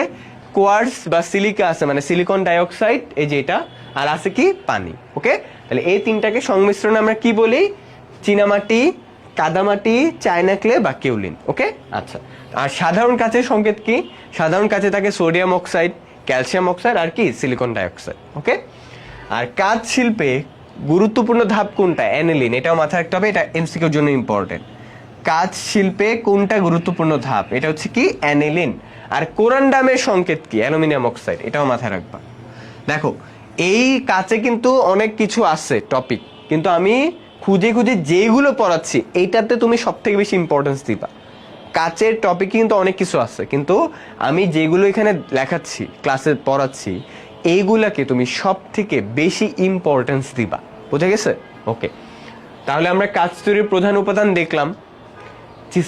কোয়ার্টজ বা সিলিকা আছে, মানে সিলিকন ডাইঅক্সাইড, এই যে এটা, আর আছে কি? পানি। ওকে, তাহলে এই তিনটাকে সংমিশ্রণে আমরা কি বলি? চীনামাটি, কাদামাটি, চায়না ক্লে বা কেওলিন। ওকে, আচ্ছা। আর সাধারণ কাচের সংকেত কি? সাধারণ কাচে থাকে সোডিয়াম অক্সাইড, ক্যালসিয়াম অক্সাইড, আর কি? Silicon dioxide. ওকে, আর কাঁচ শিল্পে গুরুত্বপূর্ণ ধাপ কোনটা? অ্যানিলিন। এটাও মাথায় রাখতে হবে, এটা এমসিকিউর জন্য ইম্পর্টেন্ট। কাঁচ শিল্পে কোনটা গুরুত্বপূর্ণ ধাপ? এটা হচ্ছে কি? অ্যানিলিন। আর কোরান্ডামের সংকেত কি? Aluminium oxide. এটাও মাথায় রাখবা। দেখো, এই কাঁচে কিন্তু অনেক কিছু আছে টপিক, কিন্তু আমি খুঁজে খুঁজে যেগুলো পড়াচ্ছি এইটাতে তুমি সব থেকে বেশি ইম্পর্টেন্স দিবা। কাঁচের টপিক কিন্তু অনেক কিছু আছে, কিন্তু আমি যেগুলো এখানে লেখাচ্ছি, ক্লাসে পড়াচ্ছি, এইগুলাকে তুমি সব থেকে বেশি ইম্পর্টেন্স দিবা। বুঝে গেছে? ওকে, তাহলে আমরা কাঁচ তৈরির প্রধান উপাদান দেখলাম,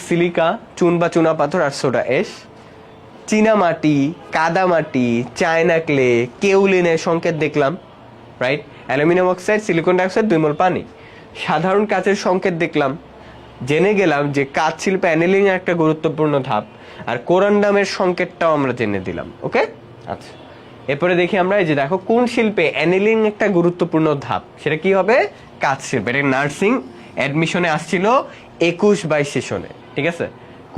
সিলিকা, চুন বা চুনা পাথর, আর সোডা অ্যাশ। চীনামাটি, কাদামাটি, চায়না ক্লে, কেওলিনের সংকেত দেখলাম, right? Aluminium oxide, silicon dioxide, 2 mole পানি। সাধারণ কাচের সংকেত দেখলাম, জেনে গেলাম যে কাঁচ শিল্পে অ্যানিলিন একটা গুরুত্বপূর্ণ ধাপ, আর কোরান্ডামের সংকেতটাও আমরা জেনে দিলাম। ওকে, আচ্ছা। এরপরে দেখি আমরা, এই যে দেখো, কোন শিল্পে অ্যানিলিন একটা গুরুত্বপূর্ণ ধাপ? সেটা কি হবে? কাঁচ শিল্পে। এটা নার্সিং অ্যাডমিশনে আসছিল 21-22 সেশনে। ঠিক আছে,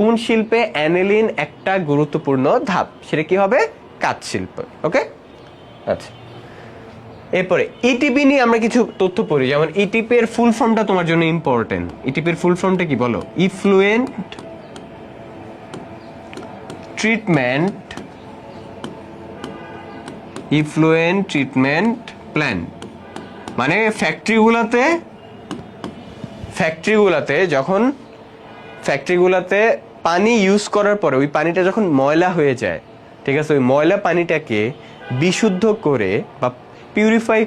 কোন শিল্পে অ্যানিলিন একটা গুরুত্বপূর্ণ ধাপ? সেটা কি হবে? কাঁচ শিল্প। ওকে, আচ্ছা। এরপরে ইটিপি নিয়ে আমরা কিছু তথ্য পড়ি, যেমন ইটিপি এর ফুল ফর্মটা তোমার জন্য ইম্পর্টেন্ট। ইটিপি এর ফুল ফর্মটা কি বলো? Effluent treatment plant. মানে ফ্যাক্টরিগুলোতে ফ্যাক্টরিগুলোতে পানি ইউজ করার পরে ওই পানিটা যখন ময়লা হয়ে যায়, ঠিক আছে, ওই ময়লা পানিটাকে বিশুদ্ধ করে বা পিউরিফাই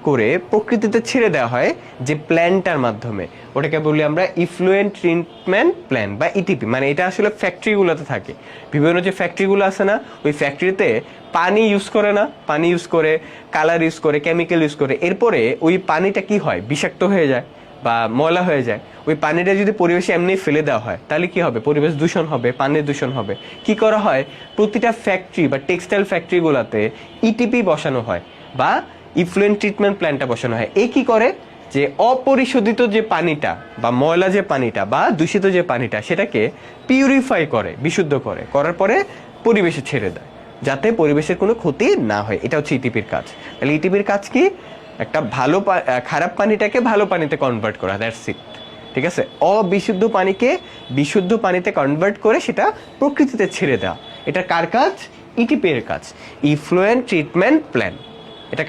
করে প্রকৃতিতে ছেড়ে দেওয়া হয় যে প্ল্যান্টটার মাধ্যমে, ওটাকে বলি আমরা ইফ্লুয়েন্ট ট্রিটমেন্ট প্ল্যান বা ইটিপি। মানে এটা আসলে ফ্যাক্টরিগুলোতে থাকে, বিভিন্ন যে ফ্যাক্টরিগুলো আছে না, ওই ফ্যাক্টরিতে পানি ইউজ করে না, পানি ইউজ করে, কালার ইউজ করে, কেমিক্যাল ইউজ করে, এরপরে ওই পানিটা কি হয়, বিষাক্ত হয়ে যায় বা ময়লা হয়ে যায়। ওই পানিটা যদি পরিবেশে এমনি ফেলে দেওয়া হয় তাহলে কি হবে, পরিবেশ দূষণ হবে, পানির দূষণ হবে। কি করা হয়, প্রতিটা ফ্যাক্টরি বা টেক্সটাইল ফ্যাক্টরিগুলোতে ইটিপি বসানো হয় বা ইফ্লুয়েন্ট ট্রিটমেন্ট প্ল্যান্টটা বসানো হয়। এই কি করে, যে অপরিশোধিত যে পানিটা বা ময়লা যে পানিটা বা দূষিত যে পানিটা সেটাকে পিউরিফাই করে, বিশুদ্ধ করে, করার পরে পরিবেশে ছেড়ে দেয় যাতে পরিবেশের কোনো ক্ষতি না হয়। এটা হচ্ছে ইটিপির কাজ। তাহলে ইটিপির কাজ কি, একটা খারাপ পানিটাকে ভালো পানিতে কনভার্ট করা, দ্যাটস ইট। ঠিক আছে, অবিশুদ্ধ পানিকে বিশুদ্ধ পানিতে কনভার্ট করে সেটা প্রকৃতিতে ছেড়ে দেওয়া। এটা কার কাজ, ইটিপির কাজ, ইফ্লুয়েন্ট ট্রিটমেন্ট প্ল্যান। এটা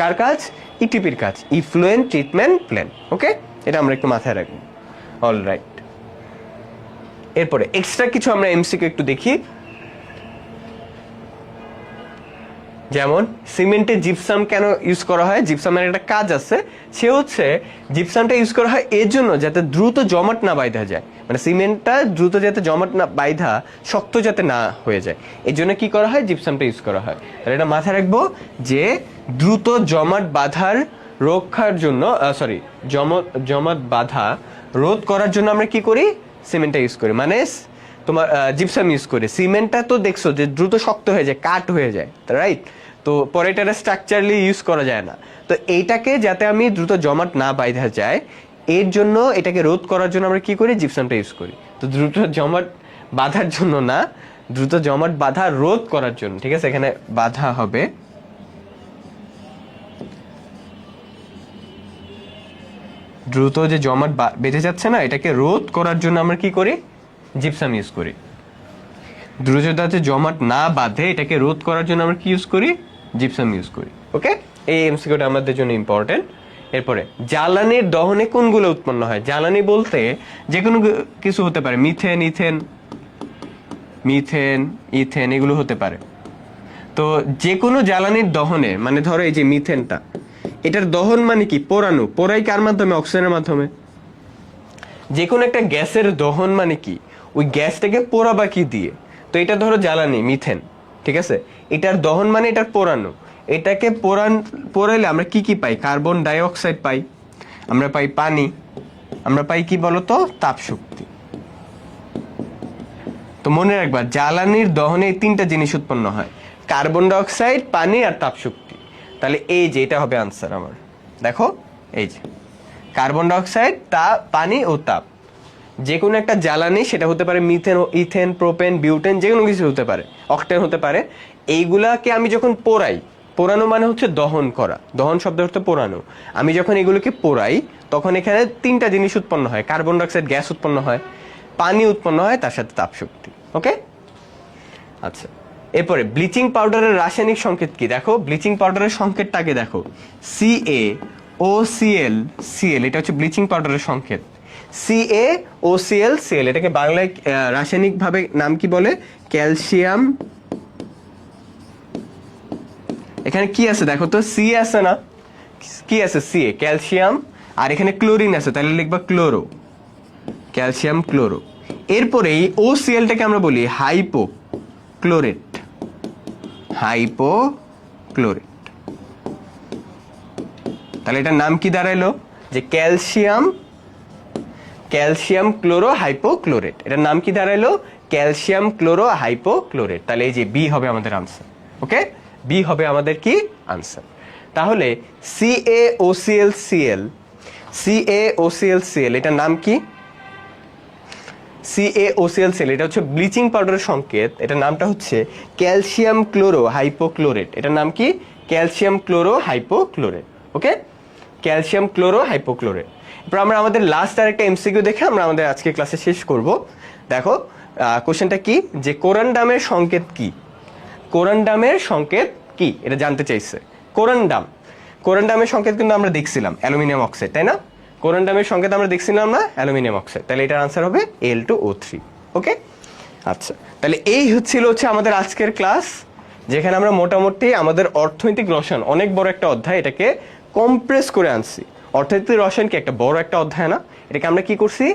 কার কাজ, ইটিপির কাজ, ইফ্লুয়েন্ট ট্রিটমেন্ট প্ল্যান। ওকে, এটা আমরা একটু মাথায় রাখবো। অলরাইট, এরপরে এক্সট্রা কিছু আমরা এমসিকিউ একটু দেখি। যেমন সিমেন্টে জিপসাম কেন ইউজ করা হয়, জিপসামের একটা কাজ আছে, সে হচ্ছে জিপসামটা ইউজ করা হয় এর জন্য যাতে দ্রুত জমাট না বাইধা যায়, মানে সিমেন্টটা দ্রুত যাতে জমাট না বাইধা শক্ত যাতে না হয়ে যায়, এর জন্য কি করা হয়, জিপসামটা ইউজ করা হয়। তাহলে এটা মাথায় রাখবো যে দ্রুত জমাট বাঁধার রক্ষার জন্য, জমাট বাঁধা রোধ করার জন্য আমরা কি করি, সিমেন্টটা ইউজ করি, মানে তোমার জিপসাম ইউজ করে। সিমেন্টটা তো দেখছো যে দ্রুত শক্ত হয়ে যায়, কাট হয়ে যায়, রাইট? তো পরে এটা স্ট্রাকচারালি ইউজ করা যায় না। তো এইটাকে যাতে আমি দ্রুত জমাট না বাইধা যায় এর জন্য, এটাকে রোধ করার জন্য আমরা কি করি, জিপসামটা ইউজ করি। তো দ্রুত জমাট বাঁধার জন্য না, দ্রুত জমাট বাঁধা রোধ করার জন্য। ঠিক আছে, এখানে বাধা হবে দ্রুত যে জমাট বেঁধে যাচ্ছে না, এটাকে রোধ করার জন্য আমরা কি করি, জিপসাম ইউজ করি। দ্রুত যাতে জমাট না বাঁধে এটাকে রোধ করার জন্য আমরা কি ইউজ করি, জিপসাম ইউজ করি। ওকে, এই এমসিকিউটা আমাদের জন্য ইম্পর্টেন্ট। এরপরে জ্বালানির দহনে কোনগুলো উৎপন্ন হয়, জ্বালানি বলতে যে কোনো কিছু হতে পারে, মিথেন, ইথেন এগুলো হতে পারে। তো যে কোনো জ্বালানির দহনে, মানে ধরো এই যে মিথেনটা, এটার দহন মানে কি, পোড়ানো। পোড়াই কার মাধ্যমে, অক্সিজেনের মাধ্যমে। যে কোনো একটা গ্যাসের দহন মানে কি, ওই গ্যাসটাকে পোড়াবা কি দিয়ে। তো এটা ধরো জ্বালানি মিথেন, ঠিক আছে, এটার দহন মানে এটার পোড়ানো। এটাকে পোড়াইলে আমরা কি কি পাই, কার্বন ডাই অক্সাইড পাই, আমরা পাই পানি, আমরা পাই কি বলতো, তাপ শক্তি। তো মনে রাখবা, জ্বালানির দহনে এই তিনটা জিনিস উৎপন্ন হয়, কার্বন ডাই অক্সাইড, পানি আর তাপ শক্তি। তাহলে এই যে এটা হবে আনসার আমার। দেখো এই যে কার্বন ডাই অক্সাইড, পানি ও তাপ। যে কোনো একটা জ্বালানি, সেটা হতে পারে মিথেন, ইথেন, প্রোপেন, বিউটেন, যে কোনো কিছু হতে পারে, অক্টেন হতে পারে। এইগুলাকে আমি যখন পোড়াই, পোড়ানো মানে হচ্ছে দহন করা, দহন শব্দ অর্থ পোড়ানো। আমি যখন এগুলোকে পোড়াই তখন এখানে তিনটা জিনিস উৎপন্ন হয়, কার্বন ডাই অক্সাইড গ্যাস উৎপন্ন হয়, পানি উৎপন্ন হয়, তার সাথে তাপ শক্তি। ওকে, আচ্ছা। এরপরে ব্লিচিং পাউডারের রাসায়নিক সংকেত কি, দেখো ব্লিচিং পাউডারের সংকেতটাকে দেখো, CaOCl, এটা হচ্ছে ব্লিচিং পাউডারের সংকেত। CaOCl, এটাকে বাংলায় রাসায়নিক ভাবে নাম কি বলে, ক্যালসিয়াম। এখানে কি আছে দেখো তো, সি আছে না, কি আছে, Ca ক্যালসিয়াম, আর এখানে ক্লোরিন আছে, তাহলে লিখবা ক্লোরো, ক্যালসিয়াম ক্লোরো। এরপরে এই OClটাকে আমরা বলি হাইপোক্লোরেট, তাহলে এটার নাম কি দাঁড়াইলো, যে ক্যালসিয়াম ক্লোরো হাইপোক্লোরেট। এটার নাম কি দাঁড়াইলো, ক্যালসিয়াম ক্লোরো হাইপোক্লোরেট। তাহলে এই যে বি হবে আমাদের আনসার। ওকে, বি হবে আমাদের কি আনসার। তাহলে CaOCl, এটার নাম কি, CaOCl, এটা হচ্ছে ব্লিচিং পাউডারের সংকেত। এটার নামটা হচ্ছে ক্যালসিয়াম ক্লোরো হাইপোক্লোরেট। এটার নাম কি, ক্যালসিয়াম ক্লোরো হাইপোক্লোরেট। ওকে, ক্যালসিয়াম ক্লোরো হাইপোক্লোরেট। এরপর আমরা আমাদের লাস্ট আর একটা এমসিকিউ দেখে আমরা আমাদের আজকে ক্লাসে শেষ করব। দেখো কোশ্চেনটা কি, যে কোরান্ডামের সংকেত কি, কোরান্ডামের সংকেত কি, এটা জানতে চাইছে। কোরান্ডামের সংকেত কিন্তু আমরা দেখছিলাম অ্যালুমিনিয়াম অক্সাইড, তাই না? কোরান্ডামের সংকেত আমরা দেখছিলাম না, অ্যালুমিনিয়াম অক্সাইড, তাহলে এটার আনসার হবে Al2O3। ওকে, আচ্ছা, তাহলে এই হচ্ছে আমাদের আজকের ক্লাস, যেখানে আমরা মোটামুটি আমাদের অর্থনৈতিক রসায়ন, অনেক বড় একটা অধ্যায়, এটাকে কম্প্রেস করে আনছি। অর্থনৈতিক রসায়ন কি একটা বড় একটা অধ্যায় না? এটাকে আমরা কি করছি,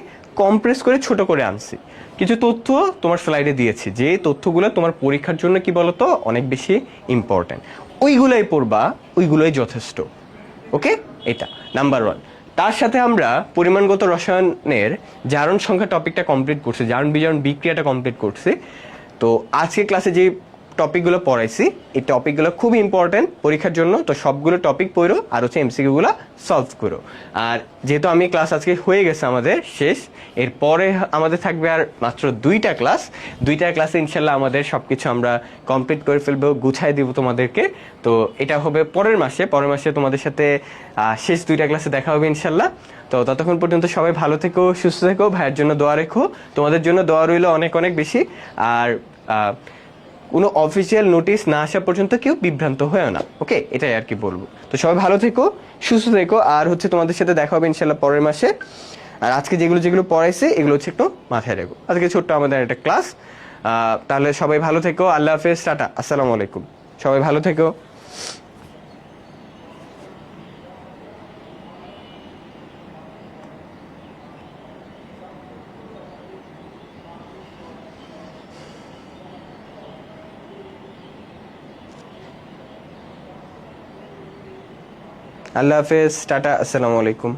কম্প্রেস করে ছোট করে আনছি। কিছু তথ্য তোমার স্লাইডে দিয়েছি, যে তথ্যগুলো তোমার পরীক্ষার জন্য কি বলতো অনেক বেশি ইম্পর্টেন্ট, ওইগুলোই পড়বা, ওইগুলোই যথেষ্ট। ওকে, এটা নাম্বার 1। তার সাথে আমরা পরিমাণগত রসায়নের জারণ সংখ্যা টপিকটা কমপ্লিট করছি, জারণ বিজারণ বিক্রিয়াটা কমপ্লিট করছি। তো আজকে ক্লাসে যে টপিকগুলো পড়াইছি, এই টপিকগুলো খুব ইম্পর্টেন্ট পরীক্ষার জন্য, তো সবগুলো টপিক পড়ো আর এমসিকিউগুলো সলভ করো। আর যেহেতু আমি ক্লাস আজকে হয়ে গেছে আমাদের শেষ, এরপরে আমাদের থাকবে আর মাত্র 2টা ক্লাস। 2টা ক্লাসে ইনশাল্লাহ আমাদের সবকিছু আমরা কমপ্লিট করে ফেলবো, গুছাই দিব তোমাদেরকে। তো এটা হবে পরের মাসে তোমাদের সাথে শেষ 2টা ক্লাসে দেখা হবে ইনশাল্লাহ। তো ততক্ষণ পর্যন্ত সবাই ভালো থেকো, সুস্থ থেকো, ভাইয়ের জন্য দোয়া রেখো, তোমাদের জন্য দোয়া রইল অনেক অনেক বেশি। আর কোনো অফিসিয়াল নোটিশ না আসা পর্যন্ত কেউ বিভ্রান্ত হয়েও না। ওকে, এটাই আর কি বলবো। তো সবাই ভালো থেকো, সুস্থ থেকো, আর তোমাদের সাথে দেখা হবে ইনশাল্লাহ পরের মাসে। আর আজকে যেগুলো পড়াইছে এগুলো একটু মাথায় রাখো। আজকে ছোট্ট আমাদের একটা ক্লাস। তাহলে সবাই ভালো থেকো, আল্লাহ হাফেজ, টাটা, আসসালামু আলাইকুম, সবাই ভালো থেকো। আল্লাহ হাফেজ, টাটা, আসসালামু আলাইকুম।